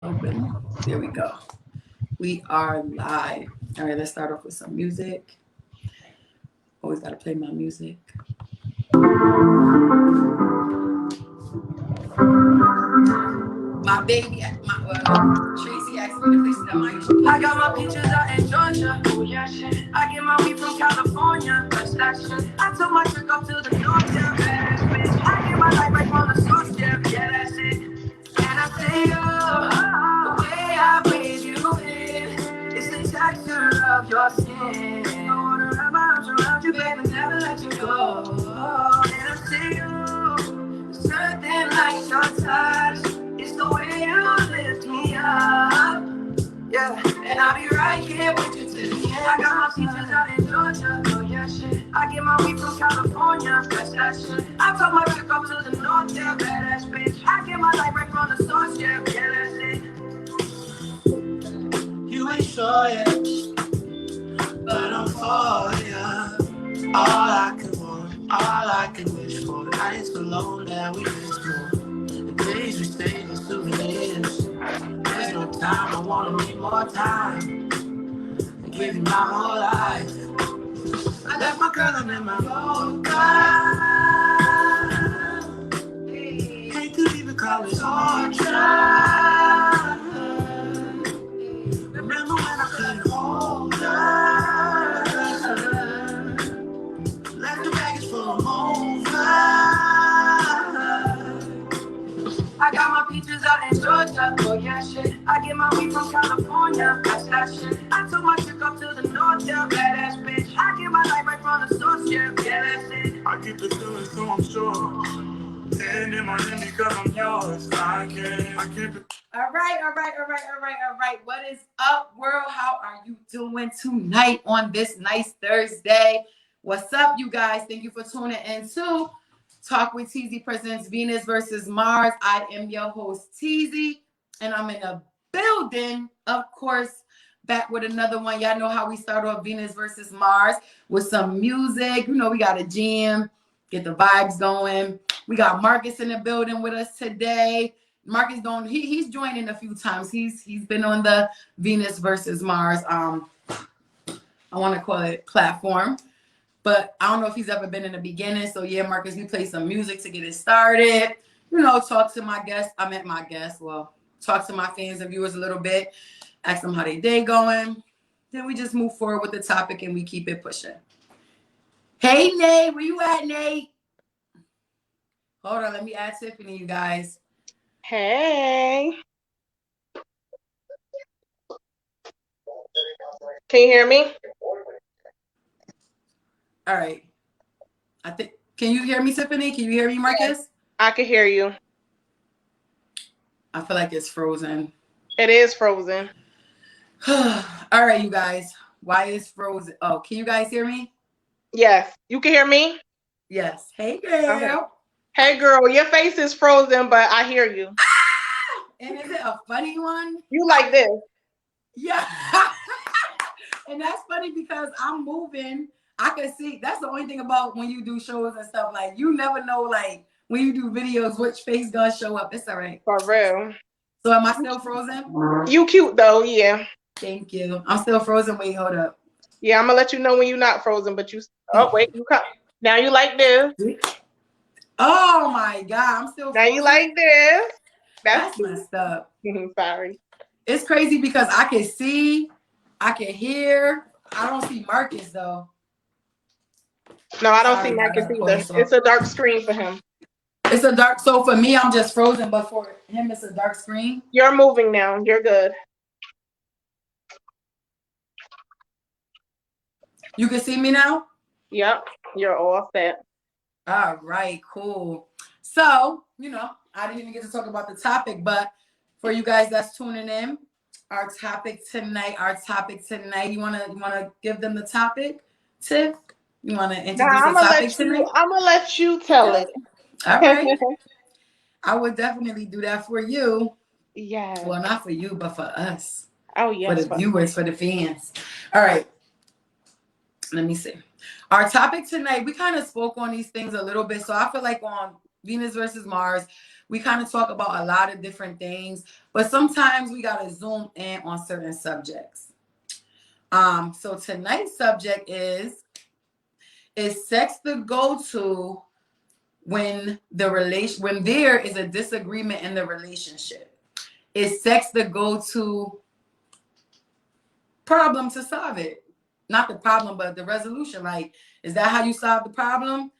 Open. There we go. We are live. All right, let's start off with some music. Always got to play my music. My baby, Tracy asked me to play some Aisha. I got my peaches out in Georgia. Oh yeah, shit. I get my weed from California. That's that shit. I took my chick up to the north, yeah, badass bitch. I get my life right from the source, yeah, that's it. And I say, oh, the way I breathe you in, it's the texture of your skin. I wanna wrap my arms around you, baby, never let you go. And I say, oh, something like your touch. It's the way you lift me up. Yeah, and I'll be right here with you till the end. I got my teachers out in Georgia. Oh yeah, shit. I get my weed from California. That's that shit. I took my trip up to the north, yeah, badass bitch. I get my life right from the source, yeah, that's it. You ain't sure yet, but I'm for ya. All I can want, all I can wish for. Nights alone that we miss more. The days we stayed as souvenirs. There's no time, I wanna need more time. And give you my whole life. I left my girl and in my own car. Hate to even call it torture. Remember when I couldn't hold her? Left the baggage for a moment. I got my peaches out in Georgia. Oh yeah, shit. I get my weed from California. That's that shit. I took my chick up to the north, yeah, badass bitch. I get my life right from the source, yeah, that's it. I keep the feeling, so I'm sure. And in my hand because I'm yours. I keep it. All right. What is up, world? How are you doing tonight on this nice Thursday? What's up, you guys? Thank you for tuning in to Talk with TZ presents Venus versus Mars. I am your host, TZ, and I'm in a building, of course, back with another one. Y'all know how we start off Venus versus Mars with some music. You know, we got a jam, get the vibes going. We got Marcus in the building with us today. Marcus he's joined a few times. He's been on the Venus versus Mars I want to call it platform. But I don't know if he's ever been in the beginning. So yeah, Marcus, we play some music to get it started. You know, talk to my guests. Well, talk to my fans and viewers a little bit. Ask them how their day going. Then we just move forward with the topic and we keep it pushing. Hey, Nate, where you at, Nate? Hold on, let me add Tiffany, you guys. Hey. Can you hear me? All right. Can you hear me, Tiffany? Can you hear me, Marcus? I can hear you. I feel like it's frozen. It is frozen. All right, you guys. Why is frozen? Oh, can you guys hear me? Yes. You can hear me? Yes. Hey, girl. Okay. Hey, girl. Your face is frozen, but I hear you. And is it a funny one? You like this? Yeah. And that's funny because I'm moving. I can see. That's the only thing about when you do shows and stuff. Like, you never know, like, when you do videos, which face gonna show up. It's all right. For real. So am I still frozen? You cute, though. Yeah. Thank you. I'm still frozen. Wait, hold up. Yeah, I'm going to let you know when you're not frozen, but you... Oh, wait. You come. Now you like this. Oh, my God. I'm still frozen. Now you like this. That's messed up. Sorry. It's crazy because I can see, I can hear. I don't see Marcus, though. No, I don't see Marcus either. It's a dark screen for him. It's a dark. So for me, I'm just frozen, but for him, it's a dark screen. You're moving now. You're good. You can see me now? Yep. You're all set. All right, cool. So, you know, I didn't even get to talk about the topic, but for you guys that's tuning in, our topic tonight, you wanna give them the topic, Tiff? You wanna introduce the topic tonight? I'm gonna let you tell it. All right. I would definitely do that for you. Yeah. Well, not for you, but for us. Oh, yes. For the viewers, for the fans. All right. Let me see. Our topic tonight, we kind of spoke on these things a little bit. So I feel like on Venus versus Mars, We kind of talk about a lot of different things, but sometimes we gotta zoom in on certain subjects. So tonight's subject is sex the go-to when when there is a disagreement in the relationship? Is sex the go-to problem to solve it? Not the problem, but the resolution. Like, is that how you solve the problem?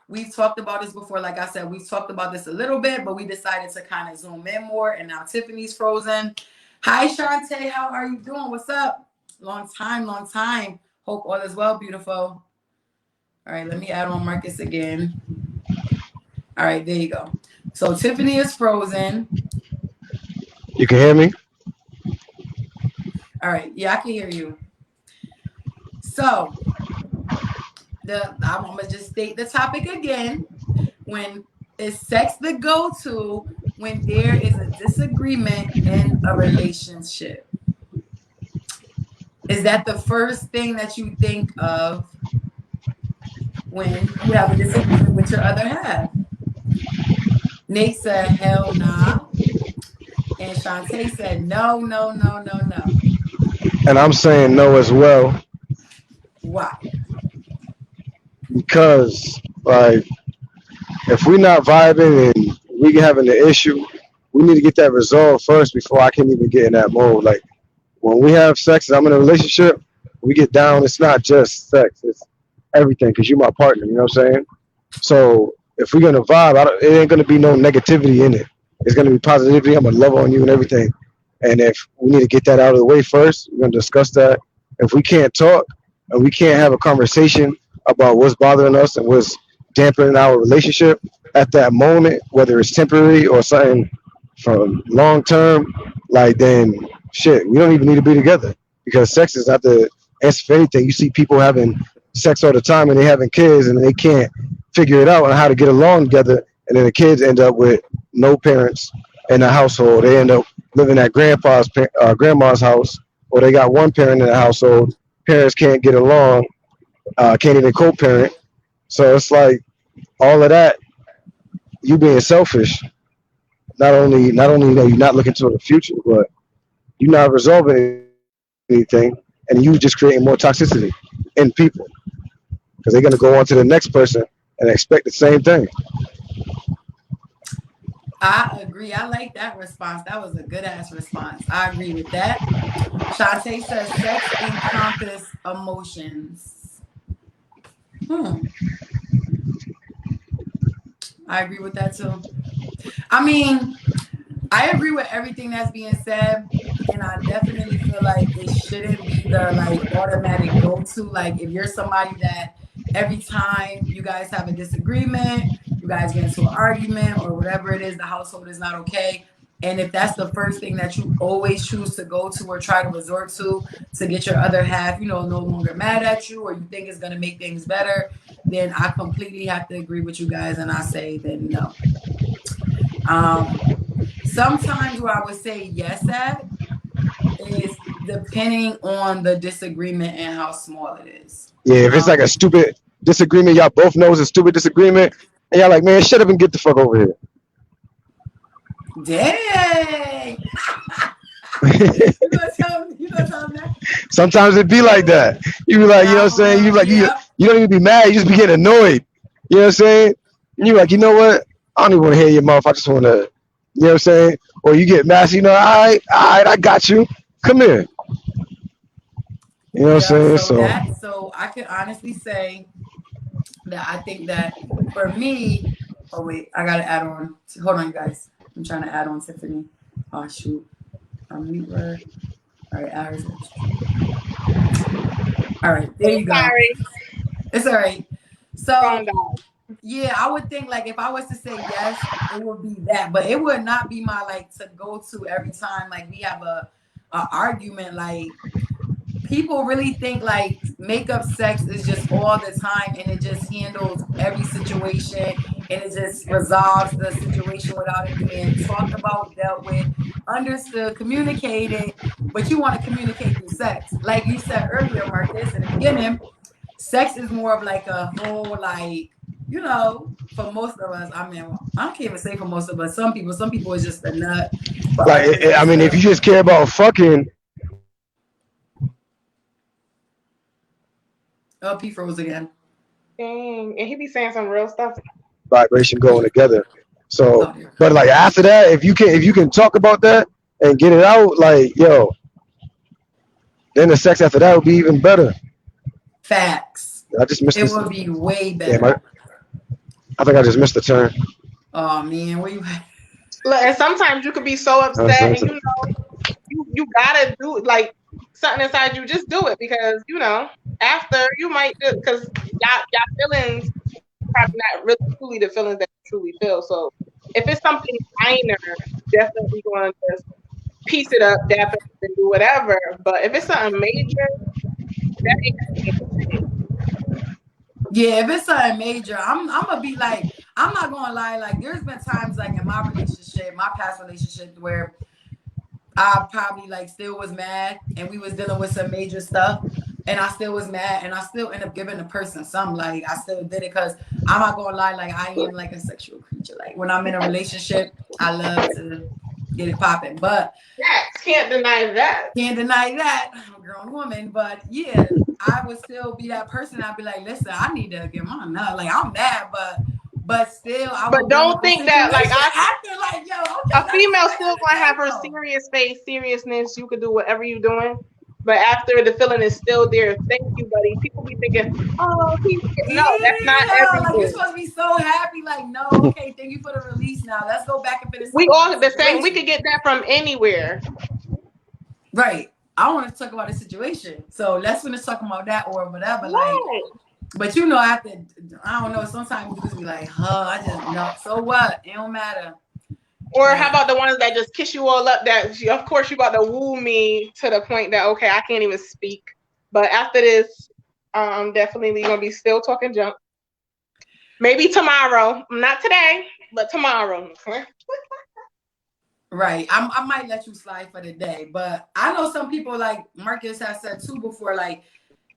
We've talked about this before. Like I said, we've talked about this a little bit, but we decided to kind of zoom in more. And now Tiffany's frozen. Hi, Shantae. How are you doing? What's up? Long time, long time. Hope all is well, beautiful. All right, let me add on Marcus again. All right, there you go. So Tiffany is frozen. You can hear me? All right, yeah, I can hear you. So I'm gonna just state the topic again. When is sex the go-to when there is a disagreement in a relationship? Is that the first thing that you think of when you have a disagreement with your other half? Nate said, hell nah. And Shantae said, no, no, no, no, no. And I'm saying no as well. Why? Because, like, if we're not vibing and we having an issue, we need to get that resolved first before I can even get in that mode. Like, when we have sex and I'm in a relationship, we get down. It's not just sex. It's everything because you're my partner. You know what I'm saying? So if we're going to vibe, it ain't going to be no negativity in it. It's going to be positivity. I'm going to love on you and everything. And if we need to get that out of the way first, we're going to discuss that. If we can't talk and we can't have a conversation about what's bothering us and what's dampening our relationship at that moment, whether it's temporary or something from long term, like, then shit, we don't even need to be together because sex is not the answer for anything. You see people having sex all the time and they having kids and they can't figure it out on how to get along together, and then the kids end up with no parents in the household. They end up living at grandma's house, or they got one parent in the household. Parents can't get along, can't even co-parent. So it's like all of that, you being selfish. Not only you know you're not looking toward the future, but you're not resolving anything, and you just creating more toxicity in people because they're gonna go on to the next person and expect the same thing. I agree. I like that response. That was a good ass response. I agree with that. Shantae says sex encompasses emotions. I agree with that too. I mean, I agree with everything that's being said, and I definitely feel like it shouldn't be the like automatic go-to. Like if you're somebody that every time you guys have a disagreement, you guys get into an argument or whatever it is, the household is not okay. And if that's the first thing that you always choose to go to or try to resort to get your other half, no longer mad at you, or you think it's going to make things better, then I completely have to agree with you guys. And I say then no. Sometimes where I would say yes at is depending on the disagreement and how small it is. Yeah, if it's like a stupid disagreement, y'all both know it's a stupid disagreement, and y'all like, man, shut up and get the fuck over here. Dang. You gonna tell me that? Sometimes it be like that. You be like, you know what I'm saying? You like you don't even be mad, you just be getting annoyed. You know what I'm saying? And you're like, you know what? I don't even want to hear your mouth. I just want to, you know what I'm saying? Or you get mad, all right, I got you. Come here. You know what I'm saying? So I can honestly say that I think that for me, oh wait, I gotta add on. Hold on, you guys. I'm trying to add on Tiffany. Oh shoot. Mute her. All right, ours. All right, there you go. Sorry. It's all right. So yeah, I would think like if I was to say yes, it would be that, but it would not be my like to go to every time like we have a argument. Like people really think like makeup sex is just all the time and it just handles every situation and it just resolves the situation without it being talked about, dealt with, understood, communicated. But you want to communicate through sex, like you said earlier, Marcus, in the beginning. Sex is more of like a whole like you know, for most of us, I mean, I can't even say for most of us. Some people is just a nut. For Like, others, I it's mean, if you a, just care about fucking, oh, P froze again. Dang. And he be saying some real stuff. vibration going together. So, Oh, dear. but like after that, if you can talk about that and get it out, like yo, then the sex after that would be even better. Facts. I just missed It this. would be way Damn, better. I think I just missed the turn. Oh man, where you at? Look, and sometimes you could be so upset, and you know, you gotta do like something inside you. Just do it because you know after you might because y'all feelings probably not really truly the feelings that you truly feel. So if it's something minor, definitely going to just piece it up, dap it up, and do whatever. But if it's something major, that ain't gonna be the same. Yeah, if it's something major, I'm gonna be like, I'm not gonna lie. Like, there's been times like in my relationship, my past relationship, where I probably like still was mad and we was dealing with some major stuff and I still was mad and I still end up giving the person some, like I still did it because I'm not gonna lie, like I am like a sexual creature. Like when I'm in a relationship, I love to get it popping. But Can't deny that. can't deny that. I'm a grown woman, but yeah, I would still be that person. I'd be like, listen, I need to get my nut. Like I'm mad, but still I But would bring don't up a think that like situation acting like, yo, a okay, female that's still the gonna have game her though. serious face, seriousness. You could do whatever you're doing, but after the feeling is still there, thank you, buddy. People be thinking, oh, no, that's not Yeah, like you're everything. supposed to be so happy. Like, no, okay, thank you for the release. Now let's go back and finish We talking about all the the same. We situation. could get that from anywhere. Right. I want to talk about the situation. So let's finish talking about that or whatever. Like, Right. but you know, after I don't know, sometimes dudes be like, huh, I just no. So what? It don't matter. Or Like, how about the ones that just kiss you all up? That of course you about to woo me to the point that okay, I can't even speak. But after this, definitely gonna be still talking junk. Maybe tomorrow, not today, but tomorrow. right. I might let you slide for the day, but I know some people like Marcus has said too before, like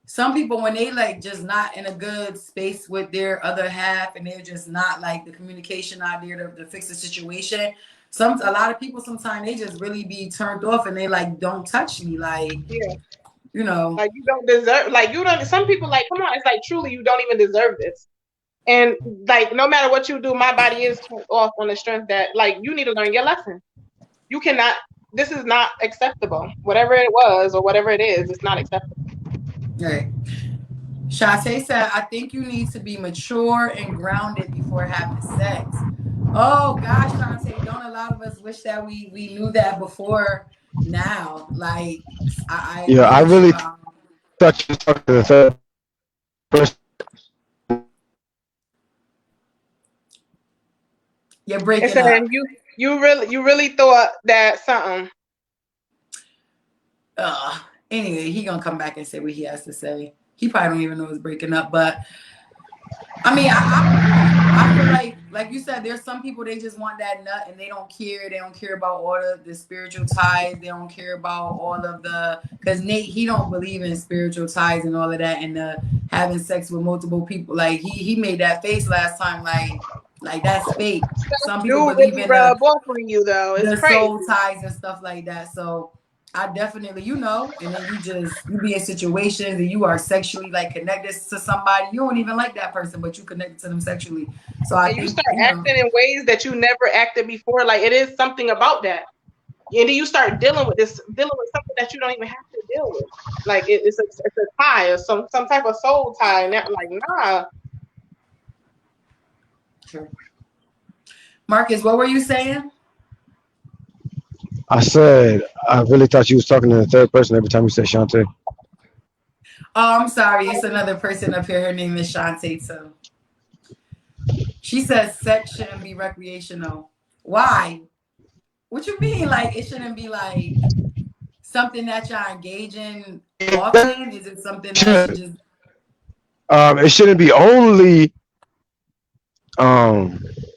some people when they like just not in a good space with their other half and they're just not like the communication out there to fix the situation. A lot of people sometimes they just really be turned off and they like don't touch me, like Yeah. you know. Like you don't deserve, like you don't. Some people like, come on, it's like truly you don't even deserve this. And like no matter what you do, my body is turned off on the strength that like you need to learn your lesson. You cannot. This is not acceptable. Whatever it was or whatever it is, it's not acceptable. Right. Shantae said, I think you need to be mature and grounded before having sex. Oh gosh, Shantae, don't a lot of us wish that we knew that before now? Like I Yeah, agree I with really you. thought you were talking to the third person. You're It breaking said up. you really thought that something. Anyway, he gonna come back and say what he has to say. He probably don't even know it's breaking up, but I mean, I agree. I feel like you said, there's some people they just want that nut and they don't care. They don't care about all the spiritual ties. They don't care about all of the because Nate he don't believe in spiritual ties and all of that and having sex with multiple people. Like he made that face last time. Like that's fake. Some people Do believe really in rub off on you though. It's the crazy. soul ties and stuff like that. So I definitely, and then you be in situations and you are sexually like connected to somebody. You don't even like that person, but you connected to them sexually. So I And you think, start acting in ways that you never acted before. Like it is something about that. And then you start dealing with something that you don't even have to deal with. Like it's a tie or some type of soul tie. And that, like, nah. Sure. Marcus, what were you saying? I said I really thought you was talking to the third person every time you said Shantae. Oh, I'm sorry. It's another person up here. Her name is Shantae too. She says sex shouldn't be recreational. Why? What you mean? Like it shouldn't be like something that y'all engage in often? Is it something that should just It shouldn't be only.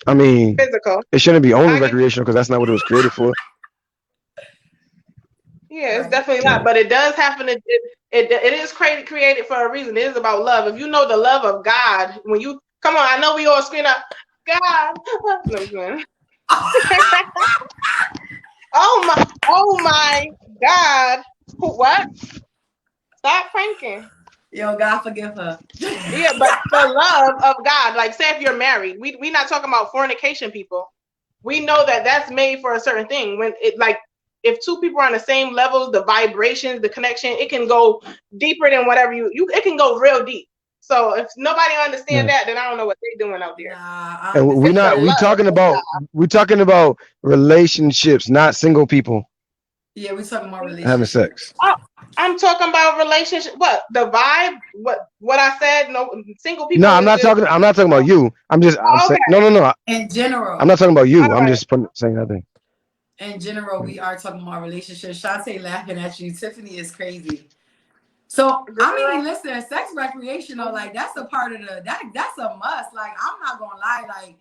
I mean, Physical. it shouldn't be only recreational because that's not what it was created for. Yeah, it's right. definitely not. But it does happen. It is created for a reason. It is about love. If you know the love of God, when you Come on, I know we all scream out, God. No, man. Oh my God. What? Stop pranking. Yo, God forgive her. Yeah, but the love of God, like say if you're married, we not talking about fornication, people. We know that that's made for a certain thing. When it like if two people are on the same level, the vibrations, the connection, it can go deeper than whatever you it can go real deep. So if nobody understand that, then I don't know what they're doing out there. Nah, And we talking about relationships, not single people yeah, we talking about relationships. having sex. Oh, I'm talking about relationship. What the vibe? What I said? No, single people. No, I'm not talking about you. I'm okay. saying no. In general, I'm not talking about you. All I'm right. just saying that thing. In general, we are talking about relationships. Shantae laughing at you. Tiffany is crazy. So I mean, listen, sex recreational, like that's a part of that's a must. Like I'm not gonna lie, like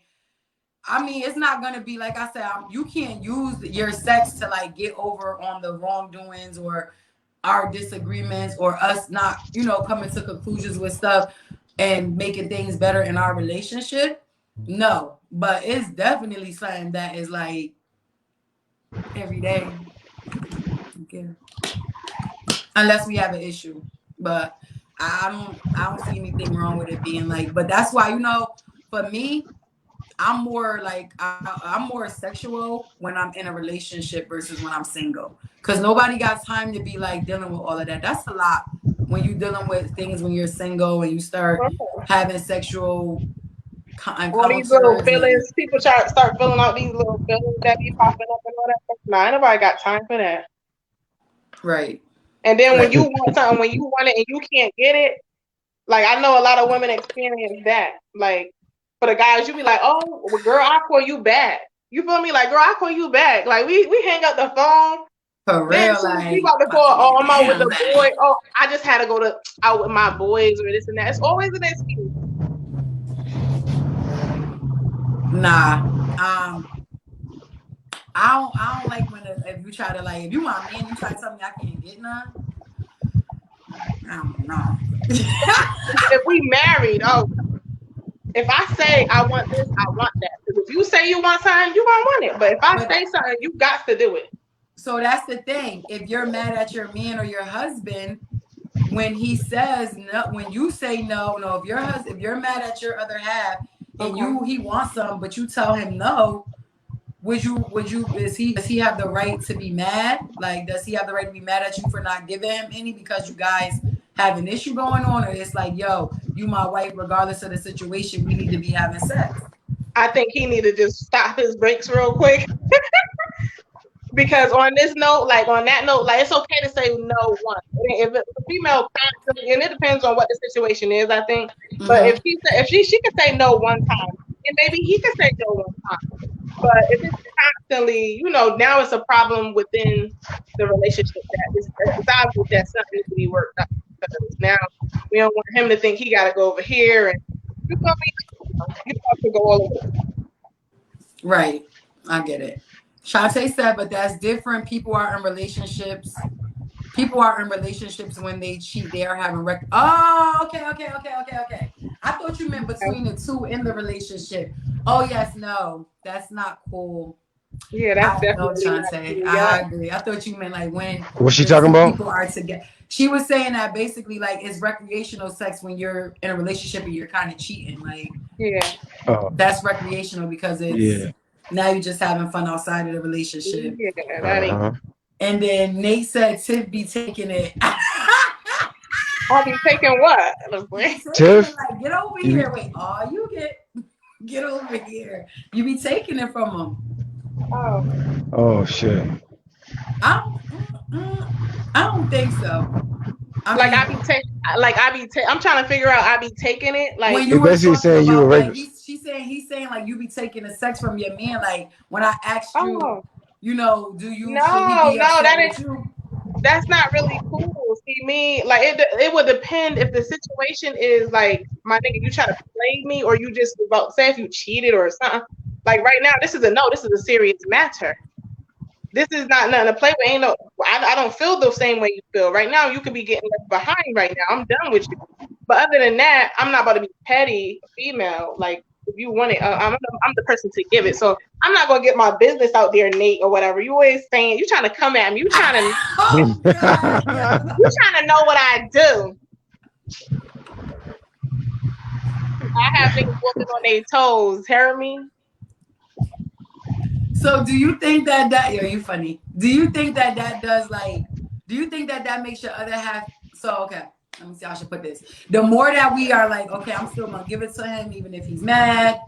I mean, it's not gonna be like I said. You can't use your sex to like get over on the wrongdoings or our disagreements or us not, coming to conclusions with stuff and making things better in our relationship. No, but it's definitely something that is like every day. Okay. Unless we have an issue, but I don't see anything wrong with it being like. But that's why for me, I'm more like I'm more sexual when I'm in a relationship versus when I'm single. Cause nobody got time to be like dealing with all of that. That's a lot when you're dealing with things when you're single and you start having sexual all these little feelings. People start filling out these little feelings that be popping up and all that. Nah, ain't nobody got time for that. Right. And then when you want something, when you want it and you can't get it, like I know a lot of women experience that. Like for the guys, you be like, oh, well, girl, I'll call you back. You feel me? Like, girl, I'll call you back. Like we hang up the phone. For then real, like we about to call, oh, I'm out with the boy. Oh, I just had to go out with my boys or this and that. It's always an excuse. Nah. I don't like when if you try to like if you my man, you try to tell me I can't get none. I don't know. If we married, if I say I want this, I want that. Because if you say you want something, you gonna want it. But if I say something, you got to do it. So that's the thing. If you're mad at your man or your husband, when he says no, when you say no, if you're mad at your other half and he wants something, but you tell him no, does he have the right to be mad? Like, does he have the right to be mad at you for not giving him any because you guys have an issue going on? Or it's like, yo, you my wife, regardless of the situation, we need to be having sex. I think he need to just stop his brakes real quick. Because on that note, like it's okay to say no once. If a female constantly, and it depends on what the situation is, I think. Mm-hmm. But if she can say no one time, and maybe he can say no one time. But if it's constantly, now it's a problem within the relationship it's obvious that something needs to be worked out. Because now we don't want him to think he got to go over here, and you have to go all over. Right, I get it. Shantae said, but that's different. People are in relationships. People are in relationships when they cheat. They are having Oh, okay. I thought you meant between the two in the relationship. Oh, yes, no, that's not cool. Yeah, that's definitely Shantae. I agree. I thought you meant like when. What's she talking about? People are together. She was saying that basically like it's recreational sex when you're in a relationship and you're kind of cheating. Like, that's recreational because it's now you're just having fun outside of the relationship. Yeah, that ain't. And then Nate said Tiff be taking it. I'll be taking what? Tiff? Like, get over here. Wait, you get over here. You be taking it from him. Oh shit. I don't think so. I'm trying to figure out. I be taking it like when you were basically saying you were rapist. Like, he's saying like you be taking the sex from your man. Like when I asked you, do you? No, that is. That's not really cool. See me, like it would depend if the situation is like, my nigga, you try to play me, or you just about say if you cheated or something. Like right now, this is a serious matter. This is not nothing to play with. I don't feel the same way you feel right now. You could be getting left behind right now. I'm done with you. But other than that, I'm not about to be petty female. Like if you want it, I'm the person to give it. So I'm not gonna get my business out there, Nate, or whatever. You always saying you trying to come at me. You trying to Oh God. know what I do. I have niggas walking on their toes. Hear me? So do you think that yo, you funny? Do you think that does like? Do you think that makes your other half? So okay, let me see how I should put this. The more that we are like, okay, I'm still gonna give it to him, even if he's mad.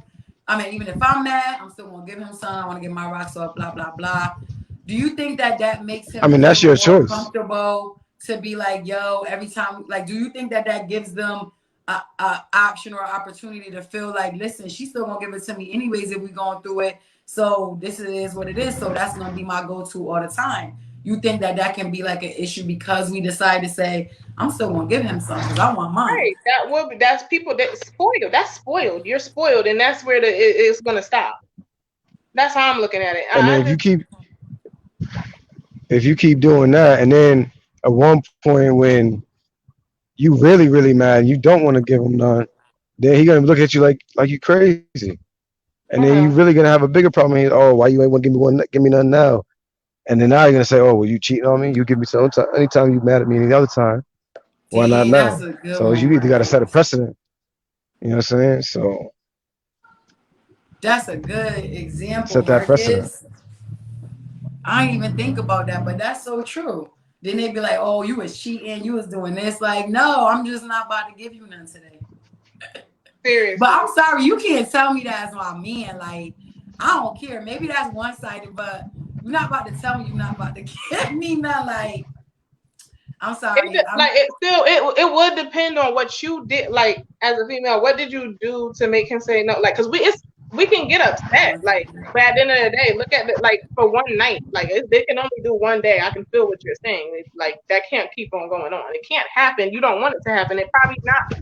I mean, even if I'm mad, I'm still gonna give him some. I want to get my rocks off. Blah blah blah. Do you think that makes him? I mean, that's feel your more choice. comfortable to be like, yo, every time. Like, do you think that gives them a option or opportunity to feel like, listen, she's still gonna give it to me anyways if we going through it. So this is what it is. So that's gonna be my go-to all the time. You think that can be like an issue because we decide to say, I'm still gonna give him some because I want mine. Right. That will be. That's people that spoiled. That's spoiled. You're spoiled, and that's where it's gonna stop. That's how I'm looking at it. And then if you keep doing that, and then at one point when you really mad, you don't want to give him none, then he gonna look at you like you crazy, and then you really gonna have a bigger problem. He's, oh, why you ain't want to give me one? Give me none now. And then now you're gonna say, oh, well, you cheating on me? You give me some anytime you mad at me any other time. Why not now? So you either gotta set a precedent. You know what I'm saying? So that's a good example. Set that precedent. I didn't even think about that, but that's so true. Then they'd be like, oh, you was cheating, you was doing this. Like, no, I'm just not about to give you none today. Seriously. But I'm sorry, you can't tell me that as my man. Like, I don't care. Maybe that's one-sided, but you're not about to tell me you're not about to give me none. Like, I'm sorry. It would depend on what you did. Like as a female, what did you do to make him say no? Like, cause we can get upset. Like, but at the end of the day, look at it like for one night. Like they can only do one day. I can feel what you're saying. It's like that can't keep on going on. It can't happen. You don't want it to happen. It probably not.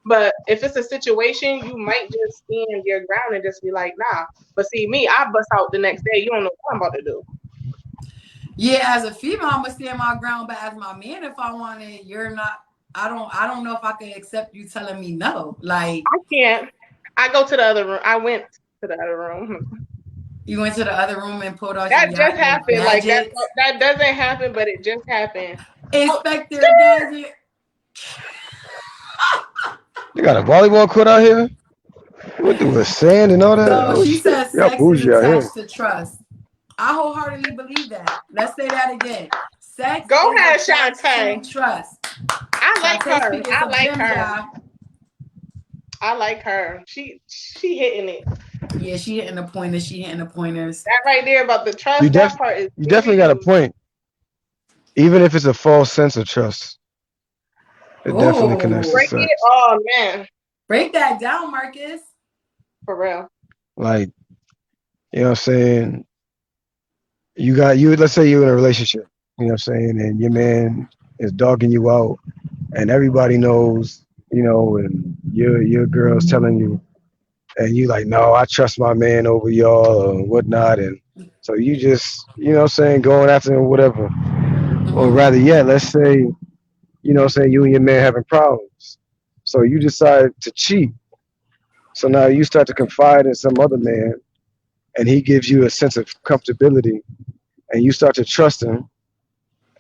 But if it's a situation, you might just stand your ground and just be like, nah. But see, me, I bust out the next day. You don't know what I'm about to do. Yeah, as a female, I'm gonna stand my ground, but as my man, if I want it, you're not. I don't know if I can accept you telling me no. Like I can't. I go to the other room. I went to the other room. You went to the other room and pulled out that your just happened. Like gadgets. that doesn't happen, but it just happened. Inspector Gadget. You got a volleyball court out here? What do with sand and all that? So she says sex is out here. attached to trust. I wholeheartedly believe that. Let's say that again. Sex Go ahead, is attached Shantae. to trust. I like her. I like Jim her. guy. I like her. She hitting it. Yeah, she hitting the pointers. She hitting the pointers. That right there about the trust. That part is. You definitely got a point. Even if it's a false sense of trust, it definitely connects to sex. Oh man, break that down, Marcus. For real. Like, you know what I'm saying? Let's say you're in a relationship, you know what I'm saying, and your man is dogging you out, and everybody knows, you know, and your girl's telling you, and you like, no, I trust my man over y'all or whatnot, and so you just, you know what I'm saying, going after him, whatever. Or rather yet, let's say, you know what I'm saying, you and your man having problems. So you decide to cheat. So now you start to confide in some other man, and he gives you a sense of comfortability, and you start to trust him,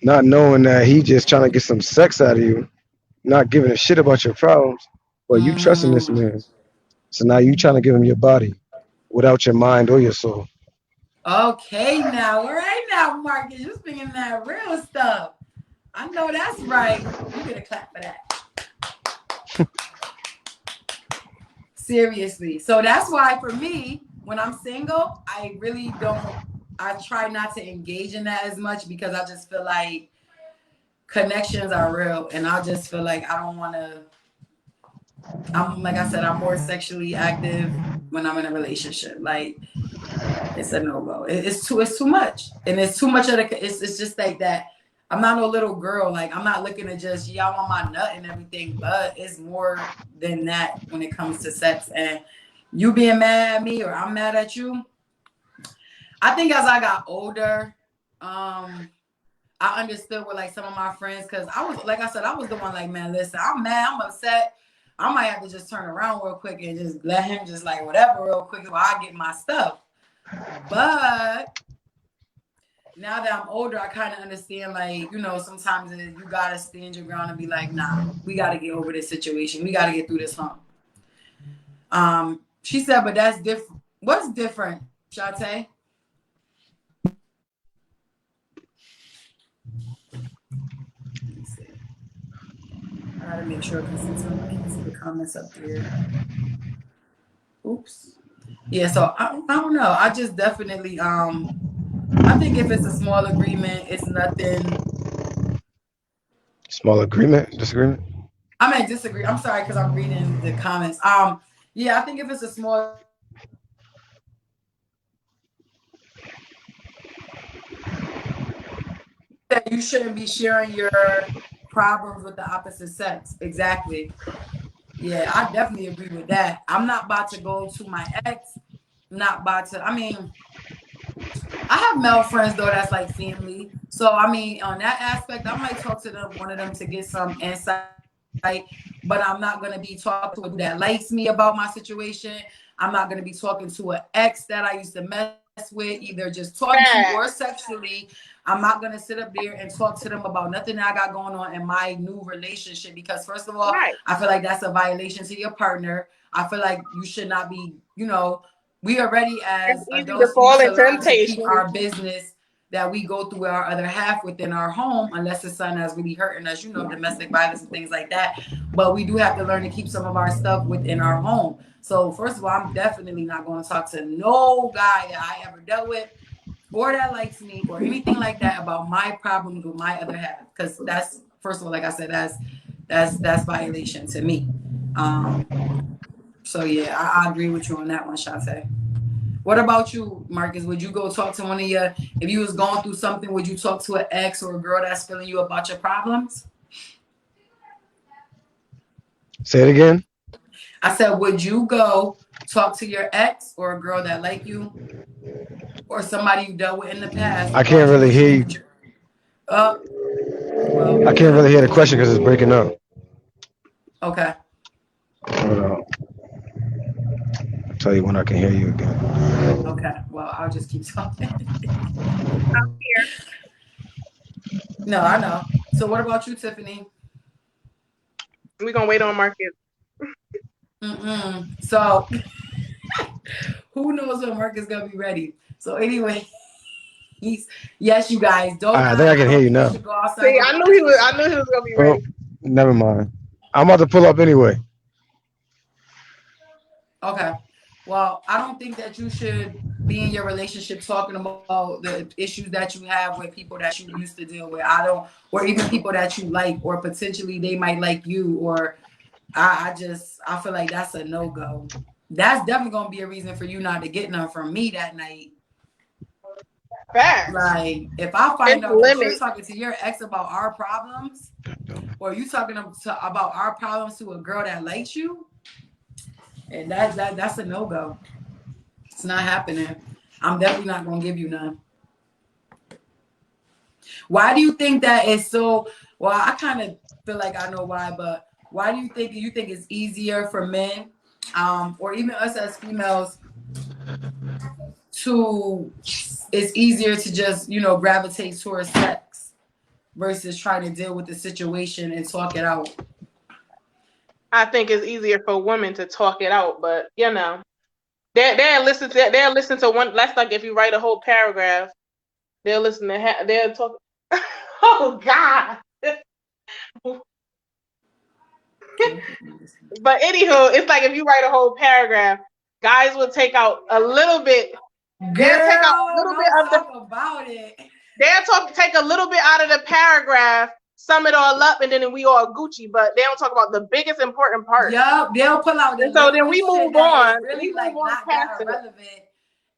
not knowing that he just trying to get some sex out of you, not giving a shit about your problems, but you trusting this man. So now you trying to give him your body without your mind or your soul. Okay, now, all right now, Marcus, you speaking that real stuff. I know that's right. You get a clap for that. Seriously. So that's why for me, when I'm single, I try not to engage in that as much because I just feel like connections are real. And I just feel like I don't want to, like I said, I'm more sexually active when I'm in a relationship. Like, it's a no-go. It's too much. And it's too much of it's just like that. I'm not no little girl. Like, I'm not looking to just, y'all want my nut and everything, but it's more than that when it comes to sex. And you being mad at me or I'm mad at you. I think as I got older, I I understood with like some of my friends, because I was, like I said, I was the one like, man, listen, I'm mad, I'm upset. I might have to just turn around real quick and just let him just like whatever real quick while I get my stuff. But now that I'm older, I kind of understand, like, you know, sometimes you gotta stand your ground and be like, nah, we gotta get over this situation. We gotta get through this hump. She said, but that's different. What's different, Shante? I gotta make sure because sometimes I can't see the comments up there. Oops. Yeah, so I don't know. I just definitely I think if it's a small agreement, it's nothing. Small agreement, disagreement. I mean disagree. I'm sorry because I'm reading the comments. Yeah, I think if it's a small that you shouldn't be sharing your problems with the opposite sex. Exactly. Yeah, I definitely agree with that. I'm not about to go to my ex. I'm not about to, I mean, I have male friends though that's like family. So I mean, on that aspect, I might talk to them, one of them to get some insight, but I'm not gonna be talking to a dude that likes me about my situation. I'm not gonna be talking to an ex that I used to mess with, either just talking to or sexually. I'm not gonna sit up there and talk to them about nothing that I got going on in my new relationship because first of all, Right. I feel like that's a violation to your partner. I feel like you should not be, you know, we already as It's easy to adults fall need to in learn to keep temptation. our business that we go through our other half within our home, unless it's something that's really hurting us, you know, domestic violence and things like that. But we do have to learn to keep some of our stuff within our home. So first of all, I'm definitely not going to talk to no guy that I ever dealt with or that likes me or anything like that about my problems with my other half. Because that's first of all, like I said, that's violation to me. So yeah, I agree with you on that one, Shante. What about you, Marcus? Would you go talk to one of your, if you was going through something, would you talk to an ex or a girl that's feeling you about your problems? Say it again. I said, would you go talk to your ex or a girl that like you or somebody you dealt with in the past I can't about your really hear issues you. with your, well, I can't really hear the question because it's breaking up. okay. Hold on. I'll tell you when I can hear you again. Okay. Well, I'll just keep talking. I'm here. No, I know. So what about you, Tiffany? We're gonna wait on Marcus. So who knows when Marcus gonna be ready? So anyway, yes, you guys don't. I think I can hear don't you think you now. should go outside See, your I knew relationship. he was gonna be Oh, ready. never mind. I'm about to pull up anyway. Okay. Well, I don't think that you should be in your relationship talking about the issues that you have with people that you used to deal with. I don't, or even people that you like, or potentially they might like you, or I feel like that's a no go. That's definitely gonna be a reason for you not to get none from me that night. Facts. Like, if I find It's out that you're limit. talking to your ex about our problems, or you talking about our problems to a girl that likes you, and that's a no go. It's not happening. I'm definitely not gonna give you none. Why do you think that is so? Well, I kind of feel like I know why, but why do you think it's easier for men, or even us as females, to it's easier to just gravitate towards sex versus trying to deal with the situation and talk it out? I think it's easier for women to talk it out, but you know, they'll listen to one. That's like if you write a whole paragraph, they'll listen to they'll talk. Oh God. But anywho, it's like if you write a whole paragraph, guys will take out a little bit. They'll take out a little bit Don't of the. talk about it. Take a little bit out of the paragraph, sum it all up, and then we all Gucci. But they don't talk about the biggest important part. Yup, they'll pull out the And so then littlest we shit move that is on. really We move like on not past that it. irrelevant,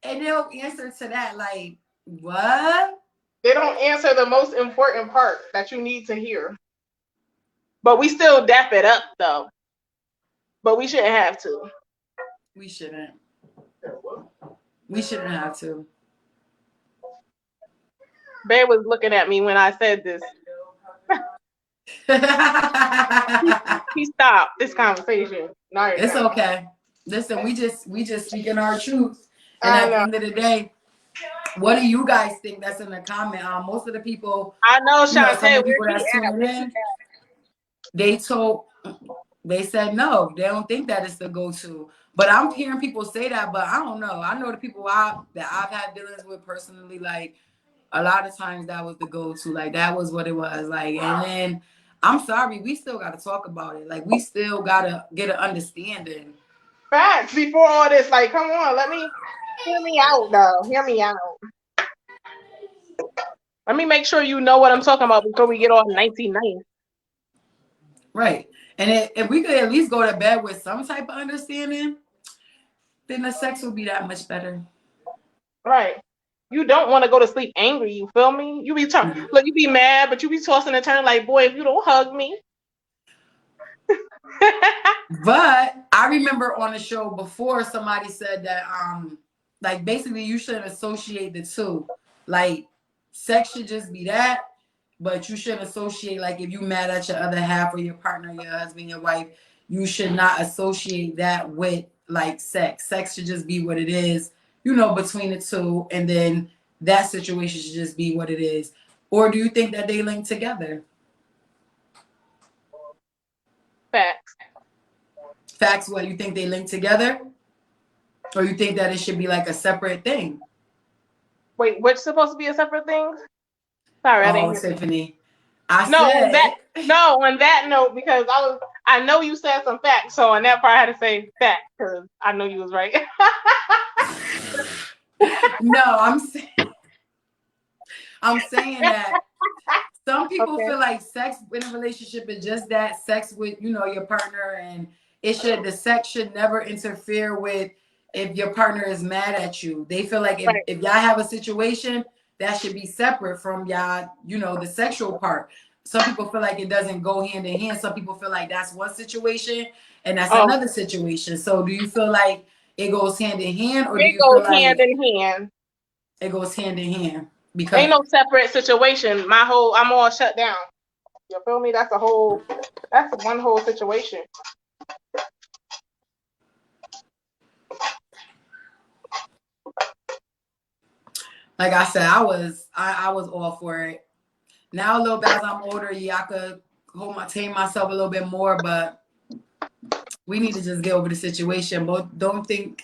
and they'll answer to that like, what? They don't answer the most important part that you need to hear. But we still dap it up though. But we shouldn't have to. We shouldn't. We shouldn't have to. Bear was looking at me when I said this. He stopped this conversation. No, It's okay. Listen, we just speaking our truth. And I at the know. end of the day, what do you guys think? That's in the comment. Most of the people, I know, you know, some Shantae, of the people where that's he at? tuning in, they said no. They don't think that it's the go-to. But I'm hearing people say that, but I don't know. I know the people that I've had dealings with personally, like a lot of times that was the go-to. Like that was what it was. Like, and then I'm sorry, we still gotta talk about it. Like we still gotta get an understanding. Facts. Before all this, like, come on, hear me out, though. Hear me out. Let me make sure you know what I'm talking about before we get on 1990. Right. And if we could at least go to bed with some type of understanding, then the sex would be that much better. Right. You don't want to go to sleep angry, you feel me? You be look, you be mad, but you be tossing and turning like, boy, if you don't hug me. But I remember on the show before somebody said that like basically you shouldn't associate the two. Like sex should just be that, but you shouldn't associate, like if you mad at your other half or your partner, your husband, your wife, you should not associate that with like sex. Sex should just be what it is, you know, between the two, and then that situation should just be what it is. Or do you think that they link together? Facts. Facts, what, you think they link together? Or you think that it should be like a separate thing? Wait, what's supposed to be a separate thing? Sorry, I didn't hear Tiffany. on that note, because I know you said some facts, so on that part I had to say facts because I know you was right. No, I'm saying that some people feel like sex in a relationship is just that, sex with, you know, your partner, and the sex should never interfere with if your partner is mad at you. They feel like if y'all have a situation, that should be separate from y'all, you know, the sexual part. Some people feel like it doesn't go hand in hand. Some people feel like that's one situation and that's another situation. So do you feel like it goes hand in hand, or do you feel like hand in hand? It goes hand in hand. Because ain't no separate situation. I'm all shut down. You feel me? That's one whole situation. Like I said, I was all for it. Now a little bit as I'm older, I could tame myself a little bit more, but we need to just get over the situation. But don't think.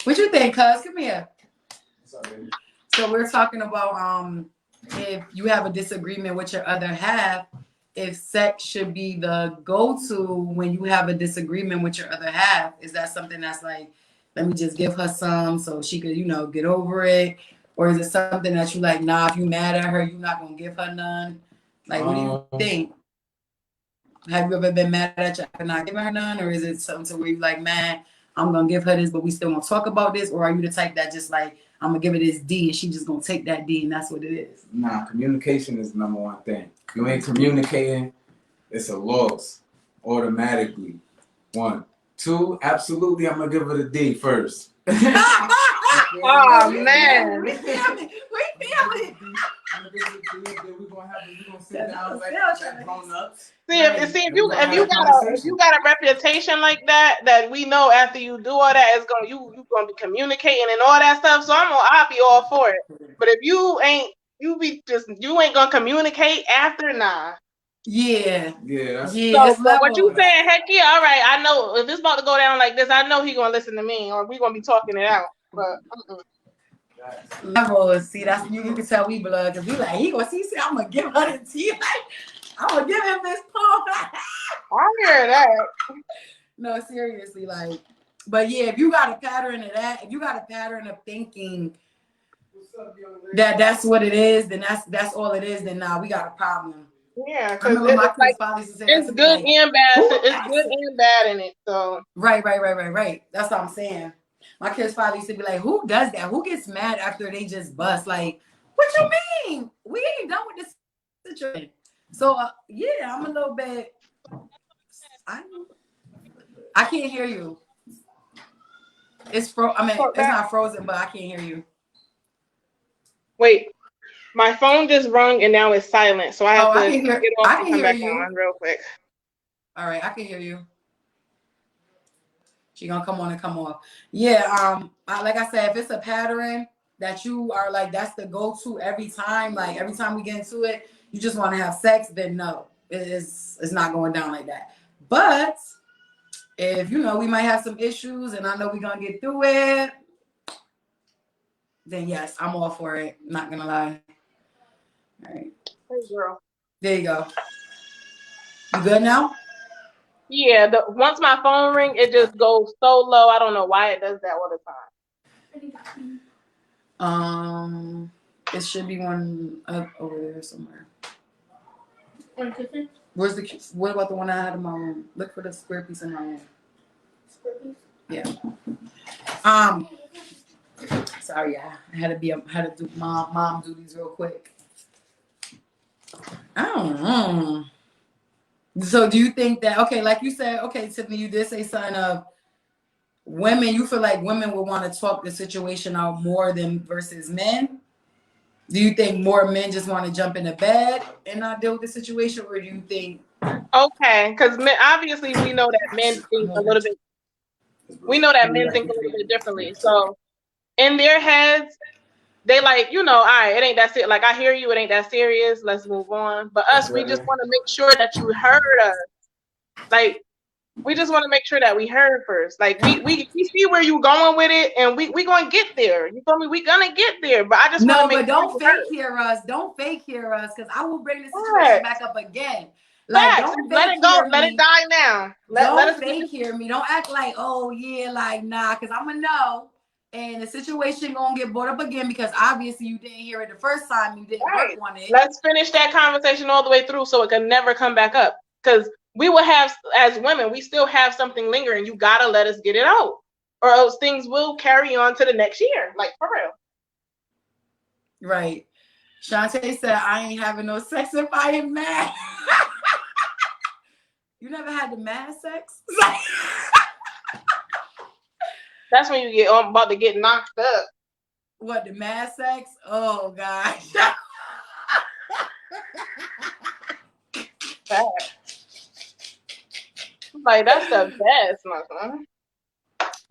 What you think, cuz? Come here. So we're talking about if you have a disagreement with your other half, if sex should be the go-to when you have a disagreement with your other half. Is that something that's like, let me just give her some so she could, you know, get over it? Or is it something that you like, nah, if you mad at her, you're not gonna give her none? Like, what do you think? Have you ever been mad at you for not giving her none? Or is it something to where you like, man, I'm gonna give her this, but we still gonna talk about this? Or are you the type that just like, I'm gonna give her this D and she just gonna take that D and that's what it is? Nah, communication is the number one thing. You ain't communicating, it's a loss automatically. 1. 2, absolutely, I'm gonna give her the D first. Oh man. We feel it. We gonna sit down like grown ups. If you got a reputation like that we know after you do all that, you gonna be communicating and all that stuff. So I'll be all for it. But if you ain't gonna communicate after, nah. Yeah. So what you saying? Heck yeah, all right. I know if it's about to go down like this, I know he gonna listen to me, or we gonna be talking it out. But levels. See, that's you can tell we blood because we like he I'm gonna give her the tea. Like, I'm gonna give him this palm. I hear that. No, seriously, like, but yeah, if you got a pattern of that, if you got a pattern of thinking that's what it is, then that's all it is. Then nah, we got a problem. Yeah, because it's good and bad. It's good and bad in it. So right. That's what I'm saying. My kid's father used to be like, "Who does that? Who gets mad after they just bust? Like, what you mean? We ain't done with this situation." So yeah, I'm a little bit. I can't hear you. It's it's not frozen, but I can't hear you. Wait, My phone just rung and now it's silent, so I have Oh, to I can hear. get off I and can come hear back you. on real quick. All right, I can hear you. She gonna come on and come off. Yeah. Like I said, if it's a pattern that you are like, that's the go-to every time. Like every time we get into it, you just want to have sex. Then no, it's not going down like that. But if you know we might have some issues, and I know we're gonna get through it, then yes, I'm all for it. Not gonna lie. All right. Hey, girl. There you go. You good now? Yeah, once my phone ring, it just goes so low. I don't know why it does that all the time. It should be one up over there somewhere. Where's the? What about the one I had in my room? Look for the square piece in my room. Square piece? Yeah. Sorry, I had to do mom duties real quick. I don't know. So do you think that, okay, like you said, okay, Tiffany, you did say something of women, you feel like women would want to talk the situation out more than versus men? Do you think more men just want to jump into bed and not deal with the situation, or do you think? Okay, because obviously we know that men think a little bit. We know that men think a little bit differently. So in their heads, they like, all right, it ain't that serious. Like, I hear you, it ain't that serious. Let's move on. But us, we just want to make sure that you heard us. Like, we just want to make sure that we heard first. Like, we see where you going with it, and we gonna get there. You feel me? We gonna get there. But I just want to make but sure don't fake hear us. Don't fake hear us, because I will bring the situation back up again. Like, don't let it go. Let it die now. Let us fake hear me. Don't act like, oh yeah, like nah, because I'm gonna know. And the situation gonna get brought up again because obviously you didn't hear it the first time. You didn't work on it. Let's finish that conversation all the way through so it can never come back up. Because we will have, as women, we still have something lingering. You gotta let us get it out, or else things will carry on to the next year. Like, for real. Right. Shantae said, I ain't having no sex if I am mad. You never had the mad sex? That's when you get about to get knocked up. What, the mad sex? Oh gosh. Like, that's the best, my son.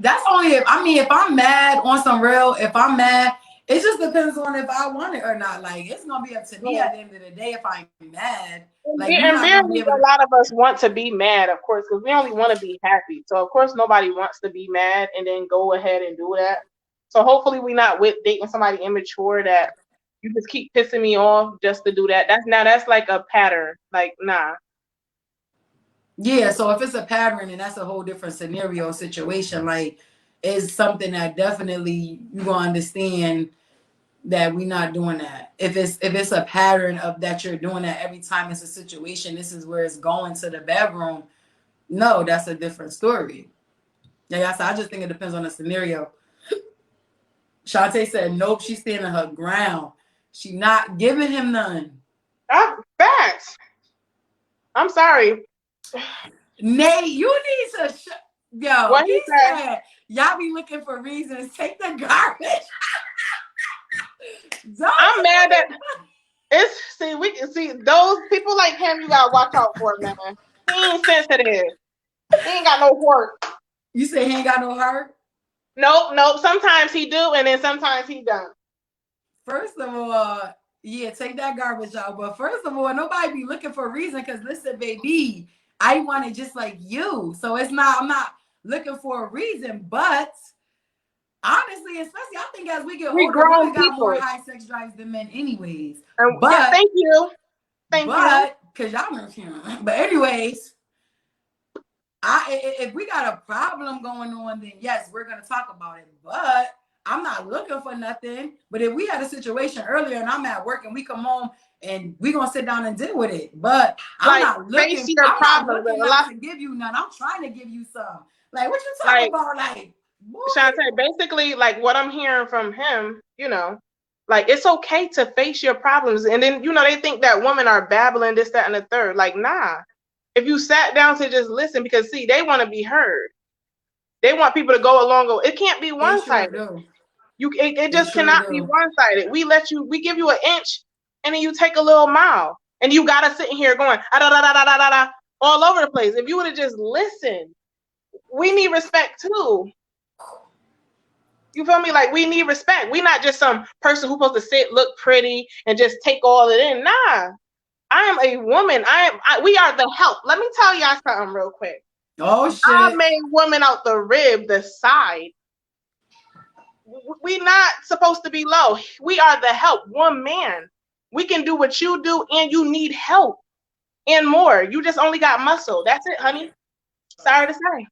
That's only if I'm mad on some real, if I'm mad, it just depends on if I want it or not. Like, it's gonna be up to me at the end of the day if I'm mad. Like, and barely a lot of us want to be mad, of course, because we only want to be happy. So of course nobody wants to be mad and then go ahead and do that. So hopefully we're not with dating somebody immature that you just keep pissing me off just to do that. That's like a pattern. Like, nah. Yeah, so if it's a pattern, and that's a whole different scenario situation, like, it's something that definitely you're gonna understand that we're not doing that. If it's a pattern of that you're doing that every time it's a situation, this is where it's going to the bedroom. No, that's a different story. Like I said, I just think it depends on the scenario. Shantae said, nope, she's standing her ground. She not giving him none. Facts. I'm sorry. Nate, you need to yo. What he said, y'all be looking for reasons. Take the garbage. I'm mad that we can see those people like him. You gotta watch out for, man. He ain't sensitive. He ain't got no heart. You say he ain't got no heart? Nope. Sometimes he do, and then sometimes he don't. First of all, yeah, take that garbage out. But first of all, nobody be looking for a reason. Cause listen, baby, I want it just like you. So I'm not looking for a reason. But honestly, especially I think as we get older, we got more high sex drives than men, anyways. But yeah, thank you. Cause y'all know. But anyways, if we got a problem going on, then yes, we're gonna talk about it. But I'm not looking for nothing. But if we had a situation earlier and I'm at work and we come home and we gonna sit down and deal with it. But I'm not looking to give you none. I'm trying to give you some. Like, what you talking about? Like, Shantae, basically, like what I'm hearing from him, like it's okay to face your problems. And then, they think that women are babbling this, that, and the third. Like, nah. If you sat down to just listen, because see, they want to be heard. They want people to go along. It can't be one-sided. It just cannot be one-sided. We give you an inch, and then you take a little mile, and you gotta sit in here going ah, da, da, da, da, da, da, da, all over the place. If you would have just listened, we need respect too. You feel me? Like, we need respect. We not just some person who's supposed to sit, look pretty, and just take all it in. Nah, I am a woman. We are the help. Let me tell y'all something real quick. Oh shit! I made woman out the rib, the side. We not supposed to be low. We are the help. One man. We can do what you do, and you need help and more. You just only got muscle. That's it, honey. Sorry to say.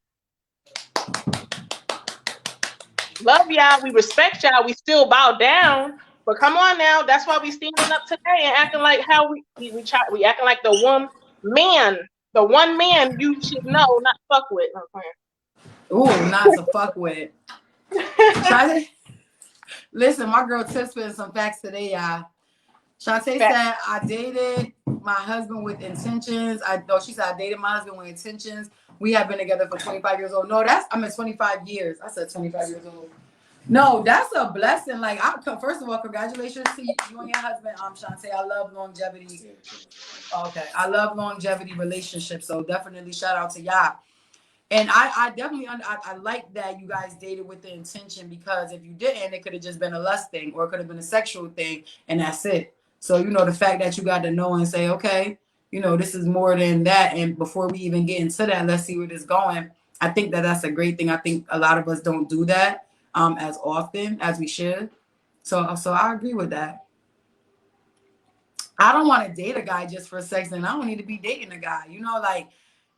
Love y'all. We respect y'all. We still bow down. But come on now. That's why we standing up today and acting like how we acting like the one man you should know, not fuck with. Ooh, not to fuck with. Listen, my girl Tiff spit some facts today, y'all. Shantae said, I dated my husband with intentions. She said, I dated my husband with intentions. We have been together for 25 years old. No, 25 years. I said 25 years old. No, that's a blessing. Like, first of all, congratulations to you and your husband, Shantae. I love longevity. Okay, I love longevity relationships. So definitely shout out to y'all. And I definitely I like that you guys dated with the intention, because if you didn't, it could have just been a lust thing, or it could have been a sexual thing, and that's it. So, you know, the fact that you got to know and say, okay, you know, this is more than that. And before we even get into that, let's see where it's going. I think that that's a great thing. I think a lot of us don't do that as often as we should. So I agree with that. I don't want to date a guy just for sex, and I don't need to be dating a guy. You know, like,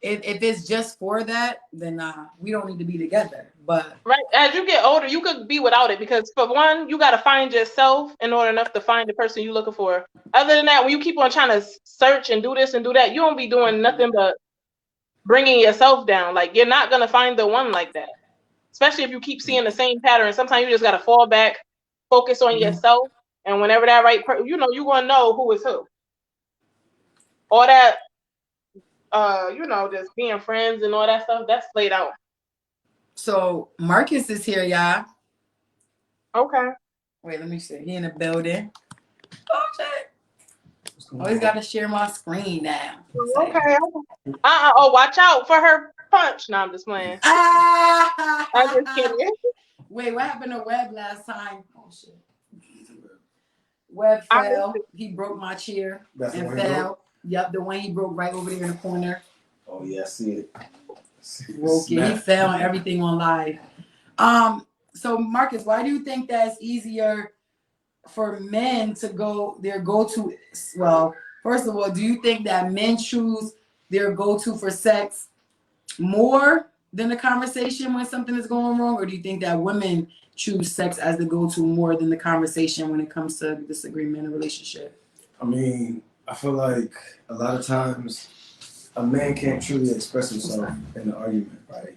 if it's just for that, then we don't need to be together. But right, as you get older, you could be without it, because for one, you got to find yourself in order enough to find the person you're looking for. Other than that, when you keep on trying to search and do this and do that, you won't be doing nothing but bringing yourself down. Like, you're not gonna find the one like that, especially if you keep seeing the same pattern. Sometimes you just got to fall back, focus on yourself, and whenever that right person, you know, you're gonna know who is who. All that. You know, just being friends and all that stuff, that's played out. So Marcus is here, y'all. Okay. Wait, let me see. He in the building. Oh shit. Always got to share my screen now. Okay. Oh, watch out for her punch. No, I'm just playing. I'm just kidding. Wait, what happened to Webb last time? Oh shit. Webb fell. He broke my chair and fell. Yep, the one he broke right over there in the corner. Oh yeah, I see it. Broke it. He fell and everything on live. So Marcus, why do you think that's easier for men to go their go-to? Well, first of all, do you think that men choose their go-to for sex more than the conversation when something is going wrong, or do you think that women choose sex as the go-to more than the conversation when it comes to disagreement in a relationship? I mean, I feel like a lot of times a man can't truly express himself in an argument, right?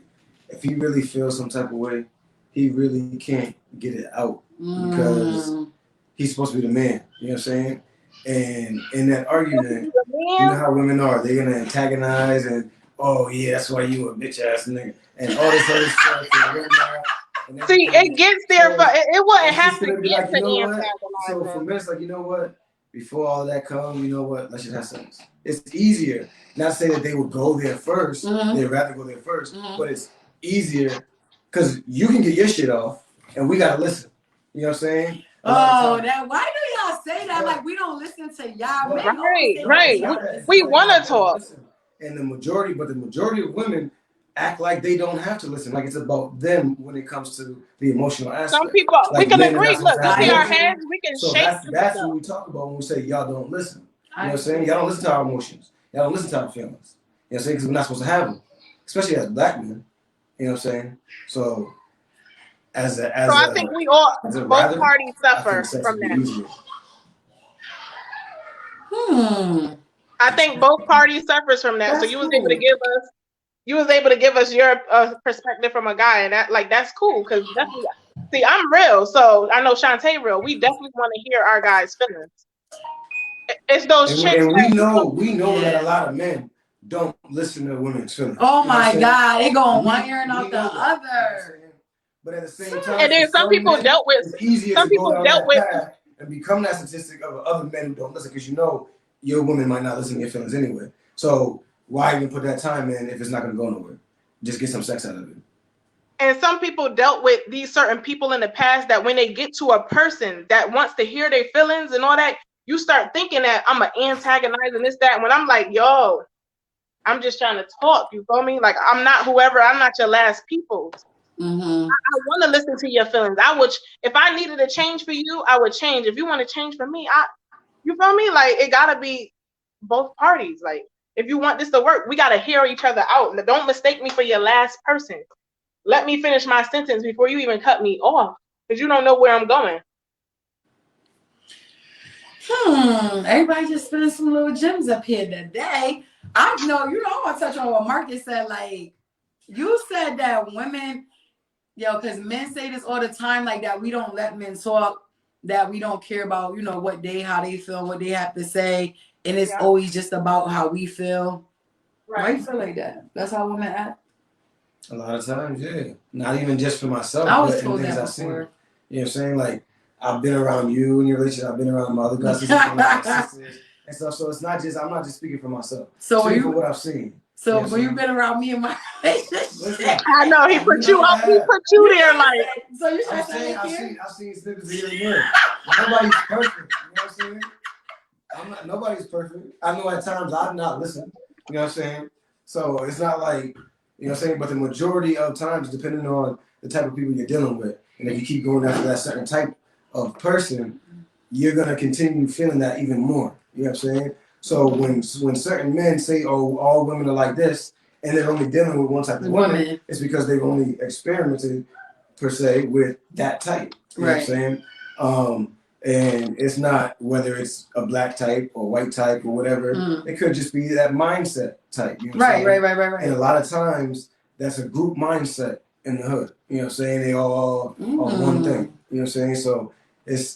If he really feels some type of way, he really can't get it out because he's supposed to be the man. You know what I'm saying? And in that argument, you know how women are. They're going to antagonize and, oh, yeah, that's why you a bitch-ass nigga. And all this other stuff. See, it gets there, but it wouldn't have to get to antagonize. So for men, it's like, you know what? Before all that comes, you know what? Let's just have sex. It's easier. Not to say that they would go there first. They'd rather go there first. But it's easier because you can get your shit off and we got to listen. You know what I'm saying? Why do y'all say that? Like, we don't listen to y'all. Right. We want to talk. And the majority of women act like they don't have to listen. Like it's about them when it comes to the emotional aspect. Some people, like we can agree. Look, we see our heads, we can shake. That's what we talk about when we say y'all don't listen. You know what I'm saying? Y'all don't listen to our emotions. Y'all don't listen to our feelings. You know what I'm saying? Because we're not supposed to have them, especially as black men. You know what I'm saying? So, I think we all, both parties suffer from that. I think both parties suffers from that. So you was able to give us your perspective from a guy, and that's cool because definitely. See, I'm real, so I know Shantae real. We definitely want to hear our guys' feelings. It's those chicks. And we know that a lot of men don't listen to women's feelings. Oh my God, they go one ear and out the other. But at the same time, and then some people dealt with. Some people dealt with. and become that statistic of other men who don't listen, because you know your woman might not listen to your feelings anyway. So why even put that time in if it's not going to go nowhere? Just get some sex out of it. And some people dealt with these certain people in the past that when they get to a person that wants to hear their feelings and all that, you start thinking that I'm an antagonize and this, that. And when I'm like, yo, I'm just trying to talk, you feel me? Like, I'm not whoever, I'm not your last people. Mm-hmm. I want to listen to your feelings. I would, if I needed a change for you, I would change. If you want to change for me, you feel me? Like, it gotta be both parties. Like, if you want this to work, we gotta hear each other out. Don't mistake me for your last person. Let me finish my sentence before you even cut me off, because you don't know where I'm going. Everybody just spending some little gems up here today. I want to touch on what Marcus said. Like, you said that women, because men say this all the time, like that we don't let men talk, that we don't care about, how they feel, what they have to say, and it's always just about how we feel. Right. Why you feel like that? That's how women act. A lot of times, yeah. Not even just for myself, I was but told in things that I've seen. before. You know what I'm saying? Like, I've been around you in your relationship. I've been around my other guys and stuff. So it's not just, I'm not just speaking for myself. So speaking for what I've seen. So when you've been around me in my relationship, I know he put you up. He put you there, like. So you I'm saying, I've seen snippets here and there. Nobody's perfect. You know what I'm saying? Nobody's perfect. I know at times I've not listened. You know what I'm saying? So it's not like, you know what I'm saying? But the majority of times, depending on the type of people you're dealing with, and if you keep going after that certain type of person, you're going to continue feeling that even more. You know what I'm saying? So when certain men say, oh, all women are like this, and they're only dealing with one type of woman, it's because they've only experimented, per se, with that type. You know what I'm saying? And it's not whether it's a black type or white type or whatever. It could just be that mindset type. You know what I'm saying? Right. And a lot of times, that's a group mindset in the hood. You know what I'm saying? They all are one thing. You know what I'm saying? So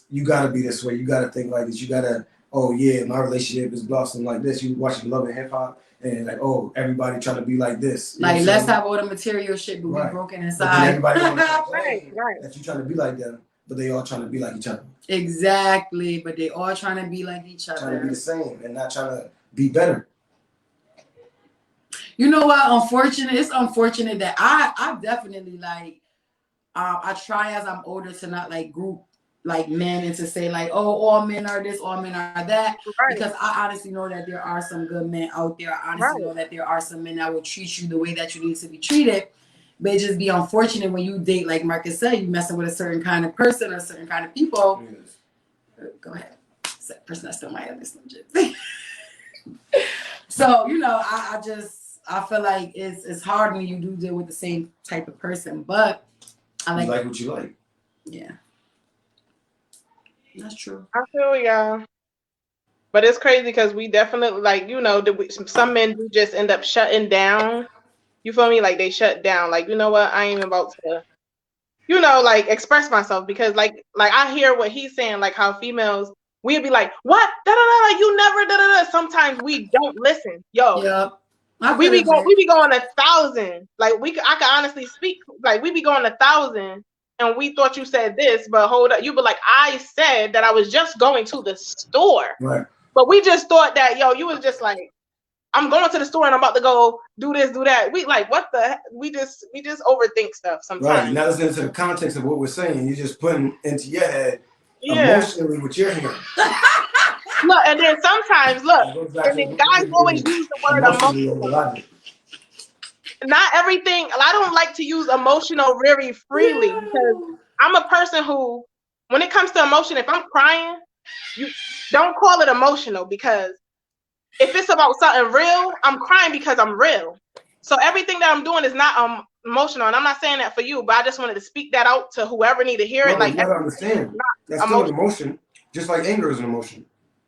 you got to be this way. You got to think like this. You got to, oh, yeah, my relationship is blossoming like this. You watching Love and Hip Hop and like, oh, everybody trying to be like this. You like, let's have all the material shit, but we broken inside. But everybody that you trying to be like them, but they all trying to be like each other. Exactly, but they all trying to be like each other. Trying to be the same and not trying to be better. You know what? It's unfortunate that I definitely like, I try as I'm older to not like group like men and to say like, oh, all men are this, all men are that. Because I honestly know that there are some good men out there. I honestly know that there are some men that will treat you the way that you need to be treated. But it just be unfortunate when you date, like Marcus said, you messing with a certain kind of person or a certain kind of people. Go ahead. Person that's still my other Slim. So, I feel like it's hard when you do deal with the same type of person, but I like what you like. Yeah. That's true. I feel y'all. But it's crazy because we definitely, like, some men do just end up shutting down. You feel me? Like, they shut down. Like, you know what? I ain't even about to, like, express myself because, like I hear what he's saying, like, how females, we'd be like, what? Da-da-da, you never, da-da-da. Sometimes we don't listen. Yo. Yep. We be going 1,000. Like, I can honestly speak. Like, we be going 1,000. And we thought you said this, but hold up. You be like, I said that I was just going to the store. Right. But we just thought that, you was just like, I'm going to the store and I'm about to go do this, do that. We like, what the heck? We just overthink stuff sometimes. Right. Now listen to the context of what we're saying. You're just putting into your head emotionally what you're hearing. Look, and then sometimes, and then guys always use the word emotional. Not everything. I don't like to use emotional very freely because I'm a person who, when it comes to emotion, if I'm crying, you don't call it emotional because if it's about something real, I'm crying because I'm real. So everything that I'm doing is not emotional, and I'm not saying that for you, but I just wanted to speak that out to whoever need to hear it. Like, you gotta understand, that's still an emotion, just like anger is an emotion.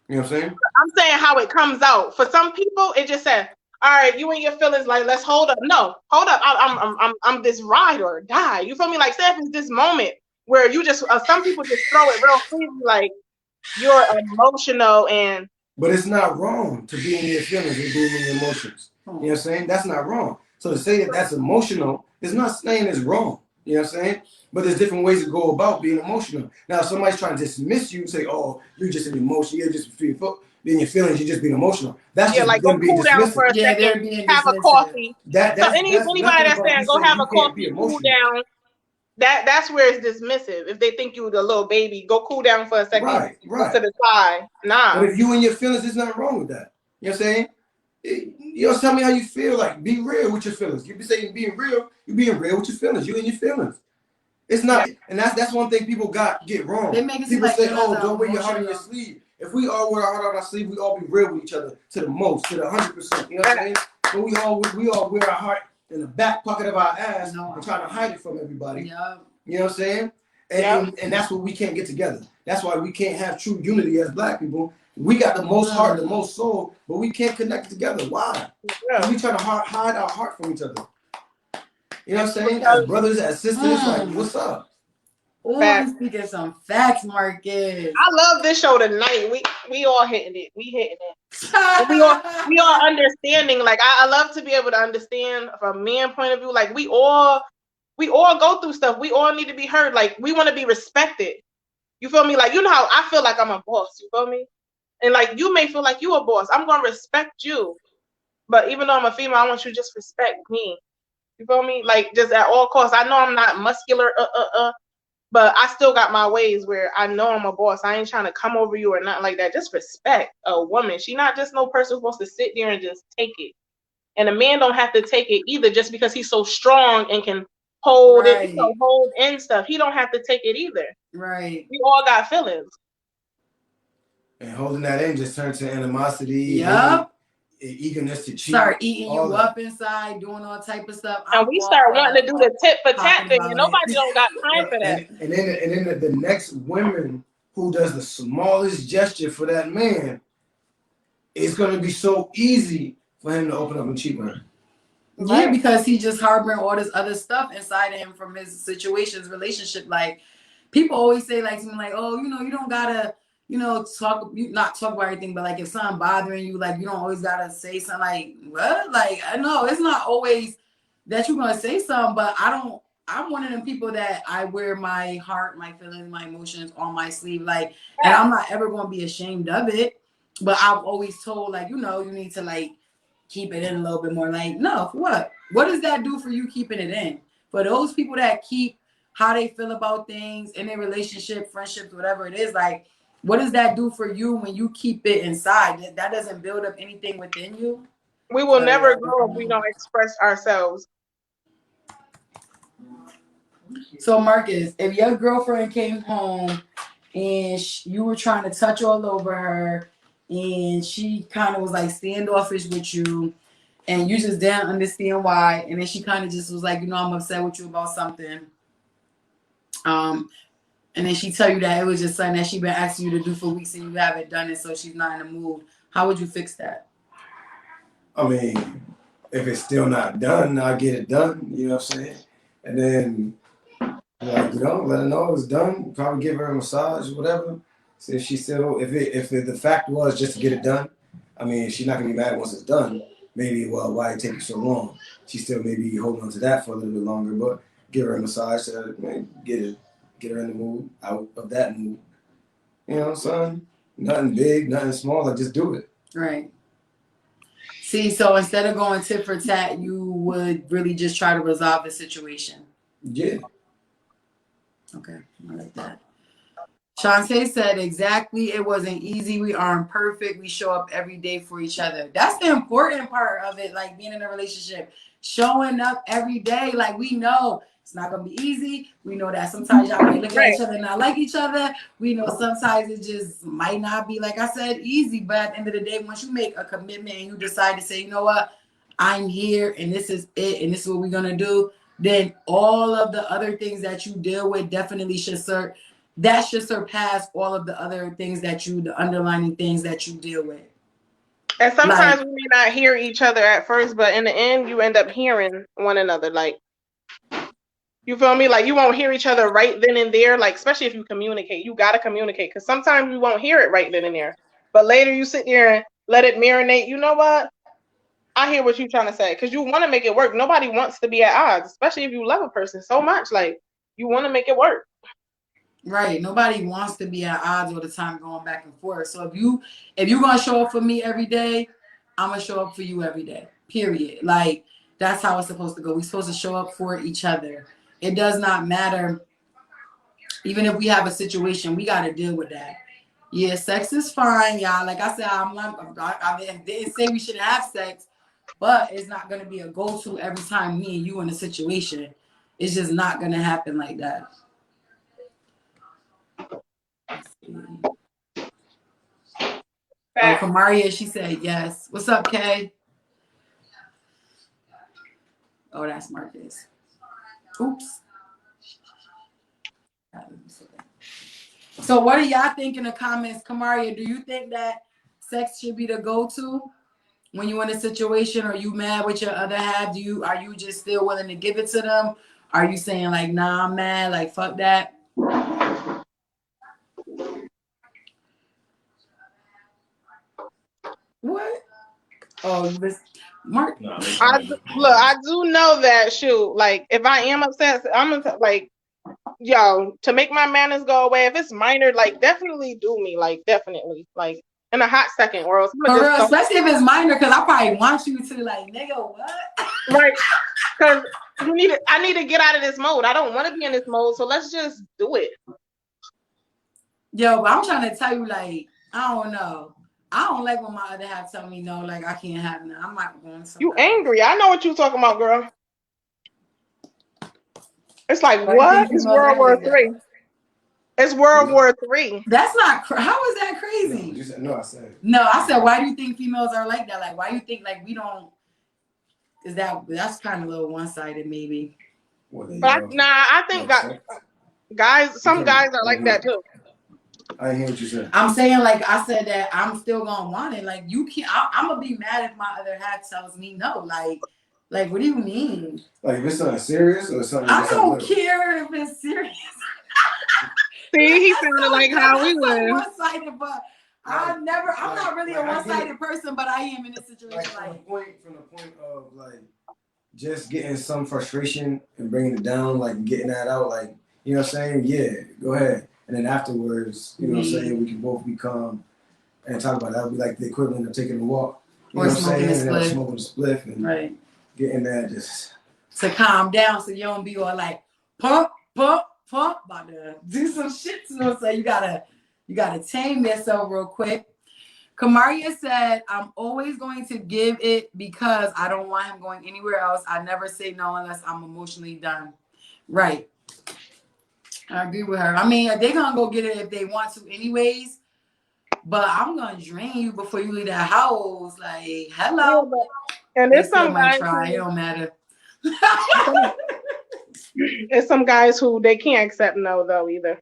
You know what I'm saying? I'm saying how it comes out. For some people, it just says, all right, you and your feelings, like, let's hold up. No, hold up. I'm this ride or die. You feel me? Like, say if it's this moment where you just, some people just throw it real freely, like, you're emotional and. But it's not wrong to be in your feelings and being in your emotions. You know what I'm saying? That's not wrong. So to say that that's emotional is not saying it's wrong. You know what I'm saying? But there's different ways to go about being emotional. Now, if somebody's trying to dismiss you, say, "Oh, you're just an emotion. You're just in your feelings. You're just being emotional." That's Yeah, just like go them being cool down for dismissive. a Yeah, second, they're being have a dismissive. coffee. That So that's anybody nothing that's about saying you go saying have a you can't be coffee, cool emotional. down, that's where it's dismissive. If they think you the little baby, go cool down for a second, Right, go right. to the side. But Nah. if you in your feelings, there's nothing wrong with that. You know what I'm saying? You know, tell me how you feel. Like, be real with your feelings. You be saying being real, you being real with your feelings. You in your feelings. It's not, and that's one thing people get wrong. They make it seem People like say, feelings "Oh, are don't wear your heart on your emotional. sleeve." If we all wear our heart on our sleeve, we all be real with each other to the most, to the 100%. You know what I'm saying? But we all wear our heart in the back pocket of our ass and try to hide it from everybody. Yeah. You know what I'm saying? And that's what we can't get together. That's why we can't have true unity as Black people. We got the most heart, the most soul, but we can't connect together. Why? Because we try to hide our heart from each other. You know what I'm saying? As brothers, as sisters, like, what's up? Oh, I'm speaking some facts, Marcus. I love this show tonight. We all hitting it. We hitting it. And we all understanding. Like I love to be able to understand from a man point of view. Like we all go through stuff. We all need to be heard. Like we want to be respected. You feel me? Like you know how I feel like I'm a boss. You feel me? And like you may feel like you a boss. I'm gonna respect you. But even though I'm a female, I want you to just respect me. You feel me? Like just at all costs. I know I'm not muscular, but I still got my ways where I know I'm a boss. I ain't trying to come over you or nothing like that. Just respect a woman. She not just no person who's supposed to sit there and just take it. And a man don't have to take it either just because he's so strong and can hold it, hold in stuff. He don't have to take it either. Right. We all got feelings. And holding that in just turns to animosity. Yep. Eagerness to cheat. Start eating you up inside, doing all type of stuff. And we start wanting to do the tit for tat thing, and nobody don't got time for that. And then the next women who does the smallest gesture for that man, it's gonna be so easy for him to open up and cheat with her. Yeah, because he just harboring all this other stuff inside of him from his situations, relationship. Like people always say, like to me, like, oh, you know, you don't gotta, you know, not talk about everything, but like if something bothering you, like you don't always gotta say something. Like what? Like I know it's not always that you're gonna say something, but I'm one of them people that I wear my heart, my feelings, my emotions on my sleeve. Like, and I'm not ever gonna be ashamed of it. But I've always told, like, you know, you need to like keep it in a little bit more. Like, no, for what? What does that do for you keeping it in? For those people that keep how they feel about things in their relationship, friendships, whatever it is, like, what does that do for you when you keep it inside? That doesn't build up anything within you. We will never grow if we don't express ourselves. So, Marcus, if your girlfriend came home and you were trying to touch all over her, and she kind of was like standoffish with you, and you just didn't understand why, and then she kind of just was like, you know, I'm upset with you about something, and then she tell you that it was just something that she been asking you to do for weeks and you haven't done it, so she's not in the mood. How would you fix that? I mean, if it's still not done, I'll get it done. You know what I'm saying? And then, like, you know, let her know it's done. Probably give her a massage or whatever. So if she still, if the fact was just to get it done, I mean, she's not gonna be mad once it's done. Maybe, well, why it take you so long? She still maybe holding on to that for a little bit longer, but give her a massage to get her in the mood, out of that mood. You know, son, nothing big, nothing small. Like, just do it. Right. See, so instead of going tit for tat, you would really just try to resolve the situation. Yeah. Okay, I like that. Shantae said, exactly, it wasn't easy. We aren't perfect. We show up every day for each other. That's the important part of it, like being in a relationship. Showing up every day, like we know it's not going to be easy. We know that sometimes y'all might look at each other and not like each other. We know sometimes it just might not be, like I said, easy. But at the end of the day, once you make a commitment and you decide to say, you know what, I'm here and this is it and this is what we're going to do, then all of the other things that you deal with definitely should surpass all of the other things the underlining things that you deal with. And sometimes we may not hear each other at first, but in the end, you end up hearing one another. Like, you feel me? Like, you won't hear each other right then and there. Like, especially if you communicate, you got to communicate, because sometimes you won't hear it right then and there. But later you sit there and let it marinate. You know what? I hear what you're trying to say because you want to make it work. Nobody wants to be at odds, especially if you love a person so much. Like you want to make it work. Right. Nobody wants to be at odds all the time going back and forth. So if you're gonna show up for me every day, I'm gonna show up for you every day. Period. Like that's how it's supposed to go. We're supposed to show up for each other. It does not matter. Even if we have a situation, we gotta deal with that. Yeah, sex is fine, y'all. Like I said, I didn't say we shouldn't have sex, but it's not gonna be a go-to every time me and you in a situation. It's just not gonna happen like that. Oh, Kamaria, she said yes. What's up, Kay? Oh, that's Marcus. Oops. So what do y'all think in the comments? Kamaria, do you think that sex should be the go-to when you're in a situation? Or you mad with your other half? Are you just still willing to give it to them? Are you saying like, nah, I'm mad, like fuck that? What? Oh, Mark. No, I do know that. Shoot, like if I am upset, I'm gonna like, yo, to make my manners go away. If it's minor, like definitely do me, like definitely, like in a hot second, or else For real, especially if it's minor, because I probably want you to like, nigga, what? Right, because I need to get out of this mode. I don't want to be in this mode, so let's just do it. Yo, but I'm trying to tell you, like, I don't know. I don't like when my other half tell me no, like I can't have none. I'm not going to. You angry? I know what you talking about, girl. It's like what? It's World War III. It's World War III. That's not. How is that crazy? You said no. I said no. I said, why do you think females are like that? Like, why do you think like we don't? Is that's kind of a little one-sided, maybe? But I think guys, some guys are like that too. I hear what you said. I'm saying, like I said, that I'm still gonna want it. Like you can't. I'm gonna be mad if my other half tells me no. Like what do you mean? Like if it's something serious or something. I don't care if it's serious. See, he sounded like how we were. One-sided, but I'm not really a one-sided person, but I am in this situation. From the point of like just getting some frustration and bringing it down, like getting that out, like you know what I'm saying? Yeah, go ahead. And then afterwards, you know what I'm saying, we can both be calm and talk about that. Would be like the equivalent of taking a walk. You or know what I'm saying? And smoking a spliff and getting that just to calm down so you don't be all like pump, about to do some shit to them. So you gotta tame yourself real quick. Kamaria said, I'm always going to give it because I don't want him going anywhere else. I never say no unless I'm emotionally done. Right. I agree with her. I mean, they're going to go get it if they want to anyways. But I'm going to drain you before you leave that house. Like, hello. And there's some guys try. It don't matter. There's some guys who they can't accept no, though, either.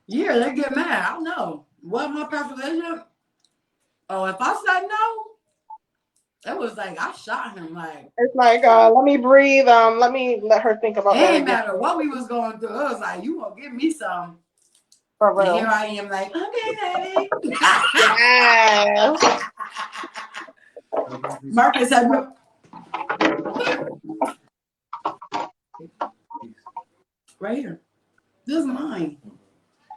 Yeah, they get mad. I don't know. What my preparation? Oh, if I said no, it was like I shot him. Like it's like let me breathe. Let her think about it. Ain't matter what we was going through. It was like you gonna give me some. For real. And here I am, like okay, daddy. Marcus had right here. This is mine.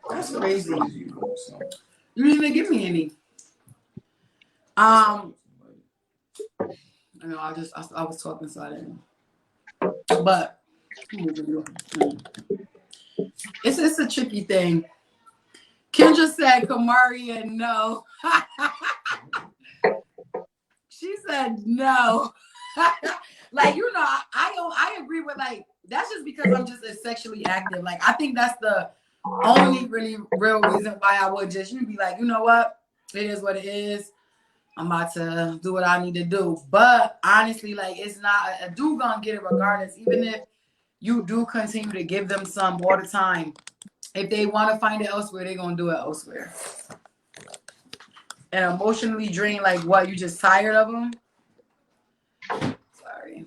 That's crazy. You didn't even give me any. I know I was talking so I didn't. But it's a tricky thing. Kendra said Kamaria no. She said no. Like you know, I agree with like that's just because I'm just as sexually active. Like I think that's the only really real reason why I would just be like, you know what? It is what it is. I'm about to do what I need to do. But honestly, like it's not a dude gonna get it regardless, even if you do continue to give them some all the time. If they want to find it elsewhere, they're gonna do it elsewhere. And emotionally drained, like what? You just tired of them? Sorry.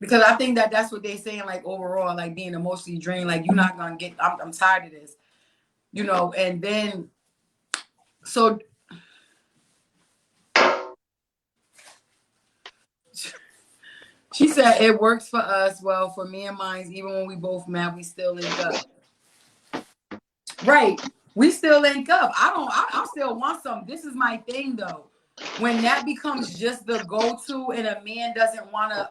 Because I think that's what they're saying, like overall, like being emotionally drained, like you're not gonna get. I'm tired of this. you know, and then so she said it works for us. Well, for me and mine, even when we both mad, we still link up. Right. We still link up. I still want some. This is my thing though. When that becomes just the go-to and a man doesn't want to,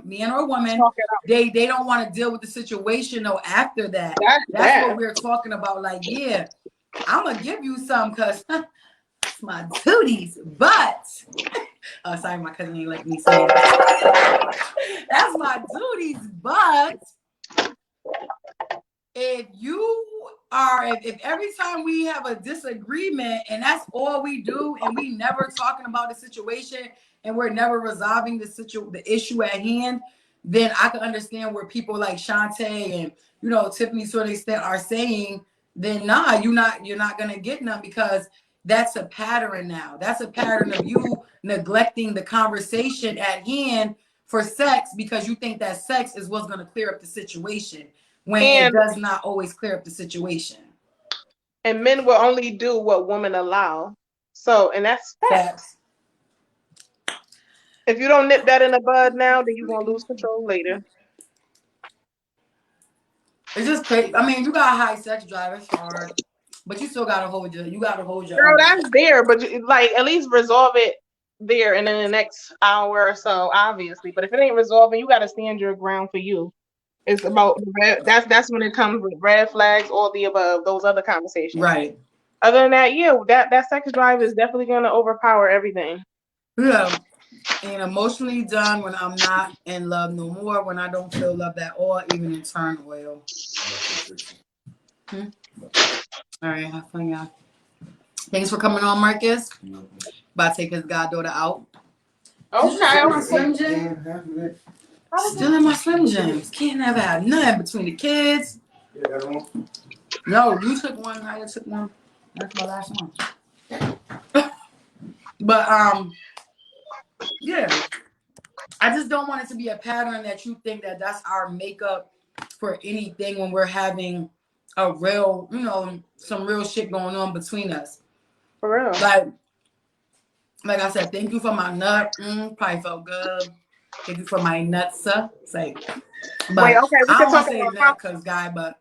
man or woman, Talk it out. they don't want to deal with the situation though after that. That's That's bad. what we're talking about. Like, yeah, I'm gonna give you some because it's my duties. But oh, sorry, my cousin ain't like me saying that. That's my duties. But if you are, if every time we have a disagreement and that's all we do, and we never talking about the situation and we're never resolving the issue at hand, then I can understand where people like Shantae and, you know, Tiffany to an extent are saying, then nah, you're not gonna get none, because that's a pattern now. That's a pattern of you neglecting the conversation at hand for sex because you think that sex is what's gonna clear up the situation, when it does not always clear up the situation. And men will only do what women allow. So, and that's facts. If you don't nip that in the bud now, then you're gonna lose control later. It's just crazy. I mean, you got a high sex drive, it's hard, but you still gotta hold your. Girl, own. that's there, but like at least resolve it there and in the next hour or so, obviously. But if it ain't resolving, you gotta stand your ground for you. It's about that's when it comes with red flags, all the above, those other conversations. Right. Other than that, yeah, that sex drive is definitely gonna overpower everything. Yeah. And emotionally done when I'm not in love no more, when I don't feel love at all, even in turn oil. All right, have fun, y'all. Thanks for coming on, Marcus. About to take his goddaughter out. Okay. My Slim Jim. Still in my Slim Jims. Can't never have nothing between the kids. No, you took one. I took one. That's my last one. But yeah, I just don't want it to be a pattern that you think that that's our makeup for anything when we're having a real, you know, some real shit going on between us. For real. Like I said, thank you for my nut. Probably felt good. Thank you for my nuts. Say, but wait, okay, we I can don't talk want to say about nut because guy, but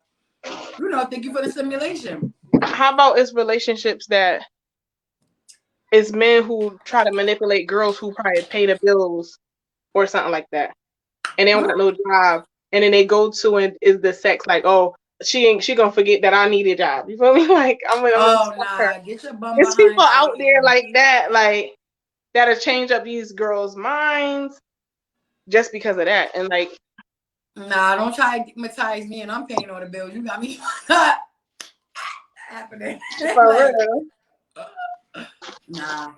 you know, thank you for the stimulation. How about it's relationships that it's men who try to manipulate girls who probably pay the bills or something like that, and they don't got no job, and then they go to and is the sex like, oh, she gonna forget that I need a job. You feel me? Like I'm gonna nah, get your bum. There's people out there like that, like that'll change up these girls' minds just because of that, and like. Nah, don't try to stigmatize me and I'm paying all the bills. You got me happening. For real. Nah,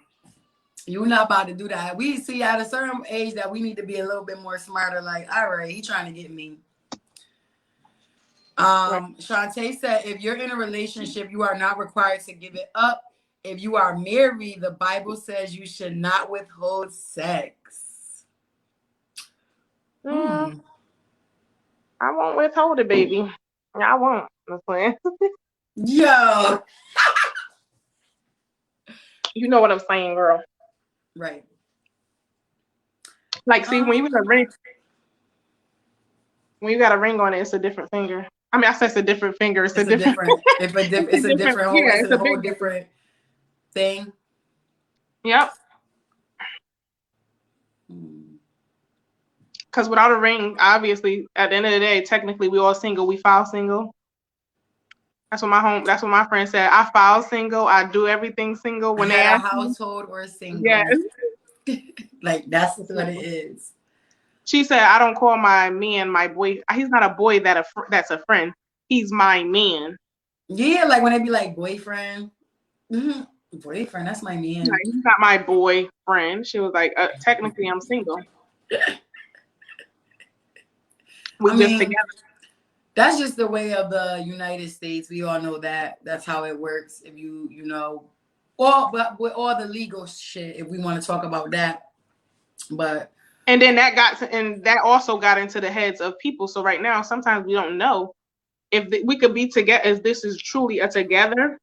you're not about to do that. We see at a certain age that we need to be a little bit more smarter. Like, all right, he trying to get me. Shantae said, if you're in a relationship, you are not required to give it up. If you are married, the Bible says you should not withhold sex. I won't withhold it, baby. I won't. I'm playing. Yo. You know what I'm saying, girl. Right. Like, see, when you got a ring, on it, it's a different finger. I mean, I said it's a different finger. It's a different whole different thing. Yep. Because without a ring, obviously, at the end of the day, technically, we all single. We file single. That's what my friend said. I file single. I do everything single. When they ask a household or single. Yes. Like that's what it is. She said, I don't call my man my boy. He's not a boy that's a friend. He's my man. Yeah, like when they be like boyfriend. Boyfriend, that's my man. Like, he's not my boyfriend. She was like, technically, I'm single. We're just together. That's just the way of the United States. We all know that. That's how it works. If you know, but with all the legal shit, if we want to talk about that. But and then that also got into the heads of people. So right now, sometimes we don't know we could be together, if this is truly a together,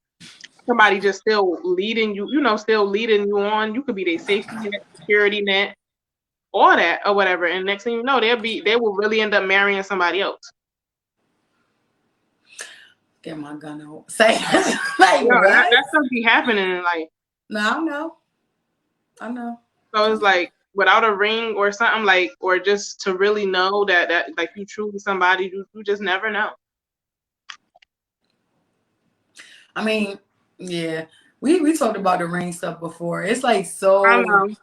somebody just still leading you, still leading you on. You could be their safety net, security net, all that or whatever. And next thing you know, they will really end up marrying somebody else. Get my gun out. Say like No, what? that stuff be happening. Like, No, I know. so it's like without a ring or something, like, or just to really know that like you truly somebody, you just never know. I mean, yeah, we talked about the ring stuff before. It's like so. I know.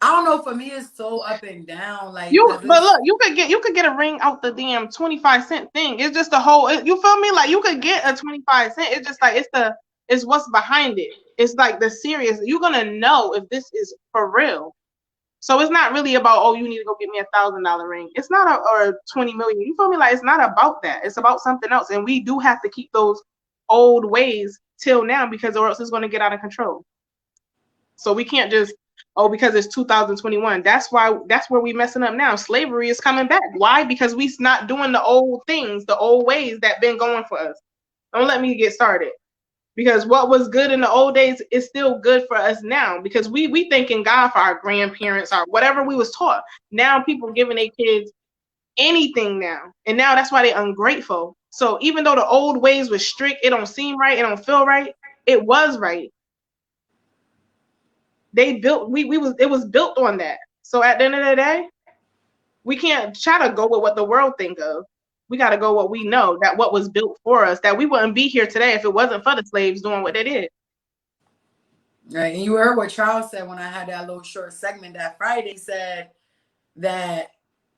I don't know. For me, it's so up and down. Like But look, you could get a ring out the damn 25-cent thing. It's just the whole. You feel me? Like you could get a 25-cent. It's just like it's what's behind it. It's like the serious. You're gonna know if this is for real. So it's not really about, oh, you need to go get me $1,000 ring. It's not or 20 million. You feel me? Like it's not about that. It's about something else. And we do have to keep those old ways till now, because or else it's going to get out of control. So we can't just, because it's 2021. That's where we messing up now. Slavery is coming back. Why? Because we not doing the old things, the old ways that been going for us. Don't let me get started. Because what was good in the old days is still good for us now. Because we thanking God for our grandparents or whatever we was taught. Now people giving their kids anything now. And now that's why they're ungrateful. So even though the old ways was strict, it don't seem right, it don't feel right, it was right. They built, it was built on that. So at the end of the day, we can't try to go with what the world think of. We got to go what we know, that what was built for us, that we wouldn't be here today if it wasn't for the slaves doing what they did. Right. And you heard what Charles said when I had that little short segment that Friday, said that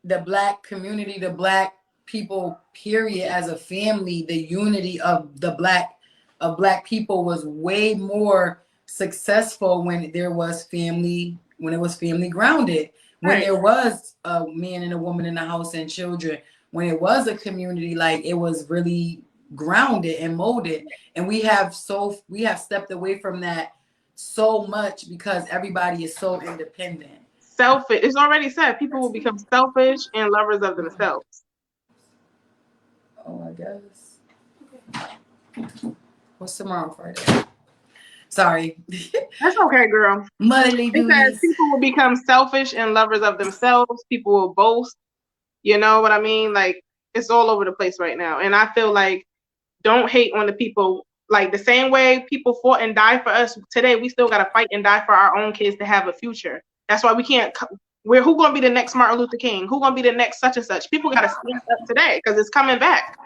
the Black community, the Black people, period, as a family, the unity of the Black people was way more successful when there was family, when it was family grounded, when Right. there was a man and a woman in the house and children, when it was a community, like it was really grounded and molded. And we have stepped away from that so much because everybody is so independent. Selfish. It's already said people will become selfish and lovers of themselves. Oh, I guess. What's tomorrow, Friday? Sorry. That's okay, girl. Motherly It says duties. people will become selfish and lovers of themselves. People will boast. You know what I mean? Like, it's all over the place right now. And I feel like, don't hate on the people. Like, the same way people fought and died for us, today we still got to fight and die for our own kids to have a future. That's why we can't, who going to be the next Martin Luther King? Who going to be the next such and such? People got to stand up today because it's coming back.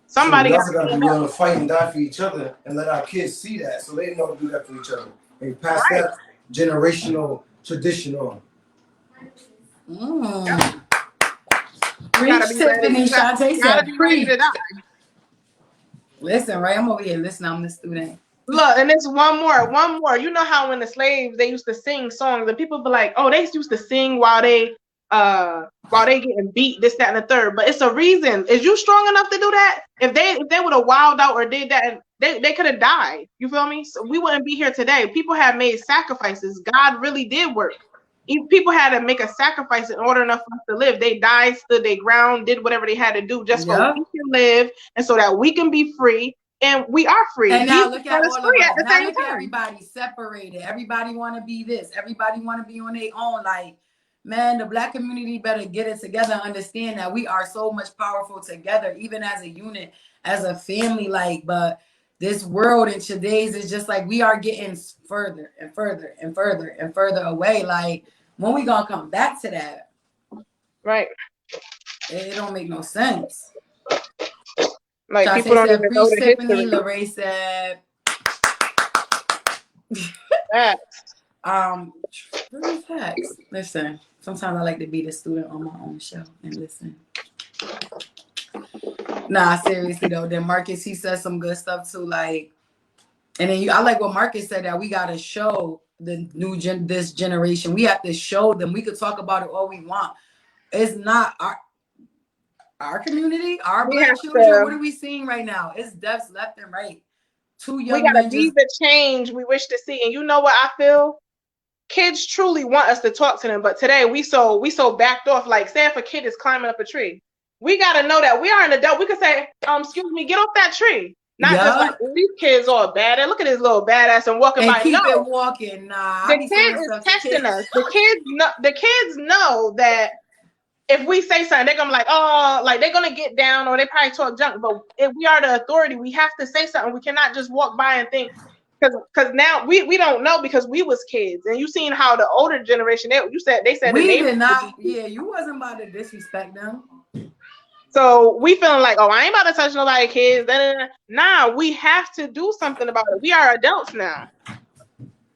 Somebody got to be willing to fight and die for each other and let our kids see that so they know to do that for each other. And pass that generational tradition on. Preach, Tiffany. Shantae said preach. To die. Listen, right? I'm over here listening. I'm the student. Look, and it's one more. You know how when the slaves, they used to sing songs and people be like, oh, they used to sing while they getting beat, this, that, and the third. But it's a reason. Is you strong enough to do that? If they would have wilded out or did that, they could have died. You feel me? So we wouldn't be here today. People have made sacrifices. God really did work. People had to make a sacrifice in order enough for us to live. They died, stood their ground, did whatever they had to do just so we can live and so that we can be free. And we are free. And now look at all of us. At the now same look time. at everybody separated. Everybody want to be this. Everybody want to be on their own. Like, man, the Black community better get it together and understand that we are so much powerful together, even as a unit, as a family. Like, but this world in today's is just like we are getting further and further and further and further away. Like, when we gonna come back to that? Right. It don't make no sense. Like, Shantae people don't said, even know the Tiffany. history. Lorraine said, really facts. Listen, sometimes I like to be the student on my own show and listen. Nah, seriously though. Then Marcus, he said some good stuff too. Like, and then I like what Marcus said, that we gotta show the this generation. We have to show them. We could talk about it all we want. It's not our community, our Black children. What are we seeing right now? It's deaths left and right. Too young. We gotta be the change we wish to see. And you know what I feel? Kids truly want us to talk to them, but today we so backed off. Like, say if a kid is climbing up a tree, we gotta know that we are an adult. We could say, excuse me, get off that tree. Not just Yeah. like these kids all bad. Look at this little badass and walking And by. keep No, it walking. Nah, I the be kid saying is stuff to testing kids. us. The kids know that if we say something, they're gonna be like, oh, like they're gonna get down or they probably talk junk. But if we are the authority, we have to say something. We cannot just walk by and think, because now we don't know because we was kids. And you seen how the older generation, they said We the neighbors did not. Yeah, you wasn't about to disrespect them. So we feeling like, oh, I ain't about to touch nobody, kids. Nah, we have to do something about it. We are adults now.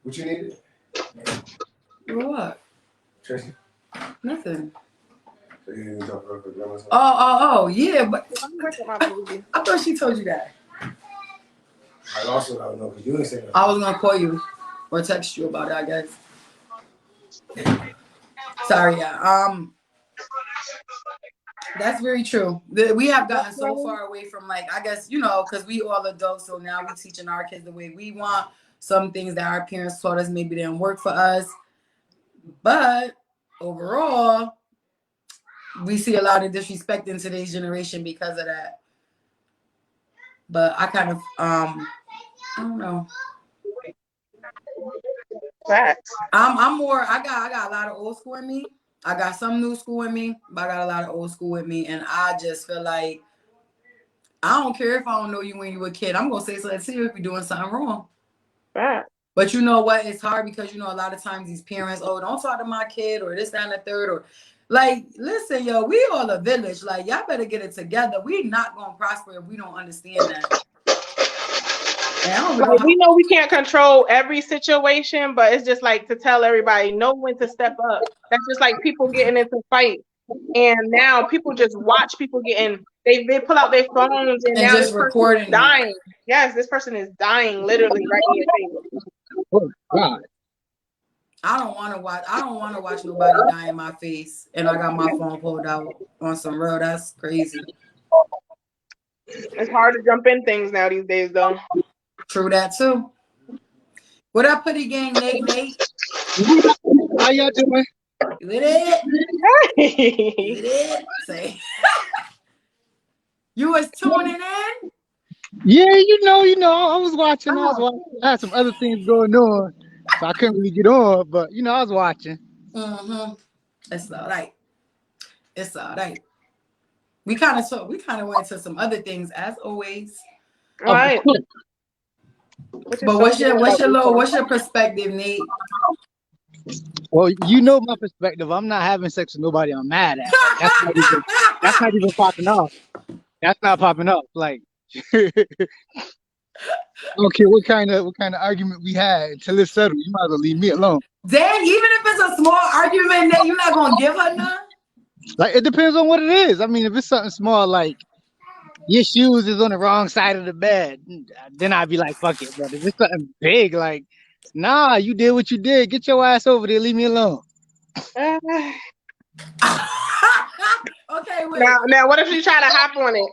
What you needed? What? Tracy? Nothing. So you didn't talk about the grandma's house? Oh, yeah, but I I thought she told you that. I also don't know because you ain't saying I nothing. was gonna call you or text you about it, I guess. Sorry, yeah. That's very true. We have gotten so far away from, like, I guess, because we all adults, so now we teaching our kids the way we want. Some things that our parents taught us maybe didn't work for us. But overall, we see a lot of disrespect in today's generation because of that. But I kind of, I don't know. Facts. I'm more. I got a lot of old school in me. I got some new school in me, but I got a lot of old school with me, and I just feel like I don't care if I don't know you when you were a kid. I'm gonna say something to you if you're doing something wrong. Facts. But you know what? It's hard because a lot of times these parents, oh, don't talk to my kid or this, that, and the third, or like, listen, yo, we all a village. Like, y'all better get it together. We not gonna prosper if we don't understand that. Like, we know we can't control every situation, but it's just like to tell everybody, know when to step up. That's just like people getting into fights. And now people just watch people getting, they pull out their phones and now just this person recording is dying. Yes, this person is dying literally right in your face. Oh God. I don't want to watch nobody die in my face, and I got my phone pulled out on some real. That's crazy. It's hard to jump in things now these days, though. True that too. What up, Putty Gang, Nate? How y'all doing? You lit it? You lit it? Say. You was tuning in? Yeah, I was watching. I had some other things going on, so I couldn't really get on. But I was watching. Mm-hmm. It's all right. It's all right. We kind of went to some other things as always. All right. But what's your perspective, Nate? Well, my perspective. I'm not having sex with nobody I'm mad at. That's not even popping up. That's not popping up. Like, I don't care what kind of argument we had until it's settled. You might as well leave me alone. Dang, even if it's a small argument, that you're not gonna give her none? Like, it depends on what it is. I mean, if it's something small, like your shoes is on the wrong side of the bed, then I'd be like, fuck it. But if it's something big, like, nah, you did what you did. Get your ass over there. Leave me alone. Okay, wait. Now, what if you try to hop on it?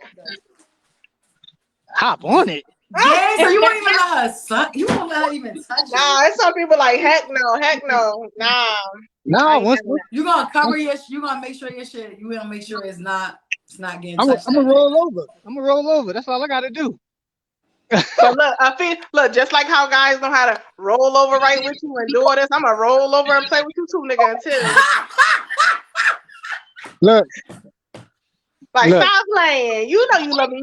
Hop on it? Yeah, so you won't even let her suck. You won't let her even touch it. Nah, it's some people like, heck no. Nah, You gonna cover you gonna make sure your shit. You gonna make sure it's not getting I'm touched. gonna roll over. That's all I gotta do. But look, just like how guys know how to roll over right with you and do all this, I'm gonna roll over and play with you too, nigga, until. Look. Stop playing. You know you love me.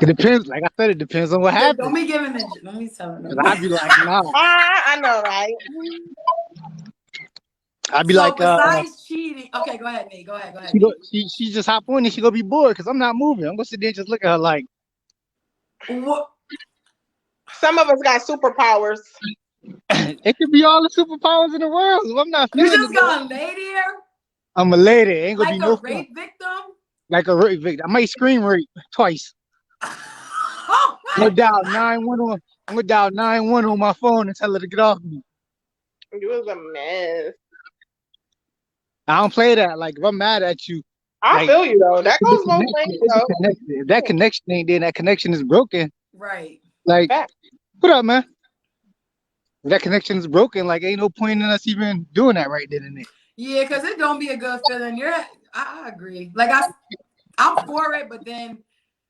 It depends. Like I said, it depends on what happens. Don't be giving it. Let me tell her. I'd be like, nah. I know, right? I'd be So like, besides cheating, okay, go ahead, Nate. Go ahead. She just hop on and she gonna be bored because I'm not moving. I'm gonna sit there and just look at her like. What? Some of us got superpowers. It could be all the superpowers in the world. I'm not. You just gonna lay there? I'm a lady. Ain't gonna like be no a rape victim. Like a rape victim. I might scream rape twice. I'm gonna dial 911. I'm gonna dial 911 on my phone and tell her to get off me. You was a mess. I don't play that. Like if I'm mad at you, I feel you though. That goes both ways though. If that connection ain't there, that connection is broken. Right. Like, what up, man? If that connection is broken, like ain't no point in us even doing that right then and there. Yeah, because it don't be a good feeling. I agree. Like I'm for it, but then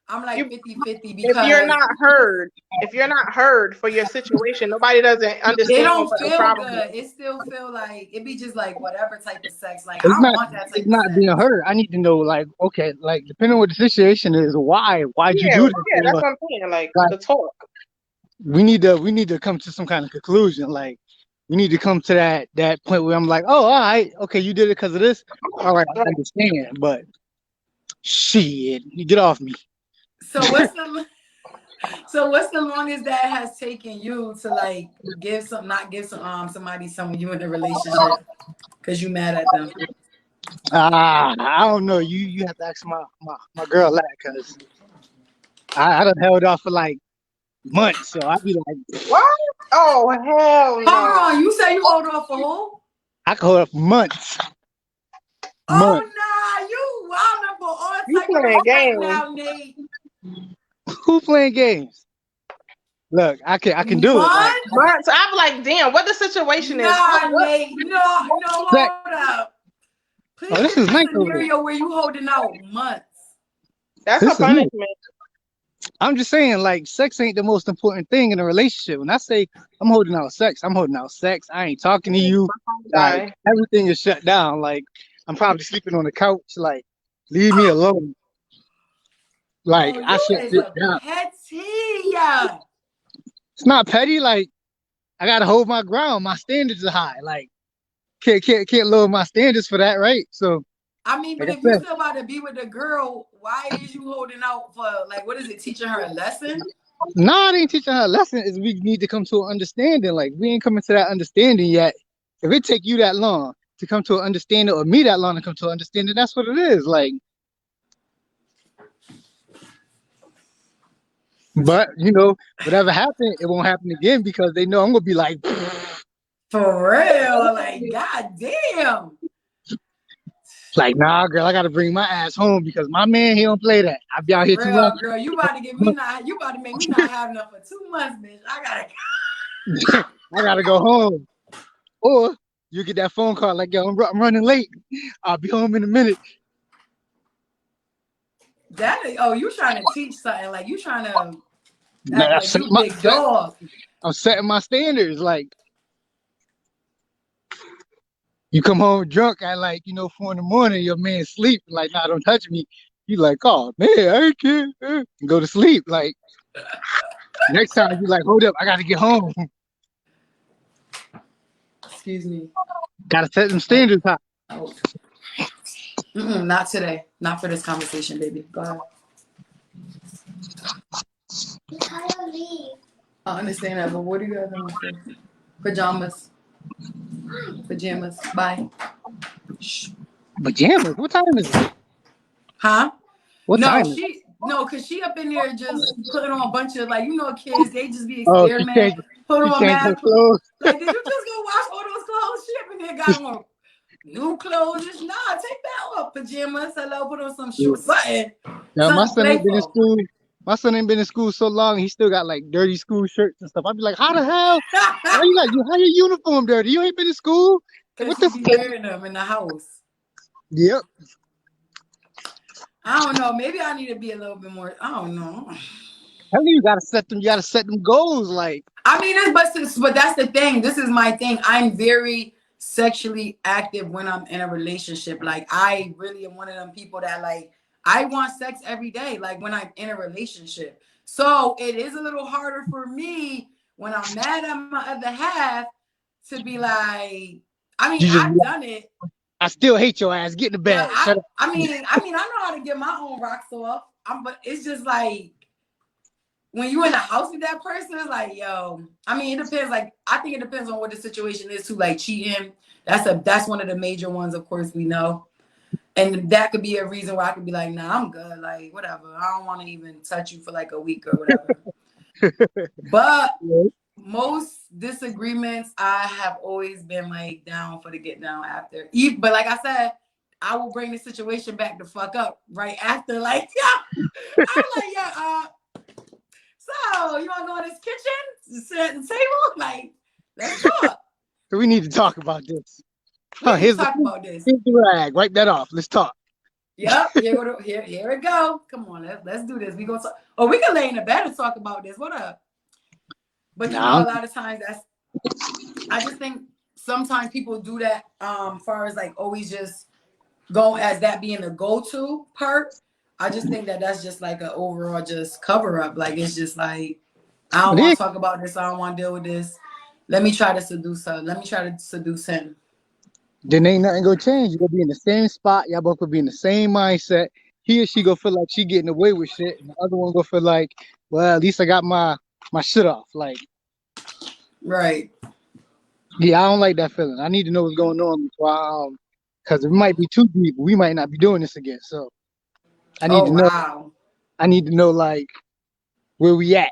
I'm like You, 50-50 if you're because not heard for your situation, nobody doesn't it understand don't what the feel problem good. is. It still feel like it be just like whatever type of sex. Like It's I don't not. want that It's type of not sex. being hurt. I need to know, like, okay, like, depending on what the situation is, why'd you Yeah, do this? yeah, that's Or, what I'm saying. Like like, the talk. we need to come to some kind of conclusion. Like, we need to come to that point where I'm like, oh, all right, okay, you did it because of this. All right, I Right. understand. But shit, you get off me. So what's the longest that has taken you to like not give somebody someone you in a relationship because you mad at them? I don't know. You have to ask my girl that, because I done held off for like months. So I'd be like, What? Oh hell Hold no! on, you say you hold off for who? I could hold up for months. Oh Months. nah, you wildin' for all You type of playing respect games? now, Nate. Who playing games? Look, I can do it. Like, Months? Months. I'm like, damn. What the situation is? Nah, What? Nate. No, sex. hold up. Please Oh, this give is me a nice over there. scenario where you holding out months. That's a This is nice. punishment. I'm just saying, like, sex ain't the most important thing in a relationship. When I say I'm holding out sex, I'm holding out sex. I ain't talking to you. Like, Die. everything is shut down. Like, I'm probably sleeping on the couch. Like, leave me alone. Like, Oh, I you shut is it a down. petty. It's not petty. Like, I gotta hold my ground. My standards are high. Like, can't lower my standards for that, right? So, I mean, but like I if you said, still about to be with the girl, why is you holding out for like what is it? Teaching her a lesson? nah, I ain't teaching her a lesson. Is we need to come to an understanding. Like, we ain't coming to that understanding yet. If it take you that long to come to an understanding, or me that long to come to an understanding, that's what it is. Like, but you know, whatever happened, it won't happen again because they know I'm gonna be like, For real, like goddamn. like, nah, girl, I gotta bring my ass home because my man, he don't play that. I be out For here too much. real, girl, you about to make me not have enough for 2 months, bitch. I gotta go home. Or you get that phone call like, yo, I'm running late. I'll be home in a minute. You trying to teach something, like you trying to Like, act like you big dog. I'm setting my standards. Like, you come home drunk at like, 4 in the morning, your man sleep. Like, nah, don't touch me. You like, oh man, I can't. Go to sleep. Like, next time you like, hold up, I gotta get home. Excuse me. Gotta set them standards high. Oh. Not today. Not for this conversation, baby. Go ahead. I understand that, but what do you guys want for? Pajamas. Bye. Shh. Pajamas? What time is it? Huh? What time is it? Cause she up in there just putting on a bunch of like kids. They just be Oh, experimenting. Put she on changed her mad clothes. Like, did you just go wash all those clothes? She up in there got on new clothes. Just take that off. Pajamas. Hello, put on some shorts. Something. Now, my Something son ain't been in playful. school. My son ain't been in school so long. He still got like dirty school shirts and stuff. I'd be like, how the hell? How your uniform dirty? You ain't been in school? Cause What she the? be wearing them in the house. Yep. I don't know. Maybe I need to be a little bit more. I don't know. Tell you gotta set them. You gotta set them goals. Like, I mean, but that's the thing. This is my thing. I'm very sexually active when I'm in a relationship. Like, I really am one of them people that like I want sex every day. Like when I'm in a relationship, so it is a little harder for me when I'm mad at my other half to be like. I mean, you just. I've done it. I still hate your ass. Get in the But bed. Shut up. I mean, I know how to get my own rocks off. But it's just like when you in the house with that person, it's like, yo. I mean, it depends. Like, I think it depends on what the situation is too. Like cheating, that's one of the major ones. Of course, we know, and that could be a reason why I could be like, nah, I'm good. Like, whatever. I don't want to even touch you for like a week or whatever. But most disagreements, I have always been like down for the get down after. But like I said, I will bring the situation back to fuck up right after. Like, yeah, I'm like, yeah, so you want to go in this kitchen, sit at the table, like, let's talk. So we need to talk about this. Huh, Let's talk about this. here's the rag. Wipe that off. Let's talk. Yep, here we go. Come on, let's do this. We gonna talk. Oh, we can lay in the bed and talk about this. What up? But you know, a lot of times I just think sometimes people do that far as like always just go as that being the go-to part. I just think that's just like an overall just cover up. Like it's just like I don't want to talk about this. I don't want to deal with this. Let me try to seduce her. Let me try to seduce him. Then ain't nothing gonna change. You gonna be in the same spot. Y'all both gonna be in the same mindset. He or she gonna feel like she getting away with shit, and the other one gonna feel like, well, at least I got my shit off. Like, right. Yeah, I don't like that feeling. I need to know what's going on before because it might be too deep. We might not be doing this again. So I need to know. Wow. I need to know like where we at.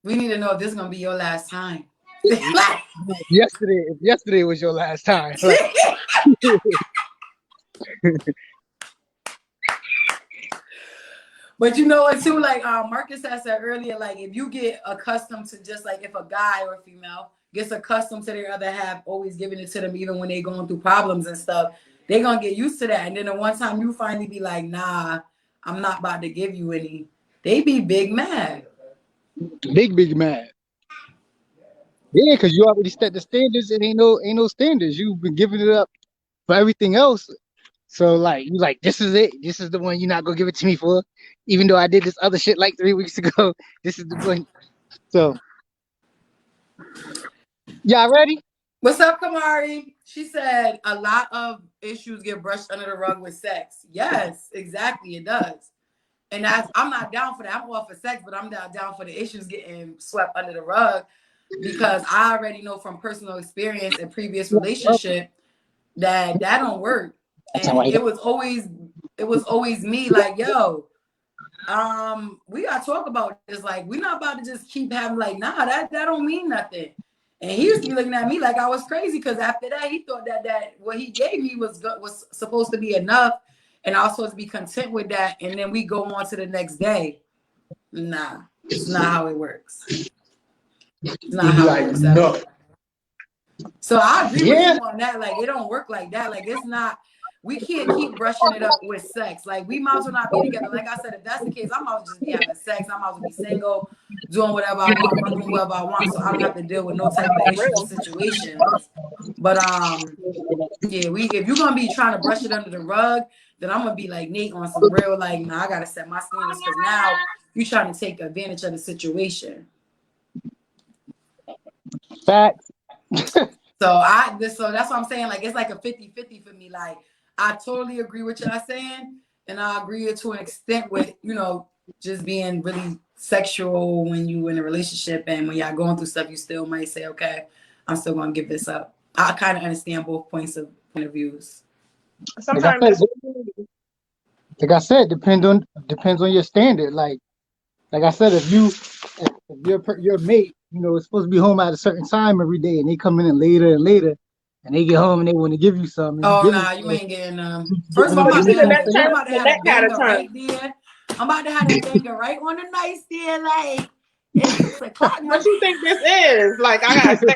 We need to know if this is gonna be your last time. If yesterday was your last time. Like, but you know what too, like Marcus has said earlier, like if you get accustomed to just like if a guy or a female gets accustomed to their other half always giving it to them even when they going through problems and stuff, they gonna get used to that. And then the one time you finally be like, nah, I'm not about to give you any, they be big mad. Big mad. Yeah, because you already set the standards and ain't no standards. You've been giving it up for everything else. So like you like this is it. This is the one you're not gonna give it to me for, even though I did this other shit like 3 weeks ago. This is the one. So y'all ready? What's up, Kamari? She said a lot of issues get brushed under the rug with sex. Yes, exactly, it does. And I'm not down for that. I'm all for sex, but I'm not down for the issues getting swept under the rug because I already know from personal experience and previous relationship that don't work. And it was always me like, yo, we gotta talk about this. Like, we're not about to just keep having like, nah, that don't mean nothing. And he used to be looking at me like I was crazy because after that, he thought that what he gave me was supposed to be enough, and I was supposed to be content with that. And then we go on to the next day. Nah, it's not how it works. It's not how it works. No. So I agree with you on that. Like, it don't work like that. Like, it's not. We can't keep brushing it up with sex. Like, we might as well not be together. Like I said, if that's the case, I might as well just be having sex. I might as well be single, doing whatever I want, fucking whoever I want, so I don't have to deal with no type of issues or situations. But yeah, if you're gonna be trying to brush it under the rug, then I'm gonna be like Nate on some real like, nah, I gotta set my standards because now you're trying to take advantage of the situation. Facts. So that's what I'm saying. Like, it's like a 50-50 for me. Like, I totally agree with y'all saying, and I agree to an extent with, you know, just being really sexual when you in a relationship and when y'all going through stuff, you still might say, okay, I'm still gonna give this up. I kind of understand both point of views. Sometimes, like I said, depends on your standard. Like I said, if your mate, you know, is supposed to be home at a certain time every day, and they come in later and later, and they get home and they want to give you something. Oh, nah, you ain't getting First of all, I'm about to have a banger right there. I'm about to have a banger right on the nightstand, like it's 6 o'clock. What you think this is? Like, I gotta say,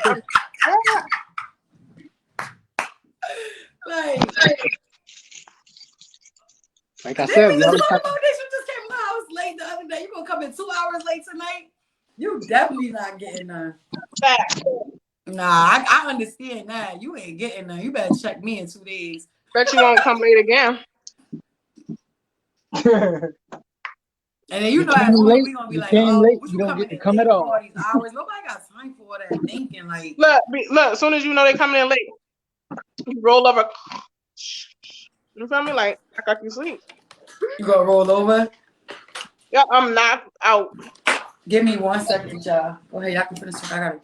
like I said, we just talked about this. You just came to my house late the other day. You gonna come in 2 hours late tonight? You definitely not getting none. Nah, I understand that. You ain't getting none. You better check me in 2 days. Bet you won't come late again. And then you know at point we gonna be like, oh, late, what you you don't get to coming come in at late all. for all these hours? Nobody got time for all that thinking. Like, look, as soon as you know they coming in late, you roll over. You feel me? Like, I got you sleep. You gonna roll over? Yeah, I'm knocked out. Give me 1 second, y'all. Go ahead, y'all can finish. I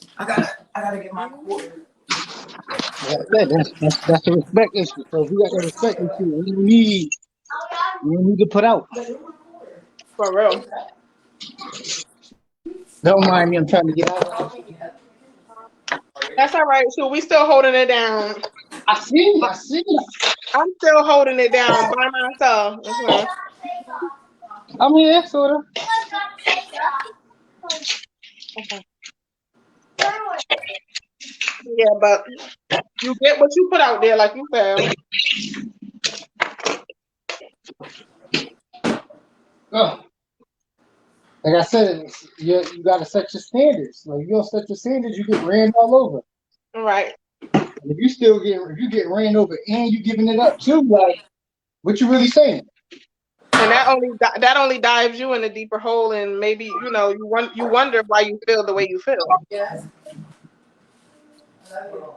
gotta get my quarter. That's the respect issue. So if we got the respect issue, we need to put out. For real. Don't mind me, I'm trying to get out. That's all right. So we still holding it down. I see. I'm still holding it down by myself. Okay. I'm here, sort of. Yeah, but you get what you put out there, like you said. Oh, like I said, you gotta set your standards. Like, if you don't set your standards, you get ran all over. Right. And if you get ran over and you giving it up too, like, what you really saying? And that only dives you in a deeper hole, and maybe you wonder why you feel the way you feel Yes.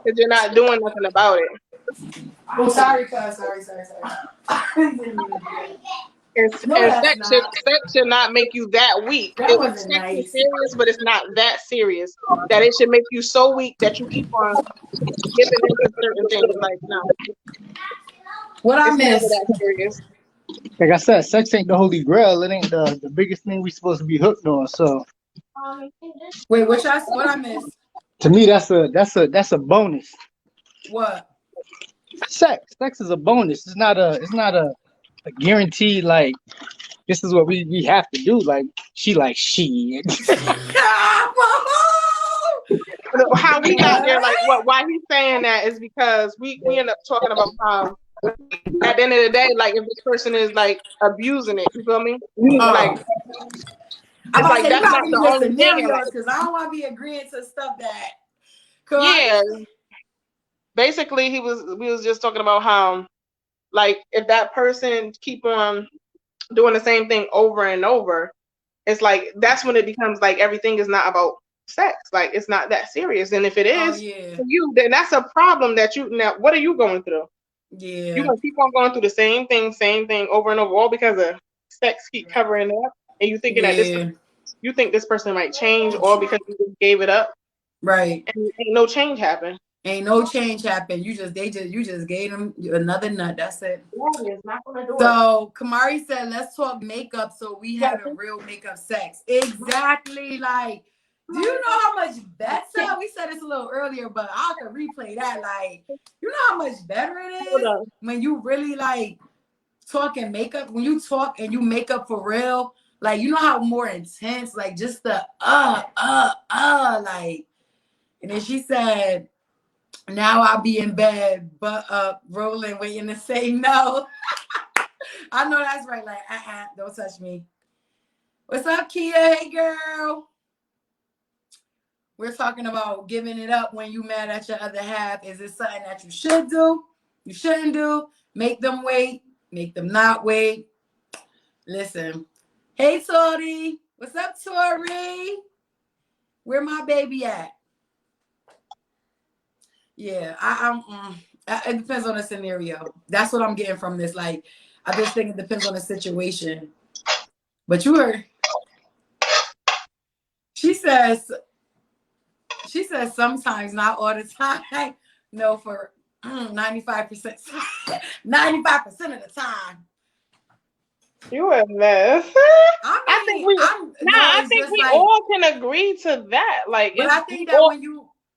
because you're not doing nothing about it. Oh, sorry, cuz. Sorry. No, that's not. Sex should not make you that weak. That wasn't Sex is nice. serious, but it's not that serious that it should make you so weak that you keep on giving into certain things. Like, no, What I it's never missed? that serious. Like I said, sex ain't the holy grail. It ain't the biggest thing we supposed to be hooked on. So Wait, what I missed? to me, that's a bonus. What? Sex is a bonus. It's not a guaranteed, like, this is what we have to do. Like, she. How we got there, like why he's saying that is because we end up talking about how at the end of the day, like if this person is like abusing it, you feel me? Like I'm about to say, you that's gotta not give the me the only thing. scenarios because I don't want to be agreeing to stuff that. Yeah. Basically, we was just talking about how, like, if that person keep on doing the same thing over and over, it's like that's when it becomes like everything is not about sex. Like, it's not that serious. And if it is for you, then that's a problem that now what are you going through? Yeah. You're gonna keep on going through the same thing over and over, all because of sex keep covering it up, and you thinking that you think this person might change, all because you just gave it up. Right. And ain't no change happen. Ain't no change happened. You just gave them another nut. That's it. Yeah, it's not gonna do it. So Kamari said, let's talk makeup so we have a real makeup sex. Exactly. Like, do you know how much better? We said this a little earlier, but I could replay that. Like, you know how much better it is when you really like talking makeup, when you talk and you make up for real. Like, you know how more intense, like just the like. And then she said, now I'll be in bed, butt up, rolling, waiting to say no. I know that's right. Like, don't touch me. What's up, Kia? Hey, girl. We're talking about giving it up when you mad at your other half. Is it something that you should do? You shouldn't do? Make them wait. Make them not wait. Listen. Hey, Tori. What's up, Tori? Where my baby at? Yeah, it depends on the scenario. That's what I'm getting from this. Like, I just think it depends on the situation. But you heard. She says sometimes, not all the time. No, for 95%. 95% of the time. You a mess. I think we like, all can agree to that. Like, but I think that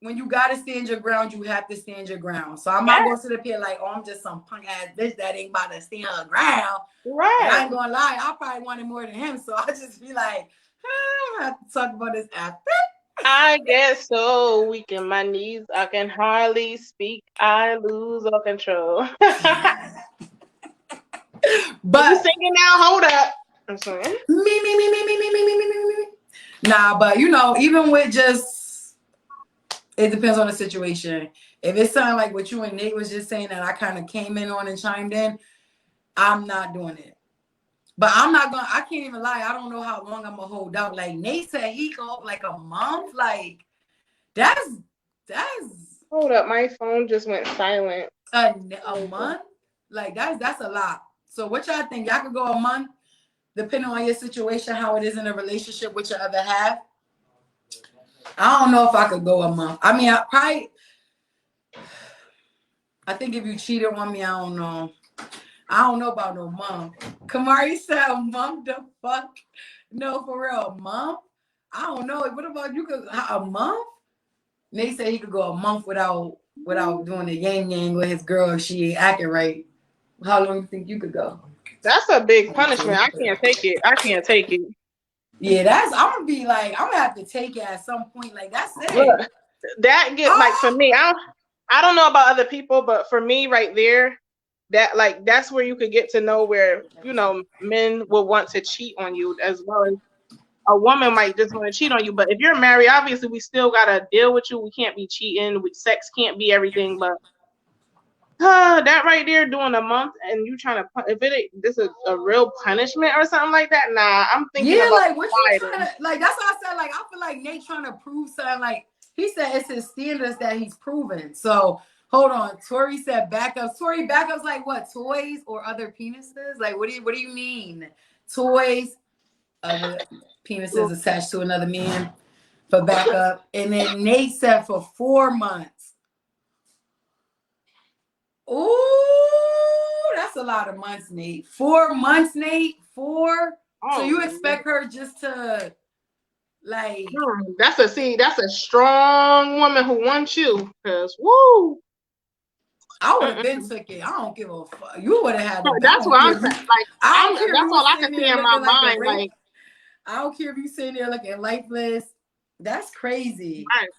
when you gotta stand your ground, you have to stand your ground. So I'm not going to sit up here like, oh, I'm just some punk ass bitch that ain't about to stand her ground. Right. And I ain't gonna lie, I probably wanted more than him. So I just be like, I have to talk about this after. I get so weak in my knees, I can hardly speak. I lose all control. But you singing now? Hold up. I'm sorry. Me. Nah, but even with just, it depends on the situation. If it's something like what you and Nate was just saying that I kind of came in on and chimed in, I'm not doing it. But I can't even lie. I don't know how long I'm gonna hold out. Like Nate said, he go like a month. Like that's. Hold up, my phone just went silent. A month? Like that's a lot. So what y'all think? Y'all could go a month, depending on your situation, how it is in a relationship with your other half. I don't know if I could go a month. I mean, I think if you cheated on me, I don't know. I don't know about no month. Kamari said a month, the fuck? No, for real, a month? I don't know. What about you? A month? Nate said he could go a month without doing the yang with his girl if she ain't acting right. How long do you think you could go? That's a big punishment. I can't take it. Yeah, I'm gonna have to take it at some point. Like, that's it. that get like for me, I don't know about other people, but for me right there, that like that's where you could get to know where, you know, men will want to cheat on you as well as a woman might just want to cheat on you. But if you're married, obviously we still gotta deal with you. We can't be cheating. Sex can't be everything. But that right there, doing a month and you trying to, if it ain't this is a real punishment or something like that, nah. I'm thinking Yeah, about like what you fighting. trying to like? That's why I said like I feel like Nate trying to prove something. Like he said, it's his standards that he's proven. So hold on, Tori said backups. Tori, backups like what? Toys or other penises? Like what do you mean? Toys, other penises attached to another man for backup. And then Nate said for 4 months. Ooh, that's a lot of months, Nate. 4 months, Nate. 4. So you expect her just to like? That's a strong woman who wants you. Cause woo, I would have been took it. I don't give a fuck. You would have had. That's what I'm saying. Like I don't care. that's all I can see in my mind. Like I don't care if you sitting there looking lifeless. That's crazy. right.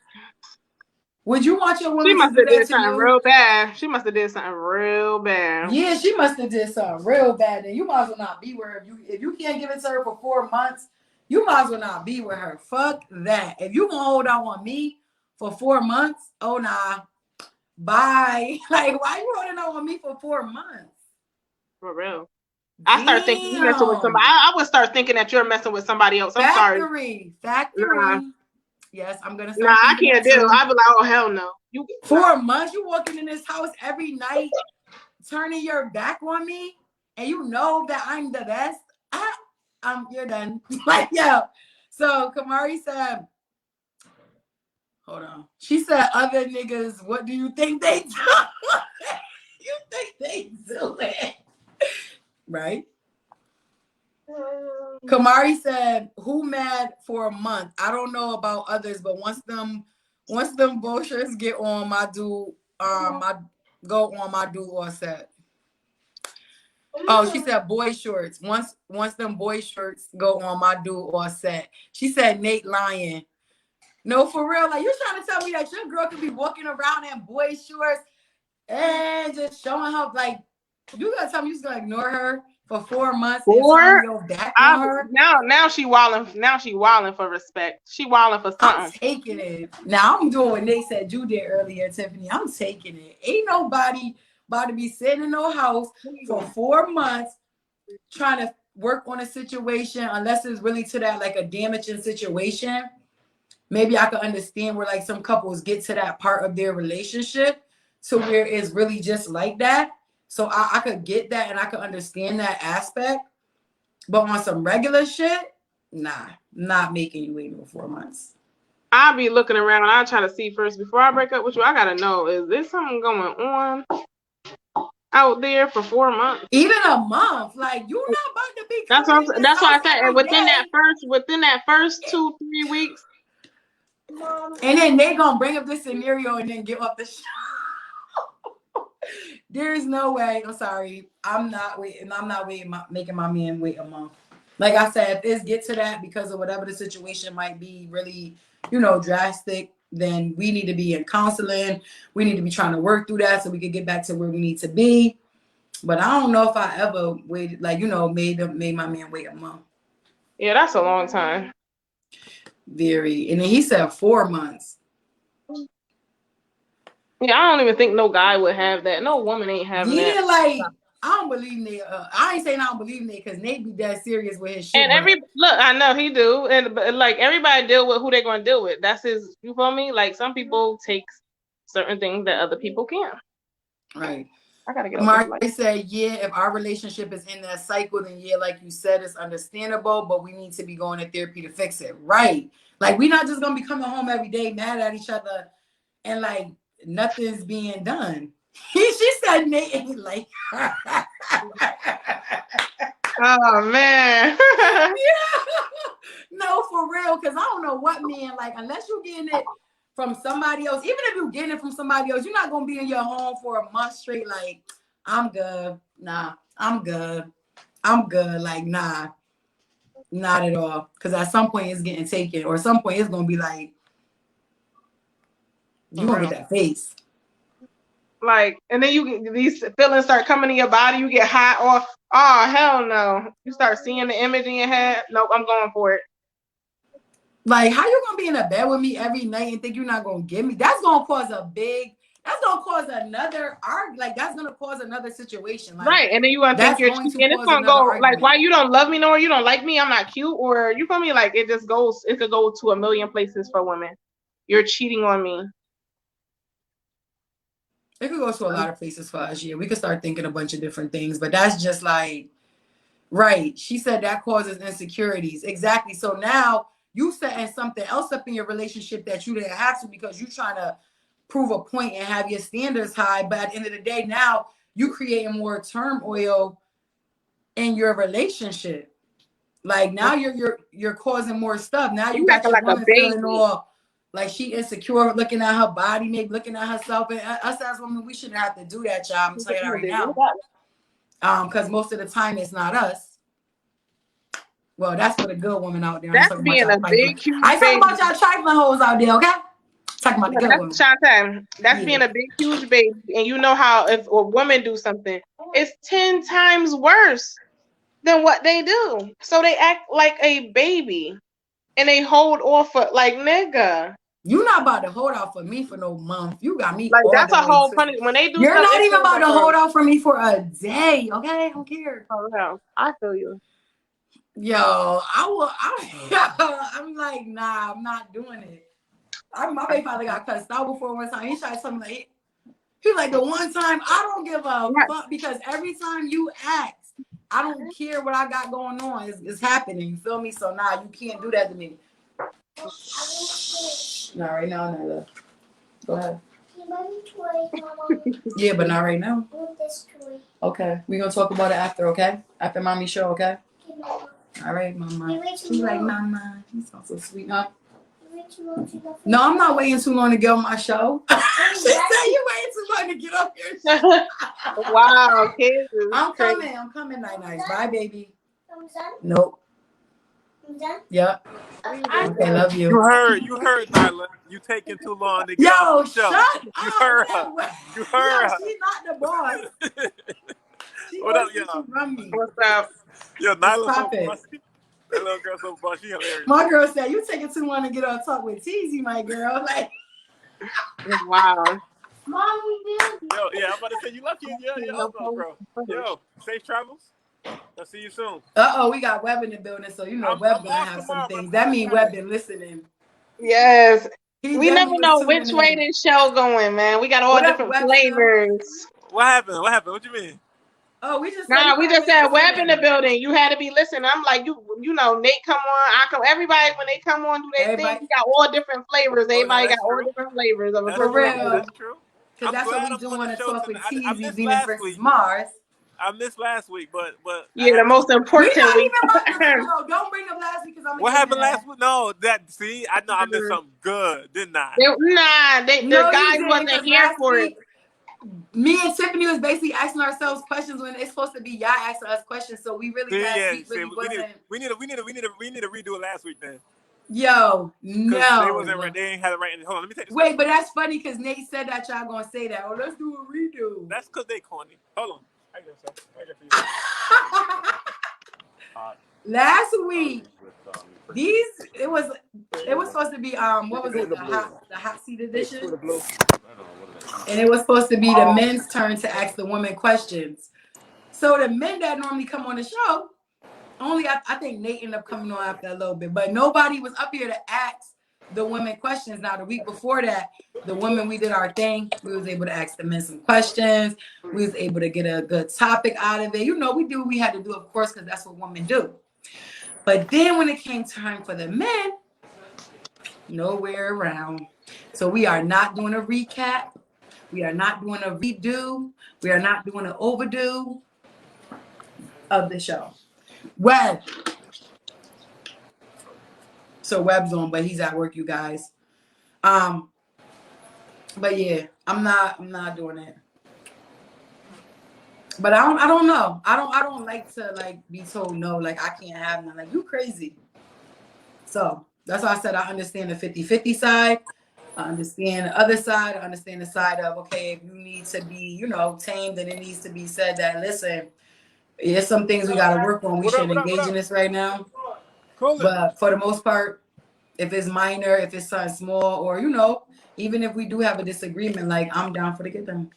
Would you want your woman She must to have do did that to something you? real bad. She must have did something real bad. Yeah, she must have did something real bad. Then you might as well not be with her. If you can't give it to her for 4 months, you might as well not be with her. Fuck that. If you gonna hold out on me for 4 months, oh nah, bye. Like why you holding out on me for 4 months? For real. I start thinking you're messing with somebody. I would start thinking that you're messing with somebody else. I'm Factory. sorry. Nah. Yes, I'm gonna. Nah, I can't do. I'd be like, oh hell no. You 4 months, you walking in this house every night, turning your back on me, and you know that I'm the best. You're done. Like yo. So Kamari said, hold on. She said, other niggas, what do you think they do? You think they do it? Right? Kamari said, who mad for a month? I don't know about others, but once them bullshits get on my dude, my dude all set. Oh, she said boy shorts. Once them boy shorts go on, my dude all set. She said Nate lying. No, for real. Like you trying to tell me that your girl could be walking around in boy shorts and just showing her like you gotta tell me you just gonna ignore her for 4 months and turn your back on her? Now she wilding. Now she wilding for respect. She wilding for something. I'm taking it. Now I'm doing what Nate said you did earlier, Tiffany. I'm taking it. Ain't nobody about to be sitting in no house for 4 months trying to work on a situation unless it's really to that like a damaging situation. Maybe I could understand where like some couples get to that part of their relationship to where it's really just like that. So I could get that and I could understand that aspect. But on some regular shit, nah, not making you wait for 4 months. I'll be looking around. I'll try to see first before I break up with you. I gotta know, is there something going on out there for 4 months? Even a month, like you're not about to be. That's why I said, and within that first 2-3 weeks. And then they gonna bring up this scenario and then give up the show. There's no way. I'm sorry. I'm not waiting. Making my man wait a month. Like I said, if this get to that because of whatever the situation might be, really, drastic, then we need to be in counseling. We need to be trying to work through that so we can get back to where we need to be. But I don't know if I ever waited, made my man wait a month. Yeah, that's a long time. Very. And then he said 4 months. Yeah, I don't even think no guy would have that. No woman ain't having that. Yeah, like I don't believe Nate. I ain't saying I don't believe Nate because Nate be that serious with his shit. And look, I know he do, but like everybody deal with who they gonna deal with. That's his. You feel me? Like some people take certain things that other people can't. Right. I gotta get. Mark said, yeah, if our relationship is in that cycle, then yeah, like you said, it's understandable, but we need to be going to therapy to fix it. Right. Like we're not just gonna be coming home every day mad at each other and like nothing's being done. She said Nate ain't like. Oh man. Yeah. No, for real, because I don't know what man like unless you're getting it from somebody else. Even if you're getting it from somebody else, you're not gonna be in your home for a month straight. Like I'm good. Nah, I'm good. Like nah, not at all. Because at some point it's getting taken, or at some point it's gonna be like. You gonna get that face. Like, and then these feelings start coming in your body. You get hot, or oh hell no, you start seeing the image in your head. Nope, I'm going for it. Like, how you gonna be in a bed with me every night and think you're not gonna get me? That's gonna cause another arg. Like, that's gonna cause another situation. Like, right, and then you gonna think you're cheating. It's gonna go like, why you don't love me no more? You don't like me? I'm not cute, or you feel me? Like, it just goes. It could go to a million places for women. You're cheating on me. It could go to a lot of places for us. Yeah, we could start thinking a bunch of different things, but that's just like, right. She said that causes insecurities. Exactly. So now you setting something else up in your relationship that you didn't have to because you're trying to prove a point and have your standards high. But at the end of the day, now you creating more turmoil in your relationship. Like now you're causing more stuff. Now you got your like woman feeling all like she insecure, looking at her body, maybe looking at herself. And us as women, we shouldn't have to do that, y'all. I'm telling you that right now. Because most of the time it's not us. Well, that's for the good woman out there. That's being a big, huge I talking about y'all trifling hoes out there, okay? Talking about the good woman. Shantae, that's being a big, huge baby. And you know how if a woman do something, it's 10 times worse than what they do. So they act like a baby. And they hold off for, like, nigga. You not about to hold out for me for no month. You got me. Like, that's a whole funny. When they do, you're not even about to hold out for me for a day, okay? I don't care. Oh no, I feel you. Yo, I'm like, nah, I'm not doing it. My baby father got cussed out before one time. He tried something like, he like, the one time I don't give a fuck because every time you ask, I don't care what I got going on. It's happening. You feel me? So nah, you can't do that to me. Not right now, Nella. Go ahead. Yeah, but not right now. Okay, we're gonna talk about it after, okay? After mommy's show, okay? All right, mama. She's like, mama. You sound so sweet, huh? No, I'm not waiting too long to get on my show. She said you waiting too long to get up here. Wow, kids. I'm coming, night. Bye, baby. Nope. Yep. Okay, love you. You heard, Nyla. You taking too long to get on the show. Shut up. You heard her. You heard her. She's not the boss. What up, y'all? What's up? Yo, Nyla's so bossy. That little girl so bossy. She hilarious. My girl said, you taking too long to get on talk with Teasy, my girl. Like, wow. Mommy, yo, yeah, I'm about to say you lucky. Yeah, bro. Yo, safe travels. I'll see you soon. We got Webb in the building, so you know Webb gonna have some things. That means Webb been listening. Yes. We never know which way this show going, man. We got all different flavors. What happened? What you mean? Oh, we just said Webb in the building. You had to be listening. I'm like, you know, Nate come on, I come. Everybody when they come on, do their thing. We got all different flavors. Everybody got all different flavors of a for real. That's true. Because that's what we do on the talk with Teasy, Venus versus Mars. I missed last week, but yeah, the most important week. Don't bring up last week because I'm. What happened last week? No, I know I missed something good, didn't I? The guys wasn't here for it. Me and Tiffany was basically asking ourselves questions when it's supposed to be y'all asking us questions. So we really we need to redo it last week then. Yo, no. They ain't had it right. Hold on, let me take this. Wait, but that's funny because Nate said that y'all gonna say that. Oh, let's do a redo. That's because they corny. Hold on. I guess Last week, it was supposed to be what was it, the hot seat edition, and it was supposed to be the men's turn to ask the women questions. So the men that normally come on the show, only I think Nate ended up coming on after a little bit, but nobody was up here to ask the women questions. Now the week before that, the women, we did our thing. We was able to ask the men some questions. We was able to get a good topic out of it. You know, we do what we had to do, of course, because that's what women do. But then when it came time for the men, nowhere around. So we are not doing a recap. We are not doing a redo. We are not doing an overdue of the show. Webb. So Webb's on, but he's at work, you guys. But yeah, I'm not doing it. But I don't know. I don't like to be told no, like I can't have none. Like you crazy. So that's why I said I understand the 50-50 side, I understand the other side. I understand the side of, okay, if you need to be, you know, tamed, and it needs to be said that, listen, there's some things we got to work on. We What up? shouldn't What up? What engage in up? this right now. Coolin'. But for the most part, if it's minor, if it's something small, or, you know, even if we do have a disagreement, like, I'm down for the get them.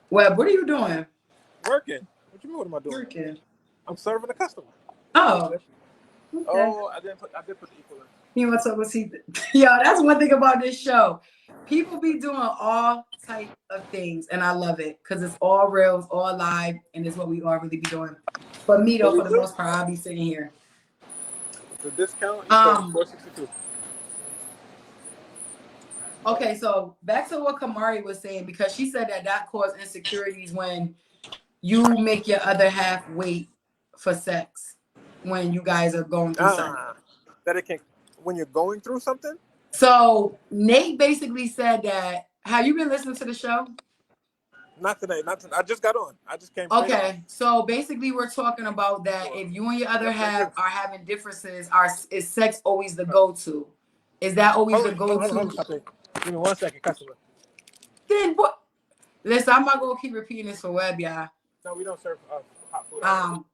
Web, what are you doing? Working. What you mean? What am I doing? Working. I'm serving a customer. Oh. Okay. Oh, I did put the equal in. You want to talk about Yo, that's one thing about this show. People be doing all type of things, and I love it because it's all real, it's all live, and it's what we all really be doing. But me though, for the most part, I'll be sitting here. The discount is $462. Okay, so back to what Kamari was saying, because she said that caused insecurities when you make your other half wait for sex when you guys are going through something. That it can, when you're going through something? So Nate basically said that. Have you been listening to the show? Not today. I just got on. I just came. Okay, so basically we're talking about that if you and your other half are having differences, is sex always the go-to? Is that always the go-to? Give me 1 second, customer. Then what? Listen, I'm not gonna keep repeating this for Web, y'all. No, we don't serve hot food.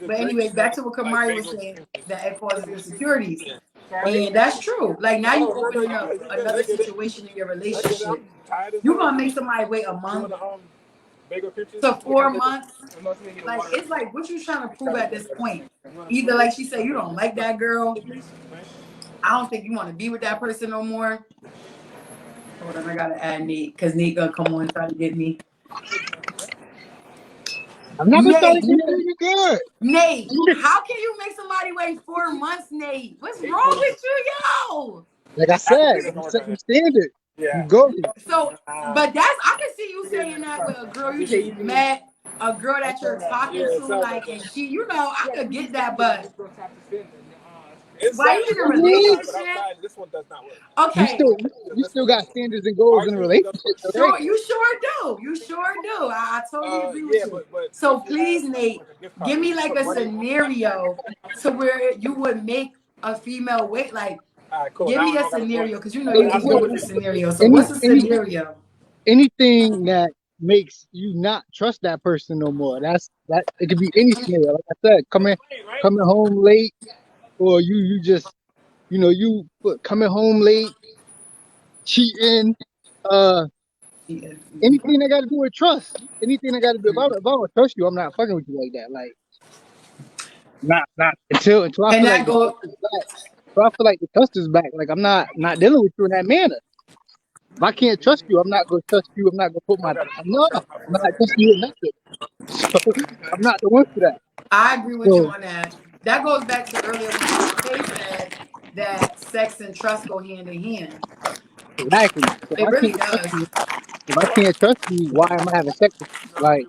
But anyways, back to what Kamari was saying, that it causes insecurities. And that's true. Like now you opening up another situation in your relationship. You're gonna make somebody wait a month to 4 months. Like it's like what you trying to prove at this point? Either like she said, you don't like that girl. I don't think you want to be with that person no more. Hold on, I gotta add Nate because Nate gonna come on and try to get me. I'm not gonna Nate, you good. Nate, how can you make somebody wait 4 months, Nate? What's wrong with you, yo? Like I said, I'm setting the standard. Yeah. You go. So, but I can see you saying that with a girl you just met, a girl that you're talking to, like, and she, you know, I could get that, but why you in a relationship? This one does not work. Okay. You still got standards and goals in a relationship. Sure, you sure do. You sure do. I totally agree with you. So please, Nate, give me like a scenario to where you would make a female wait. Like, give me a scenario because you know you can go with the scenario. So what's the scenario? Anything that makes you not trust that person no more. That it could be any scenario. Like I said, coming home late, or you just coming home late, cheating, anything that got to do with trust. Anything that got to do if I don't trust you, I'm not fucking with you like that. Like not until I feel like I feel like the trust is back. Like I'm not dealing with you in that manner. If I can't trust you, I'm not gonna trust you. I'm not gonna put I'm not trusting you in nothing. So I'm not the one for that. I agree with you on that. That goes back to earlier when Kay said that sex and trust go hand in hand. Exactly. It really does. If I can't trust you, why am I having sex with you? Like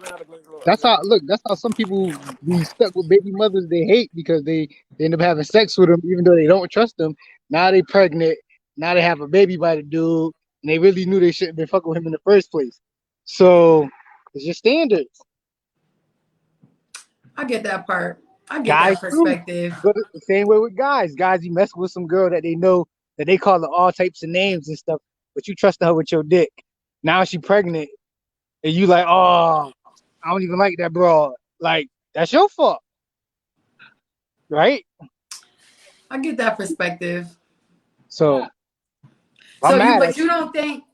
that's how some people be stuck with baby mothers they hate because they end up having sex with them even though they don't trust them. Now they pregnant. Now they have a baby by the dude, and they really knew they shouldn't have been fucking with him in the first place. So it's your standards. I get that part. I get Guys that perspective. But the same way with guys. Guys, you mess with some girl that they know that they call her all types of names and stuff, but you trust her with your dick. Now she pregnant, and you like, oh, I don't even like that broad. Like, that's your fault. Right? I get that perspective. So you don't think,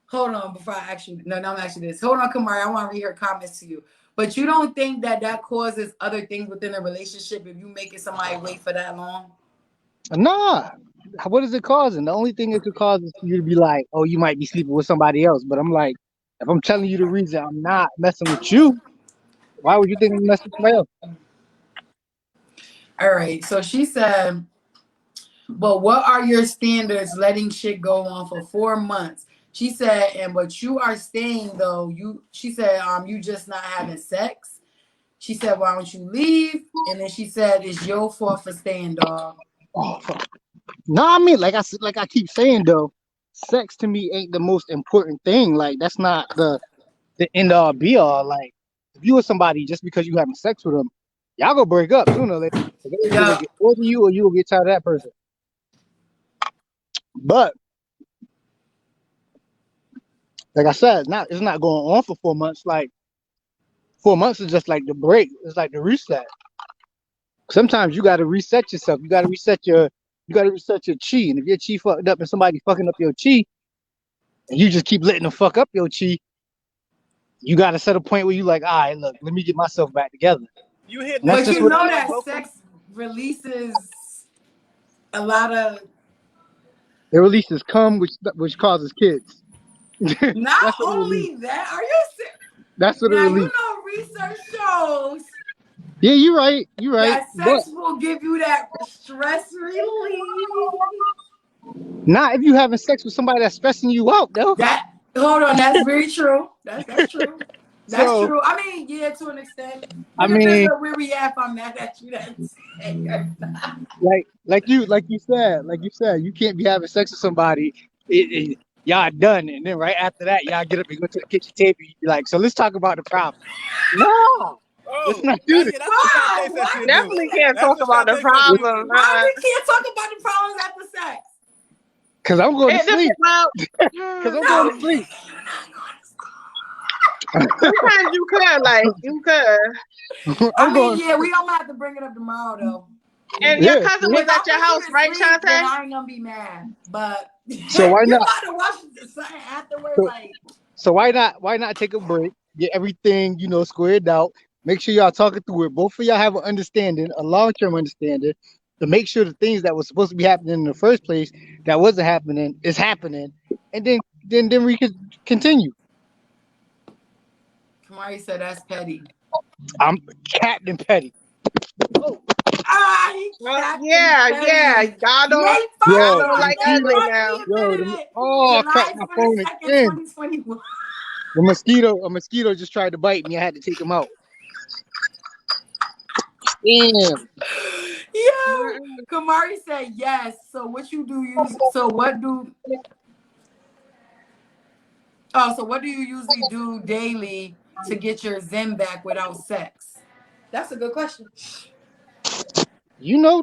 hold on, before I ask you, no, I'm asking this. Hold on, Kamari, I want to read her comments to you. But you don't think that causes other things within a relationship if you making somebody wait for that long? Nah. What is it causing? The only thing it could cause is for you to be like, oh, you might be sleeping with somebody else. But I'm like, if I'm telling you the reason I'm not messing with you, why would you think I'm messing with somebody else? All right. So she said, but what are your standards letting shit go on for 4 months? She said, but you are staying though. She said, you just not having sex. She said, why don't you leave? And then she said, it's your fault for staying, dog. Oh, no, I mean, like I keep saying though, sex to me ain't the most important thing. Like that's not the end all be all. Like if you with somebody just because you having sex with them, y'all gonna break up sooner or later. They're gonna get over you or you will get tired of that person. But like I said, it's not going on for 4 months. Like 4 months is just like the break. It's like the reset. Sometimes you gotta reset yourself. You gotta reset your chi. And if your chi fucked up and somebody fucking up your chi, and you just keep letting them fuck up your chi, you gotta set a point where you like, all right, look, let me get myself back together. You hit And that's But just you what know that sex releases a lot of. it releases cum, which causes kids. Not That's what it only releases. that, are you serious? That's what it Now you releases. know research shows Yeah, you're right. You're right. that sex will give you that stress relief. But not if you having sex with somebody that's stressing you out, though. Hold on, that's very true. That's true. That's So, true. I mean, yeah, to an extent. I It depends mean, on where we at. If I'm mad at you, that's like you said, you can't be having sex with somebody. Y'all done, and then right after that, y'all get up and go to the kitchen table. You're like, so let's talk about the problem. No, let's not do this. That's what Shantae said Why? she'll do. Definitely can't That's talk what about the Shantae said she'll do. problem. Why we can't talk about the problems after sex? Cause I'm going to It sleep. depends. Cause I'm No, going to sleep. Sometimes you could, like, you could. I I'm mean, going. yeah, we don't have to bring it up tomorrow though. And your Yeah. cousin If was I at your put house, you to right, sleep, then Shantae? I ain't gonna be mad. But So why you not? about to watch something afterwards, So, like so why not take a break, get everything squared out, make sure y'all talking through it. Both of y'all have an understanding, a long-term understanding, to make sure the things that was supposed to be happening in the first place that wasn't happening is happening, and then we could continue. Kamari said, that's petty. I'm Captain Petty. He Well, Captain yeah. Petty. Y'all don't, May Yo, 1st y'all don't on like May ugly 1st, now. we yo, admitted it. I cracked July my phone 22nd, again. 2021. A mosquito just tried to bite me. I had to take him out. Damn. Yo, Kamari said yes. So what you do use? So what do you usually do daily to get your zen back without sex? That's a good question.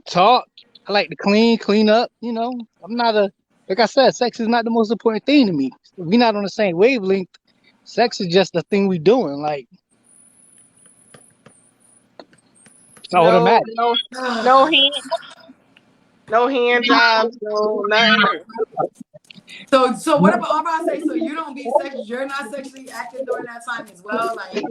Talk. I like to clean up. I'm not like I said, sex is not the most important thing to me. If we're not on the same wavelength, sex is just a thing we doing. Like, it's automatic. No hand jobs, no nothing. So what about I'm about to say? So you don't be sexual? You're not sexually active during that time as well, like.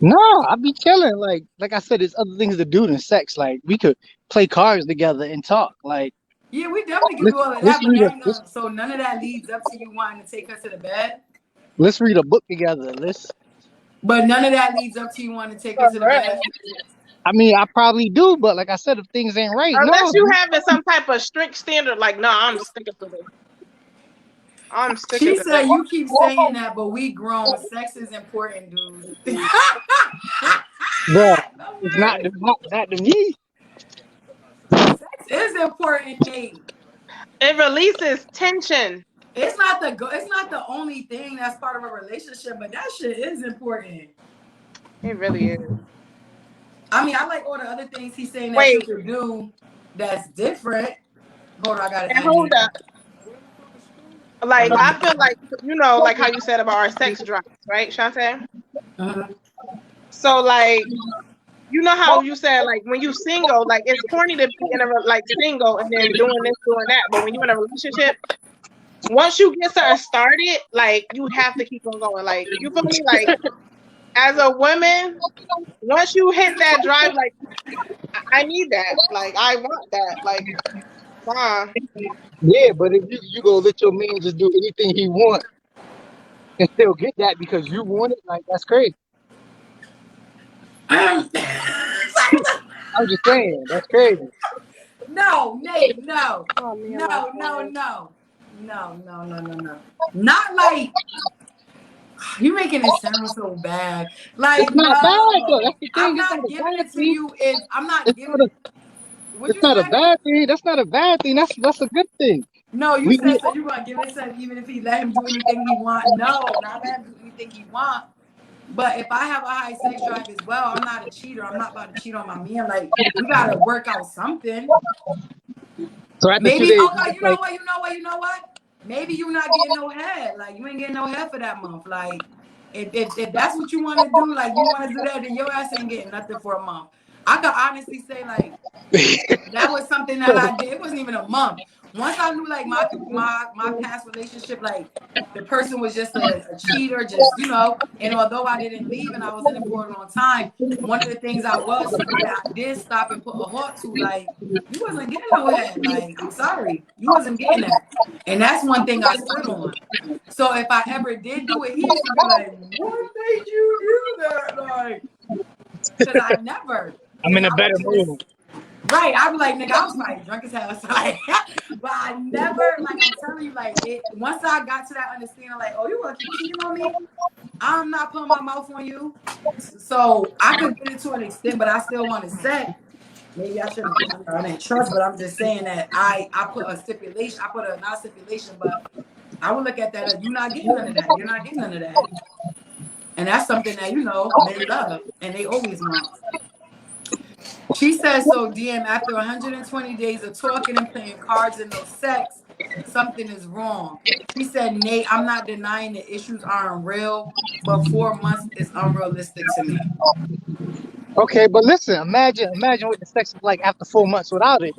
No, I be chilling. Like I said, there's other things to do than sex. Like, we could play cards together and talk. Like, Yeah, we definitely can do all of that, but that ain't gonna, so none of that leads up to you wanting to take her to the bed. let's read a book together. But none of that leads up to you wanting to take her to the bed. I mean, I probably do, but like I said, if things ain't right, Unless no. you having some type of strict standard, like, no, I'm sticking to this. I'm sticking She to said this. you keep saying that, but we grown. Sex is important, dude. Bro, it's not to me. Sex is important, Nate. It releases tension. It's not the only thing that's part of a relationship, but that shit is important. It really is. I mean, I like all the other things he's saying that you could do that's different. Hold on, I gotta add Hold Nate. up. Like, I feel like, like how you said about our sex drives, right, Shantae? So, like, you know how you said, like, when you single, like, it's corny to be in single and then doing this, doing that. But when you're in a relationship, once you get something started, like, you have to keep on going. Like, you feel me? Like, as a woman, once you hit that drive, like, I need that. Like, I want that. Like, Yeah, but if you gonna let your man just do anything he want and still get that because you want it, like, that's crazy. I'm just saying, that's crazy. No, Nate, no. Oh, man, No. Not like you're making it sound so bad. Like, It's not bad though. That's the thing. I'm not giving it to you if I'm not giving it. It's not a bad thing. That's not a bad thing. That's a good thing. No, you said so you gonna give it to him even if he let him do anything he want. No, not let him do anything he want. But if I have a high sex drive as well, I'm not a cheater. I'm not about to cheat on my man. Like, we gotta work out something. So after 2 Maybe, days, oh you no, just like, you know what? Maybe you're not getting no head. Like you ain't getting no head for that month. Like if that's what you want to do, like you want to do that, then your ass ain't getting nothing for a month. I could honestly say like that was something that I did. It wasn't even a month. Once I knew like my past relationship, like the person was just a cheater, just and although I didn't leave and I was in it for a long time, one of the things that I did stop and put a halt to, like, you wasn't getting no head. Like, I'm sorry. You wasn't getting that. And that's one thing I stood on. So if I ever did do it, he used to be like, what made you do that? Like, because I never. I'm in Because a I better would just mood. right. I'd be like, nigga, I was probably drunk as hell. So like, but I never, like I'm telling you, like it once I got to that understanding, like, oh, you wanna keep cheating on me? I'm not putting my mouth on you. So I could get it to an extent, but I still want to say, maybe I shouldn't I didn't trust, but I'm just saying that I put a stipulation, I put a not stipulation, but I would look at that as you're not getting none of that. You're not getting none of that. And that's something that they love and they always want. She says, so DM, after 120 days of talking and playing cards and no sex, something is wrong. She said, Nate, I'm not denying the issues aren't real, but 4 months is unrealistic to me. Okay, but listen, imagine what the sex is like after 4 months without it.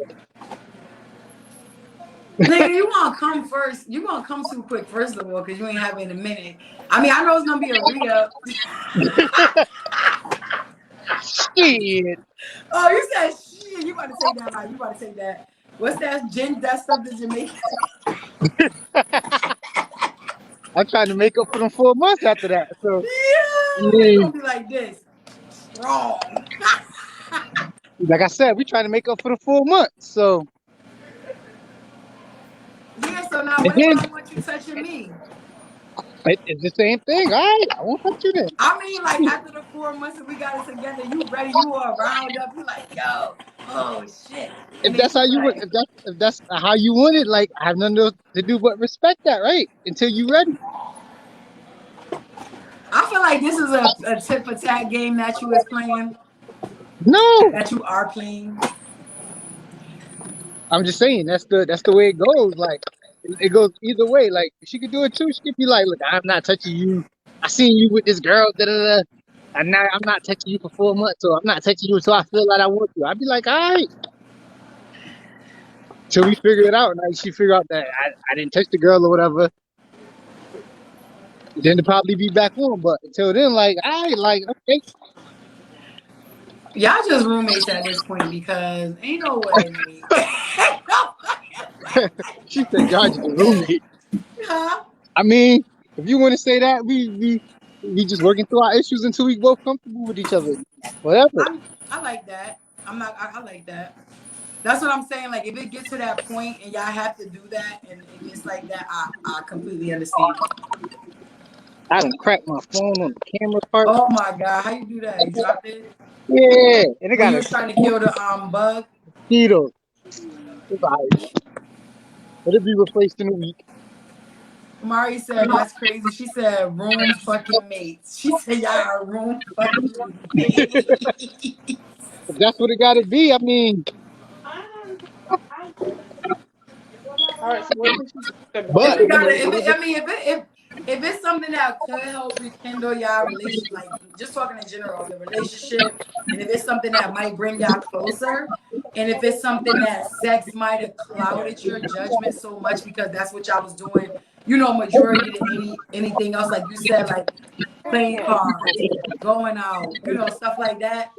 Nigga, you want to come first. You going to come too quick, first of all, because you ain't having a minute. I mean, I know it's going to be a re-up. Shit. Oh, you said shit. You about to take that, like, you about to take that. What's that stuff that Jamaican? I'm trying to make up for them 4 months after that. So, Yeah, it's going to be like this. Strong. like I said, we trying to make up for the 4 months. So, Yeah, so now and what if then I want you touching me? it's the same thing. All right, I won't touch you then. I mean, like after the 4 months that we got it together, you ready? You are round up. You like, yo, oh shit. And If then that's you how be you want, like, if that's how you want it, like I have nothing to do but respect that, right? Until you ready. I feel like this is a tit for tat game that you is playing, No, that you are playing. I'm just saying that's the way it goes. Like it goes either way. Like she could do it too. She could be like, look, I'm not touching you. I seen you with this girl, da da da. And now I'm not touching you for 4 months, so I'm not touching you until I feel like I want to. I'd be like, all right. Till we figure it out. Like she figure out that I didn't touch the girl or whatever. Then to probably be back on. But until then, like, all right, like, okay. Y'all just roommates at this point because ain't no way, Nate. She said, y'all just a roommate. Huh? I mean, if you want to say that, we just working through our issues until we both comfortable with each other. Whatever. I like that. I like that. That's what I'm saying. Like, if it gets to that point and y'all have to do that and it gets like that, I completely understand. I done cracked my phone on the camera part. Oh my God, how you do that? You dropped it Yeah, and it when got you a was trying to kill the bug. mosquito. It's all right. It'll be replaced in a week. Mari said that's crazy. She said room fucking mates. She said y'all are room fucking mates. If that's what it got to be, I mean, All right, so what did you say but about? If it's something that could help rekindle y'all relation, like just talking in general, the relationship, and if it's something that might bring y'all closer, and if it's something that sex might have clouded your judgment so much because that's what y'all was doing, majority to anything else, like you said, like playing cards, going out, stuff like that.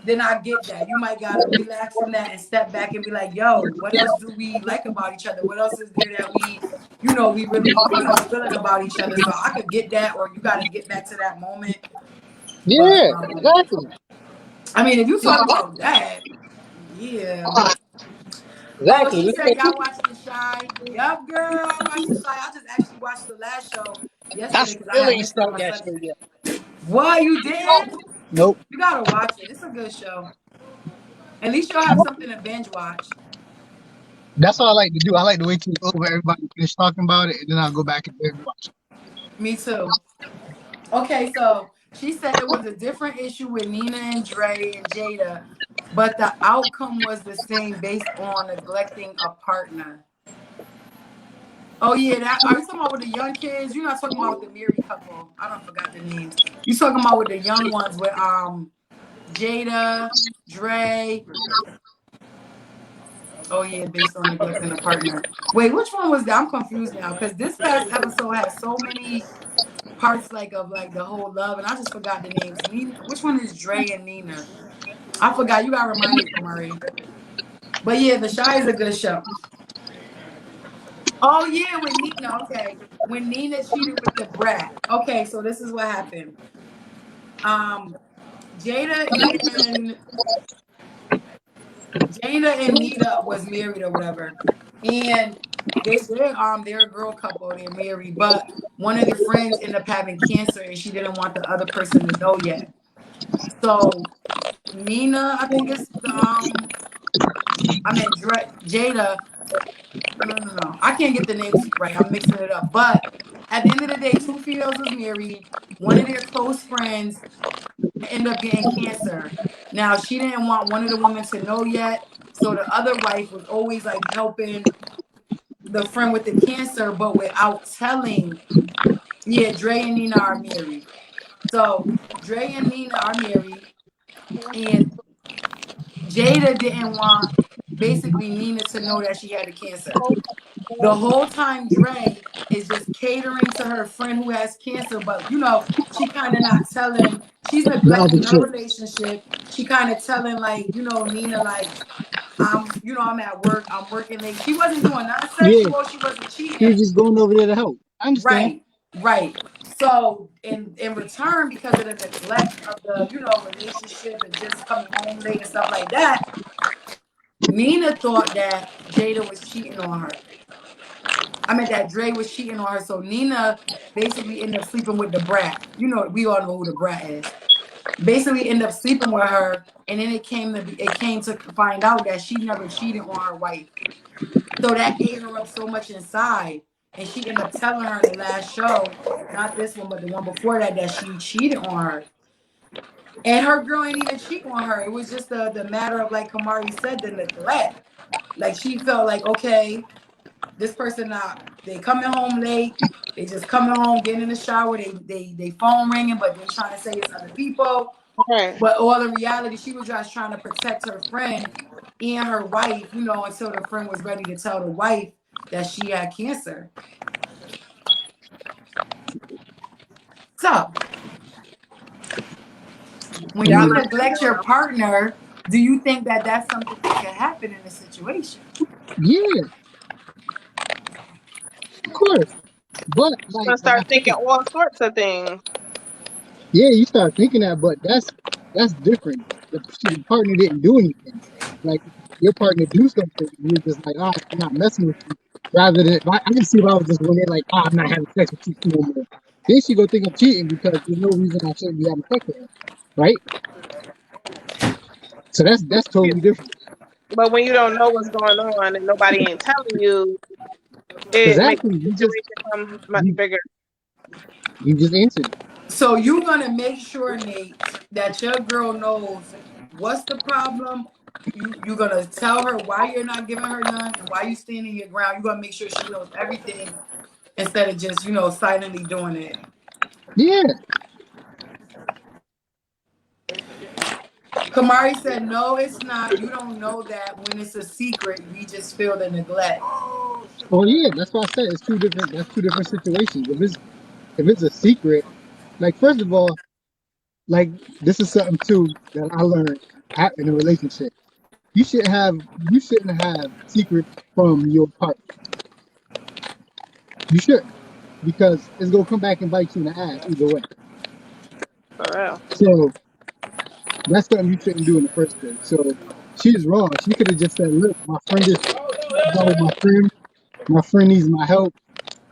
Then I get that. You might gotta relax from that and step back and be like, yo, what else do we like about each other? What else is there that we really are feeling about each other? So I could get that, or you gotta get back to that moment. But yeah, exactly. I mean, if you talk about that, yeah. Oh, Exactly. she said y'all watched The Shy. Yup, girl. I watched The Shy. I just actually watched the last show I yesterday because I still had ain't missed it on start my that son. shit yet. What, you did? Nope. You gotta watch it. It's a good show. At least you'll have something to binge watch. That's what I like to do. I like to wait till it's over, everybody finish talking about it, and then I'll go back and binge watch. Me too. Okay, so she said it was a different issue with Nina and Dre and Jada but the outcome was the same based on neglecting a partner. Oh yeah, that are you talking about with the young kids? You're not talking about with the married couple. I don't forgot the names. You talking about with the young ones with Jada, Dre. Oh yeah, based on neglecting a partner. Wait, which one was that? I'm confused now because this past episode has so many parts of the whole love, and I just forgot the names. Nina, which one is Dre and Nina? I forgot. You got reminded, Kamari. But yeah, The Shy is a good show. Oh yeah, with Nina. Okay, when Nina cheated with the brat. Okay, so this is what happened. Jada and Nita was married or whatever, and they're a girl couple. They're married, but one of their friends ended up having cancer, and she didn't want the other person to know yet. So Nina, I think it's Jada. No. I can't get the names right. I'm mixing it up. But at the end of the day, two females was married. One of their close friends ended up getting cancer. Now she didn't want one of the women to know yet. So the other wife was always helping the friend with the cancer, but without telling. Yeah, Dre and Nina are married. So Dre and Nina are married, and Jada didn't want basically Nina to know that she had the cancer. The whole time Dre is just catering to her friend who has cancer, but she kind of not telling. She's neglecting her relationship. She kind of telling Nina I'm at work. I'm working late. She wasn't doing nothing sexual. She wasn't cheating. She was just going over there to help. I understand. Right. So in return, because of the neglect of the relationship and just coming home late and stuff like that, Nina thought that Jada was cheating on her. I meant that Dre was cheating on her. So Nina basically ended up sleeping with the brat. We all know who the brat is. Basically ended up sleeping with her, and then it came to find out that she never cheated on her wife. So that ate her up so much inside, and she ended up telling her in the last show, not this one, but the one before that she cheated on her. And her girl ain't even cheat on her. It was just the matter of, like Kamari said, the neglect. She felt okay, this person they coming home late. They just coming home, getting in the shower. They phone ringing, but they trying to say it's other people. Okay. But all in reality, she was just trying to protect her friend and her wife, until the friend was ready to tell the wife that she had cancer. So when you neglect your partner, do you think that that's something that can happen in a situation? Yeah. Of course. But You're gonna start thinking all sorts of things. Yeah, you start thinking that, but that's different. The partner didn't do anything. Your partner do something, and you're just I'm not messing with you. Rather than I can see if I was just when they're I'm not having sex with you no more. Then she go think I'm cheating because there's no reason I shouldn't be having sex with her, right? So that's totally different. But when you don't know what's going on and nobody ain't telling you, it makes the situation much bigger. You just answered. So you're gonna make sure, Nate, that your girl knows what's the problem. You're gonna tell her why you're not giving her none and why you standing your ground. You're gonna make sure she knows everything instead of just silently doing it. Yeah. Kamari said, no, it's not. You don't know that when it's a secret. We just feel the neglect. Oh yeah, that's why I said it's two different. That's two different situations. If it's a secret, first of all, this is something too that I learned in a relationship. You shouldn't have secrets from your partner. You shouldn't, because it's gonna come back and bite you in the ass either way. For real. So that's something you shouldn't do in the first place. So she's wrong. She could have just said, "Look, my friend is my friend. My friend needs my help.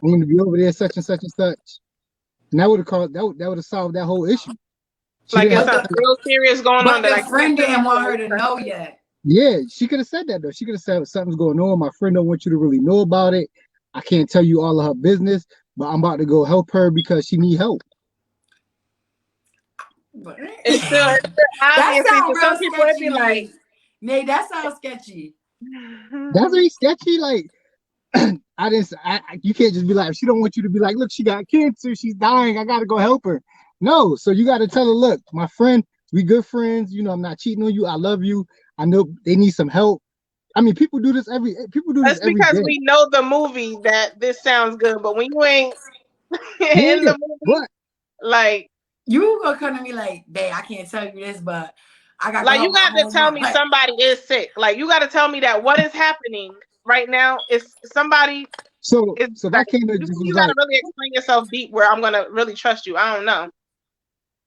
I'm going to be over there, such and such and such." And that would have solved that whole issue. It's something real serious going on that the friend didn't want her to know yet. Yeah, she could have said that though. She could have said something's going on. My friend don't want you to really know about it. I can't tell you all of her business, but I'm about to go help her because she need help. It's still obviously for some people it'd be like, Nate, that sounds sketchy. That's very sketchy. Like, you can't just be like, she don't want you to be like, look, she got cancer, she's dying, I gotta go help her. No, so you gotta tell her, look, my friend, we good friends, you know, I'm not cheating on you, I love you, I know they need some help. I mean, people do this every That's day. because we know the movie that this sounds good, but when you ain't Yeah, in the movie, but like You gonna come to me like, babe, I can't tell you this, but I got you got to tell me somebody is sick. Like you got to tell me that what is happening right now is somebody so is if I like, came to just you was got like, to really explain yourself deep where I'm gonna really trust you. I don't know.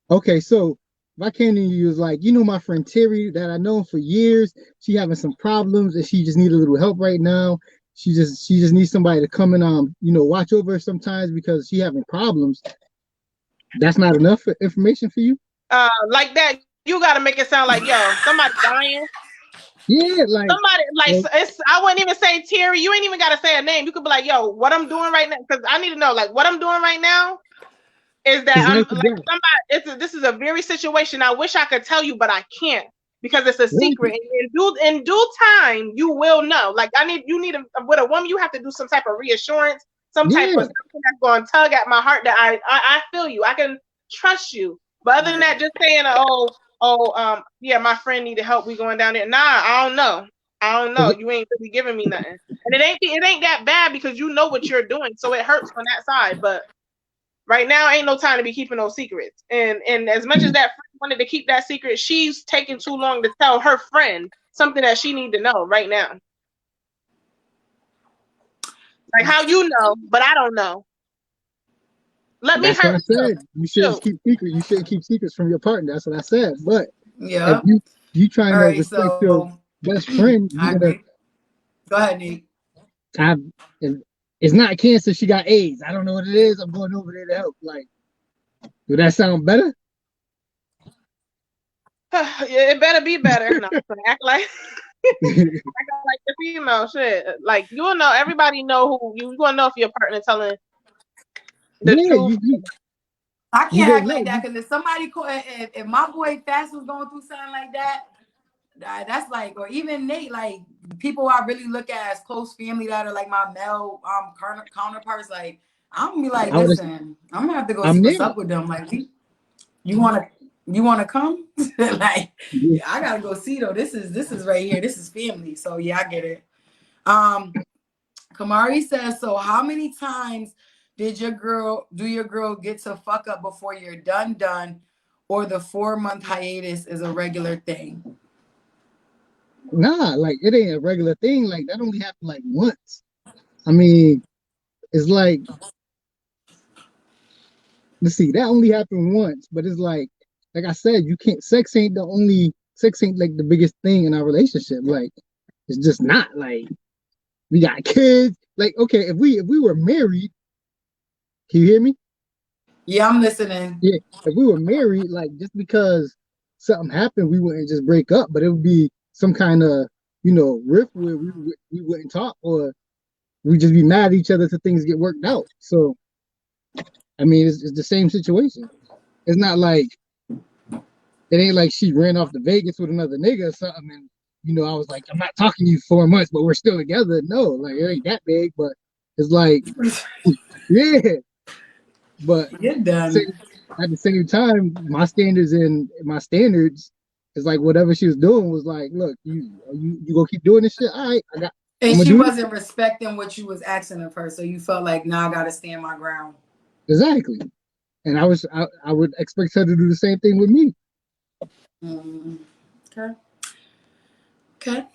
okay, so if I came to you was like, you know, my friend Terry that I know for years, she having some problems and she just need a little help right now. She just needs somebody to come and you know, watch over her sometimes because she having problems. That's not enough information for you? Like that, you got to make it sound like, yo, somebody dying. Yeah, like Somebody it's. I wouldn't even say Terry. You ain't even got to say a name. You could be like, yo, what I'm doing right now, because I need to know, like, what I'm doing right now is that it's I'm life or like death. somebody. This is a very situation. I wish I could tell you, but I can't because it's a secret. In due time, you will know. Like you need with a woman, you have to do some type of reassurance, some type of something that's going to tug at my heart that I feel you. I can trust you. But other than that, just saying, yeah, my friend needed help. We going down there. Nah, I don't know. You ain't really giving me nothing, and it ain't that bad because you know what you're doing, so it hurts on that side, but. Right now, ain't no time to be keeping those secrets. And as much as that friend wanted to keep that secret, she's taking too long to tell her friend something that she need to know right now. Like how you know, but I don't know. Let me That's what I hurt said. You shouldn't keep secrets. You shouldn't keep secrets from your partner. That's what I said. But yeah, if you trying all to right, respect so your best friend, I you gotta. agree. Go ahead, Nate. It's not cancer. She got AIDS. I don't know what it is. I'm going over there to help. Like, would that sound better? it better be better. No, act like like the female shit. Like you'll know. Everybody know who you gonna know if your partner telling the truth. I you can't gonna act know. like that because if somebody if my boy Fast was going through something like that, that's like, or even Nate, like people I really look at as close family that are like my male counterparts. Like I'm gonna be like, listen, I'm gonna have to go see what's up with them. Like, you wanna come? Like, yeah, I gotta go see though. This is right here. This is family. So yeah, I get it. Kamari says, so how many times did your girl get to fuck up before you're done, or the 4-month hiatus is a regular thing? Nah, like it ain't a regular thing. Like that only happened like once. I mean, it's like, let's see, that only happened once, but it's like I said, you can't. Sex ain't like the biggest thing in our relationship. Like, it's just not. Like, we got kids. Like, okay, if we were married, can you hear me? Yeah, I'm listening. Yeah, if we were married, like just because something happened, we wouldn't just break up, but it would be some kind of rift where we wouldn't talk, or we just be mad at each other till things get worked out. So, I mean, it's the same situation. It's not like it ain't like she ran off to Vegas with another nigga or something, and I was like, I'm not talking to you for 4 months, but we're still together. No, like it ain't that big, but it's like, yeah. But you're done. At the same time, my standards is like whatever she was doing was like, look, you gonna keep doing this shit? All right, and she wasn't respecting what you was asking of her, so you felt like, nah, I gotta stand my ground. Exactly. And I would expect her to do the same thing with me. Okay.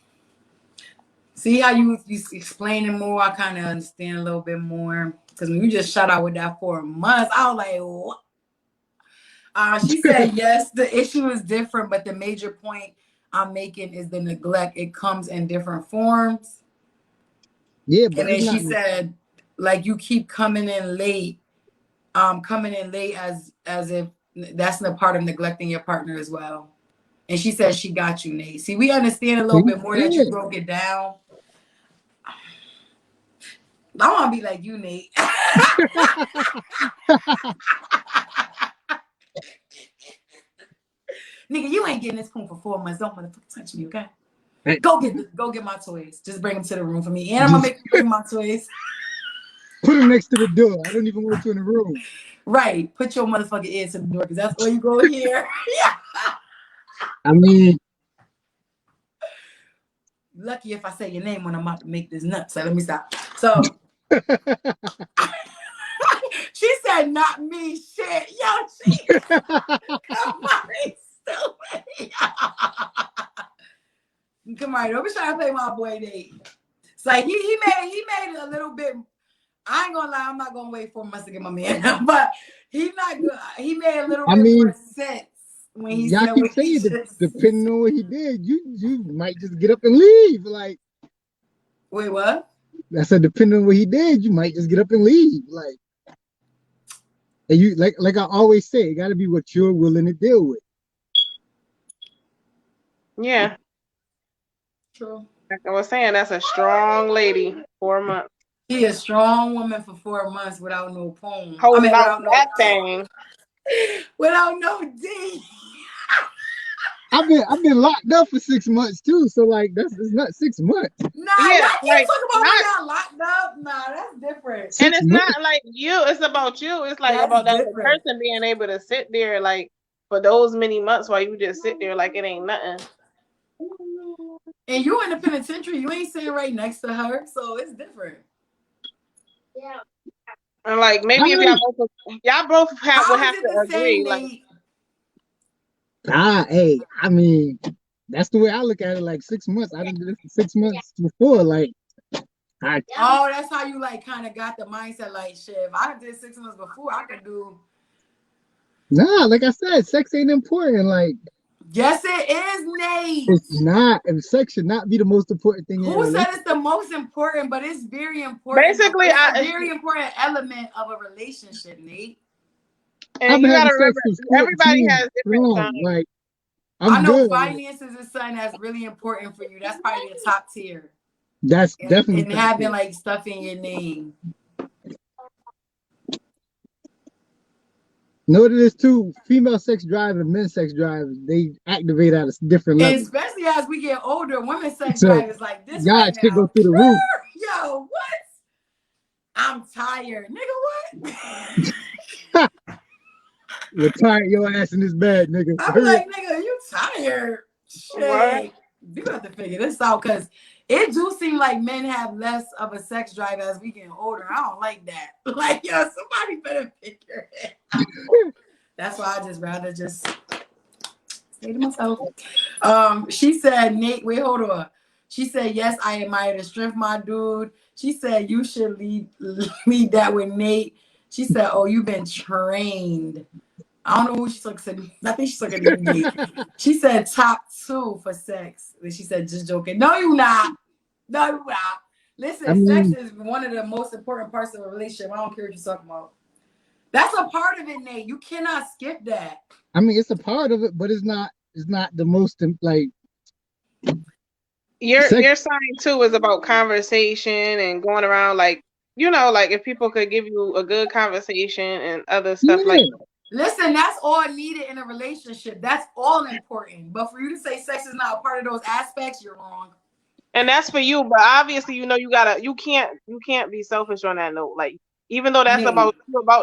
See how you explaining more? I kind of understand a little bit more, because when you just shut out with that 4 months, I was like, what? She said yes, the issue is different, but the major point I'm making is the neglect. It comes in different forms. Yeah, but and then she said, like, you keep coming in late as if that's a part of neglecting your partner as well. And she said she got you, Nate. See, we understand a little bit more that you broke it down. I want to be like you, Nate. Nigga, you ain't getting this poon for 4 months. Don't motherfucking touch me, okay? Go get my toys. Just bring them to the room for me. And I'm gonna make you bring my toys. Put them next to the door. I don't even want you in the room. Right. Put your motherfucking ear to the door because that's where you go here. Yeah. I mean, Lucky if I say your name when I'm about to make this nut. So let me stop. So she said, not me. Shit. Yo, she come on, stupid. Come on, don't be trying to play my boy Nate. It's like he made it a little bit. I ain't gonna lie, I'm not gonna wait 4 months to get my man, but he's not good. He made a little bit more sense when he y'all said keep what he saying just depending on what he did, you might just get up and leave. Like, wait, what? I said, depending on what he did, you might just get up and leave. Like, and you like I always say, it got to be what you're willing to deal with. Yeah. True. Like I was saying, that's a strong lady. 4 months. She a strong woman for 4 months without no poem. Holding out without that thing. without no D. I've been locked up for 6 months too, so like it's not 6 months. Nah, Yeah, y'all can't like, talk about when not- y'all locked up. Nah, that's different. And it's not like you, it's about you. It's like That's about that other different. person being able to sit there like for those many months while you just sit there like it ain't nothing. And you in the penitentiary, you ain't sitting right next to her, so it's different. Yeah. And like maybe if y'all both would have to agree. Like, Hey, I mean, that's the way I look at it. Like 6 months, I didn't do this for 6 months before. Like, oh, that's how you like kind of got the mindset. Like, shit, if I did 6 months before, I could do. Nah, like I said, sex ain't important. Like, yes, it is, Nate. it's not. And sex should not be the most important thing. Who said it's the most important? But it's very important. Basically, it's a very important element of a relationship, Nate. And you gotta remember, everybody has different times. Like, I know good. finances is something that's really important for you. That's probably the top tier. That's definitely. And having like stuff in your name. Know what it is too? Female sex drive and men's sex drive, they activate at a different level. Especially as we get older, women's sex drive is like this right should now. Go through the roof. Yo, what? I'm tired. Nigga, what? Retire your ass in this bed, nigga. I'm like, nigga, you tired. Shit. What? You have to figure this out because it do seem like men have less of a sex drive as we get older. I don't like that. Like, yo, somebody better figure it out. That's why I just rather just stay to myself. She said, Nate, wait, hold on. She said, yes, I admire the strength, my dude. She said, you should lead that with Nate. She said, oh, you've been trained. I don't know who she's looking at. I think she's looking at Nate. She said top 2 for sex. And she said, just joking. No, you not. No, you not. Listen, sex is one of the most important parts of a relationship. I don't care what you're talking about. That's a part of it, Nate. You cannot skip that. I mean, it's a part of it, but it's not the most like. Your sign too is about conversation and going around like, you know, like if people could give you a good conversation and other stuff like that. Listen, that's all needed in a relationship. That's all important. But for you to say sex is not a part of those aspects, you're wrong. And that's for you, but obviously, you know, you can't be selfish on that note. Like, even though that's about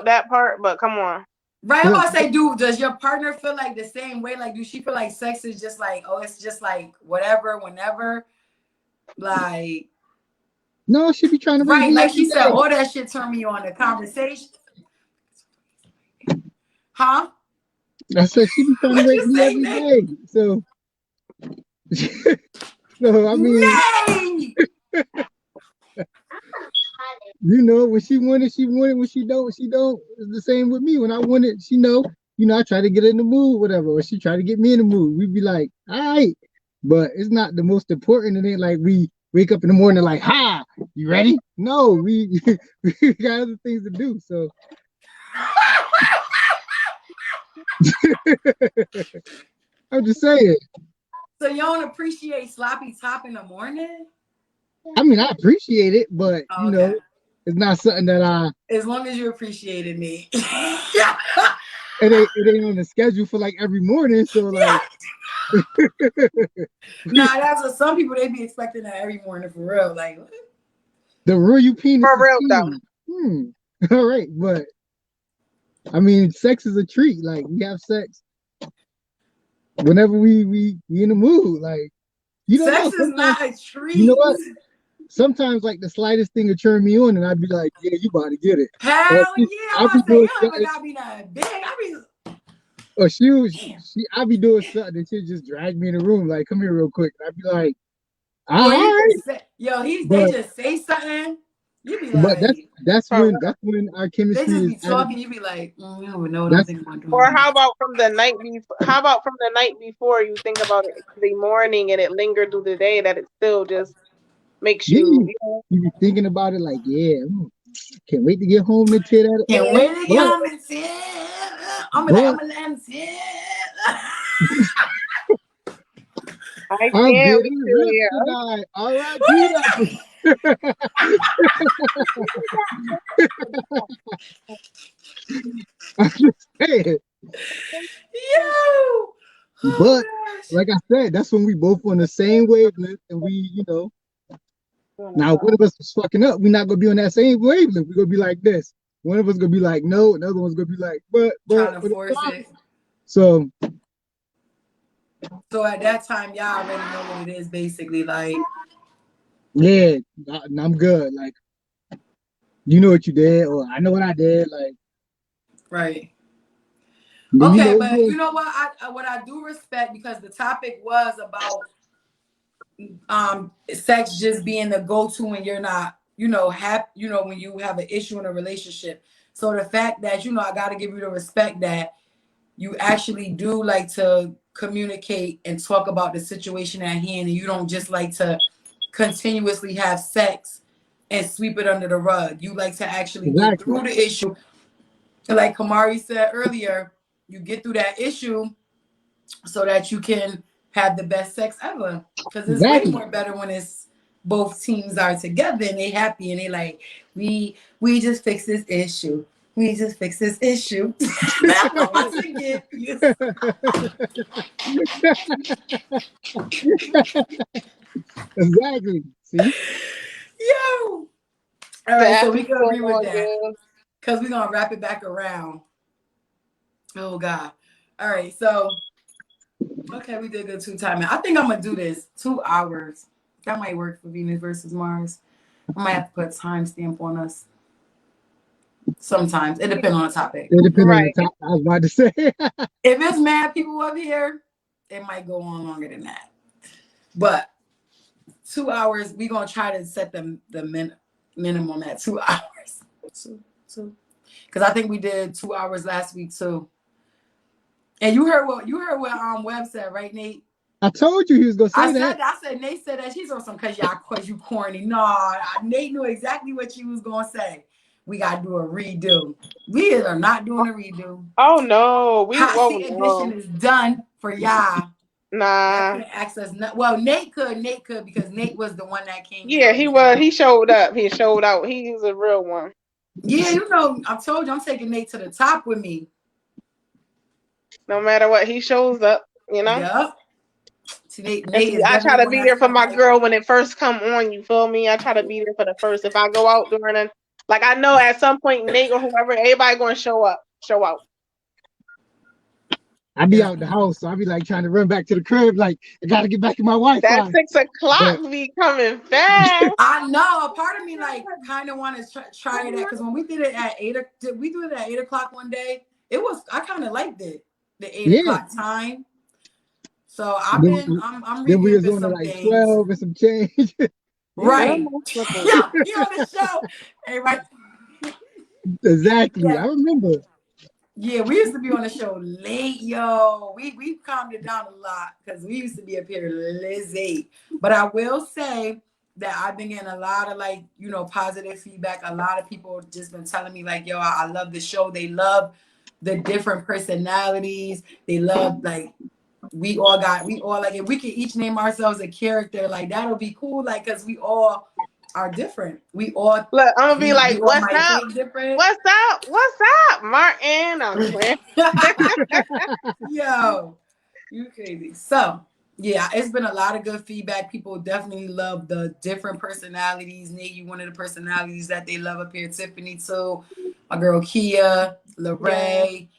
that part, but come on. Right, I'm about to say, dude, does your partner feel like the same way? Like, do she feel like sex is just like, oh, it's just like whatever, whenever? Like, no, she be trying to right, like she said, all that shit turned me on. The conversation. Huh? I said she be trying to wake me every day. So, I mean, you know, when she wanted, she wanted. When she don't, she don't. It's the same with me. When I want it, she know. You know, I try to get her in the mood, whatever, or she try to get me in the mood. We be like, all right, but it's not the most important. It ain't like we wake up in the morning like, ha, you ready? No, we got other things to do. So. I'm just saying. So you don't appreciate sloppy top in the morning? I mean, I appreciate it, but you know, it's not something that I. As long as you appreciated me. It ain't on the schedule for like every morning. So like, Nah, that's what some people they be expecting that every morning for real. Like, what? The real penis For is real though. clean. All right, but I mean, sex is a treat. Like we have sex whenever we in the mood. Like you don't know. Sex is Sometimes not a you know treat. what? Sometimes like the slightest thing will turn me on, and I'd be like, "Yeah, you about to get it." Or Hell yeah, I'll I'm be about to say, doing you don't even something, gotta be that big. I be or damn. I'll be doing something, and she'll just drag me in the room, like, "Come here, real quick." And I'd be like, "All Or you right," just say, yo, they but just say something. You be but like, that's For real. when our they chemistry just is be at talking. You be like, you don't even know what I'm that's thinking about Or doing. how about from the night before? How about from the night before you think about it in the morning and it lingered through the day that it still just makes yeah. you, you know, You be thinking about it like, yeah, can't wait to get home to tear that Can't up. wait to get home and see it. I'm like, But I'm gonna let him see it. I I'm can't wait getting to ripped hear. tonight. R.I.P. that. I'm just saying. Yo. Oh But gosh. like I said, that's when we both on the same wavelength, and now one of us is fucking up. We're not gonna be on that same wavelength. We're gonna be like this. One of us gonna be like no, another one's gonna be like Trying to but force it. so So at that time, y'all already know what it is, basically. Like, yeah, I'm good. Like you know what you did, or I know what I did. Like right. then Okay, but you know what? What I do respect, because the topic was about sex just being the go-to when you're not, happy, when you have an issue in a relationship. So the fact that, I gotta give you the respect that you actually do like to communicate and talk about the situation at hand, and you don't just like to continuously have sex and sweep it under the rug. You like to actually get exactly, through the issue. Like Kamari said earlier, you get through that issue so that you can have the best sex ever. Because it's way exactly. more better when it's both teams are together and they happy and they like, we just fix this issue. We just fix this issue. Now once again, yes. Exactly. See, Yo. All The right, so after we can school agree with more that. good. Because we're gonna wrap it back around. Oh God. All right, so okay, we did good 2 timing. I think I'm gonna do this 2 hours. That might work for Venus versus Mars. I might have to put a timestamp on us. Sometimes it depends on the topic. it depends on the Right. top. I was about to say. If it's mad people up here, it might go on longer than that. But 2 hours, we're gonna try to set the minimum at 2 hours. Two. Because I think we did 2 hours last week too. And you heard what Webb said, right, Nate? I told you he was gonna say that. I said Nate said that she's on some cause you corny. No, Nate knew exactly what she was gonna say. We gotta do a redo. We are not doing a redo. Oh no, Hot seat edition is done for y'all. Nah. Couldn't access well, Nate could because Nate was the one that came Yeah, in. he was. He showed up. He showed out. He's a real one. Yeah, I told you I'm taking Nate to the top with me. No matter what, he shows up. Yep. See, Nate is I try to definitely be there for my like, girl when it first come on. You feel me? I try to be there for the first. If I go out during it, like I know at some point Nate or whoever, everybody going to show out. I be out the house, so I be like trying to run back to the crib. Like I gotta get back to my Wi-Fi. That 6 o'clock be coming fast. I know. A part of me like kind of want to try that because when we did it at 8, we do it at 8 o'clock one day. I kind of liked it, the 8 o'clock time. So I'm then we was revamping on some like things. 12 and some change. Right. Yeah, you on the show. Hey, right. Exactly. Yeah. I remember. Yeah, we used to be on the show late, yo. We calmed it down a lot because we used to be up here late. But I will say that I've been getting a lot of positive feedback. A lot of people just been telling me like, yo, I love the show. They love the different personalities. They love we all like if we could each name ourselves a character, like that'll be cool. Like because we all are different. We all look. I'm gonna be like, we what's up? What's up? What's up, Martin? I'm playing. Yo, You crazy. So yeah, it's been a lot of good feedback. People definitely love the different personalities. Nate, you one of the personalities that they love up here. Tiffany too. My girl Kia, Lorraine,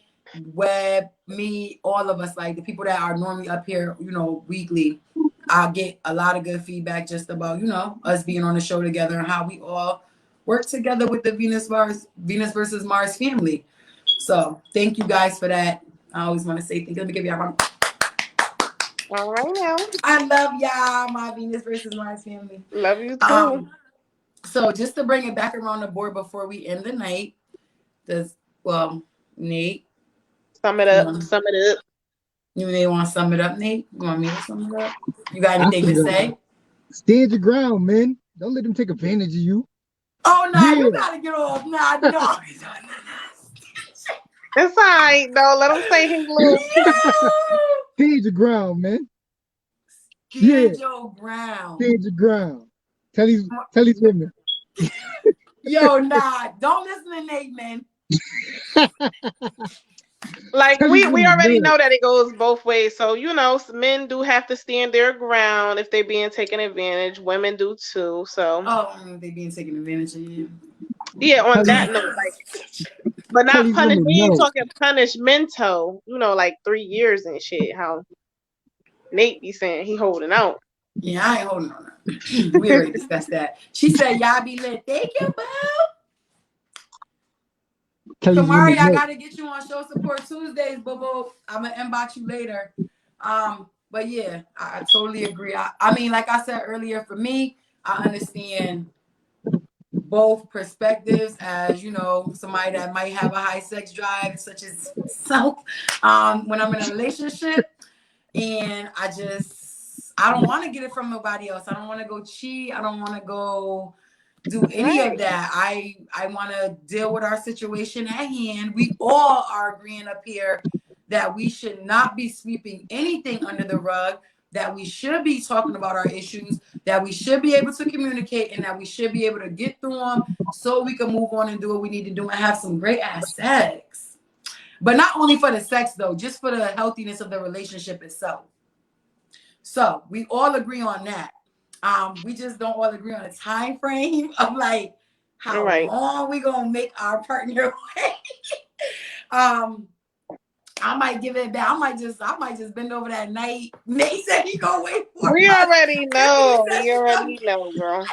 Webb, me, all of us, like the people that are normally up here, you know, weekly. I get a lot of good feedback just about, you know, us being on the show together and how we all work together with the Venus versus Mars family. So thank you guys for that. I always want to say thank you. Let me give y'all my. All right now. I love y'all, my Venus versus Mars family. Love you too. So just to bring it back around the board before we end the night, Nate. Sum it up. Sum it up. You may want to sum it up, Nate? You want me to sum it up? You got anything to say? Stand your ground, man. Don't let them take advantage of you. Oh, no, you got to get off. Nah, no. It's all right, though. Let him say his little. Stand your ground, man. Stand your ground. Stand your ground. Tell these women. Yo, nah. Don't listen to Nate, man. Like we already know that it goes both ways. So, you know, men do have to stand their ground if they're being taken advantage. Women do too. So they being taken advantage of you. Yeah, on that note, like, but not punish. We ain't talking punishmental. You know, like 3 years and shit. How Nate be saying he holding out. Yeah, I ain't holding on. We already discussed that. She said, "Y'all be lit." Thank you, boo. Kamari, I gotta get you on Show Support Tuesdays, boo. I'm gonna inbox you later. But yeah, I totally agree. I mean, like I said earlier, for me, I understand both perspectives as, you know, somebody that might have a high sex drive, such as myself, when I'm in a relationship, and I don't want to get it from nobody else. I don't want to go cheat. I don't want to go do any of that. I want to deal with our situation at hand. We all are agreeing up here that we should not be sweeping anything under the rug, that we should be talking about our issues, that we should be able to communicate, and that we should be able to get through them so we can move on and do what we need to do and have some great ass sex. But not only for the sex though, just for the healthiness of the relationship itself. So we all agree on that. We just don't all agree on a time frame of like how long we gonna make our partner wait. I might give it back. I might just bend over that night. Nate said he gonna wait for We already know. We already know, girl.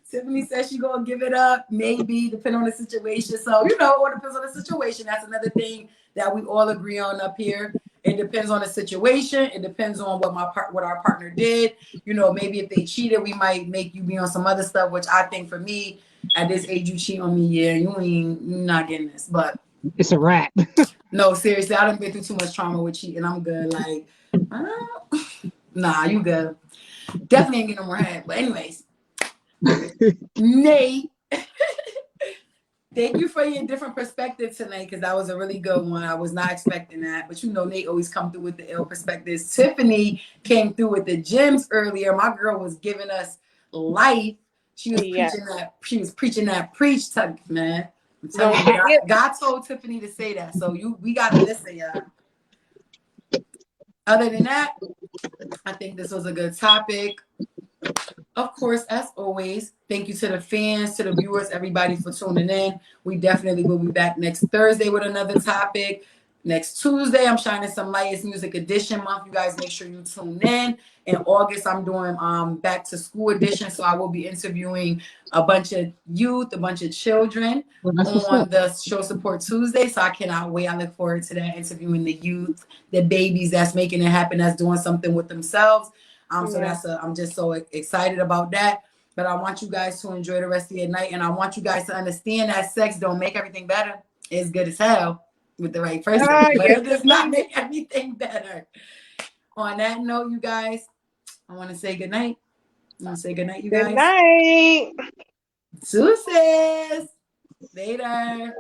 Tiffany said she gonna give it up, maybe, depending on the situation. So, you know, it all depends on the situation. That's another thing that we all agree on up here. It depends on the situation. It depends on what our partner did. You know, maybe if they cheated, we might make you be on some other stuff, which I think for me, at this age, you cheat on me, yeah, you're not getting this. But it's a wrap. No, seriously, I done been through too much trauma with cheating. I'm good. Like, nah, you good. Definitely ain't getting no more head. But anyways, Nate, thank you for your different perspective tonight, because that was a really good one. I was not expecting that. But you know, Nate always come through with the ill perspectives. Tiffany came through with the gems earlier. My girl was giving us life. She was preaching that. She was preaching that preach type, man. I'm telling you, God told Tiffany to say that. So we gotta listen, y'all. Other than that, I think this was a good topic. Of course, as always, thank you to the fans, to the viewers, everybody for tuning in. We definitely will be back next Thursday with another topic. Next Tuesday, I'm shining some light. It's Music Edition month. You guys make sure you tune in. In August, I'm doing back to school edition. So I will be interviewing a bunch of youth, a bunch of children on the Show Support Tuesday. So I cannot wait. I look forward to that, interviewing the youth, the babies that's making it happen, that's doing something with themselves. So I'm just so excited about that. But I want you guys to enjoy the rest of your night. And I want you guys to understand that sex don't make everything better. It's good as hell with the right person. But it does not make everything better. On that note, you guys, I want to say good night. I want to say good night, you guys. Good night. Deuces. Later.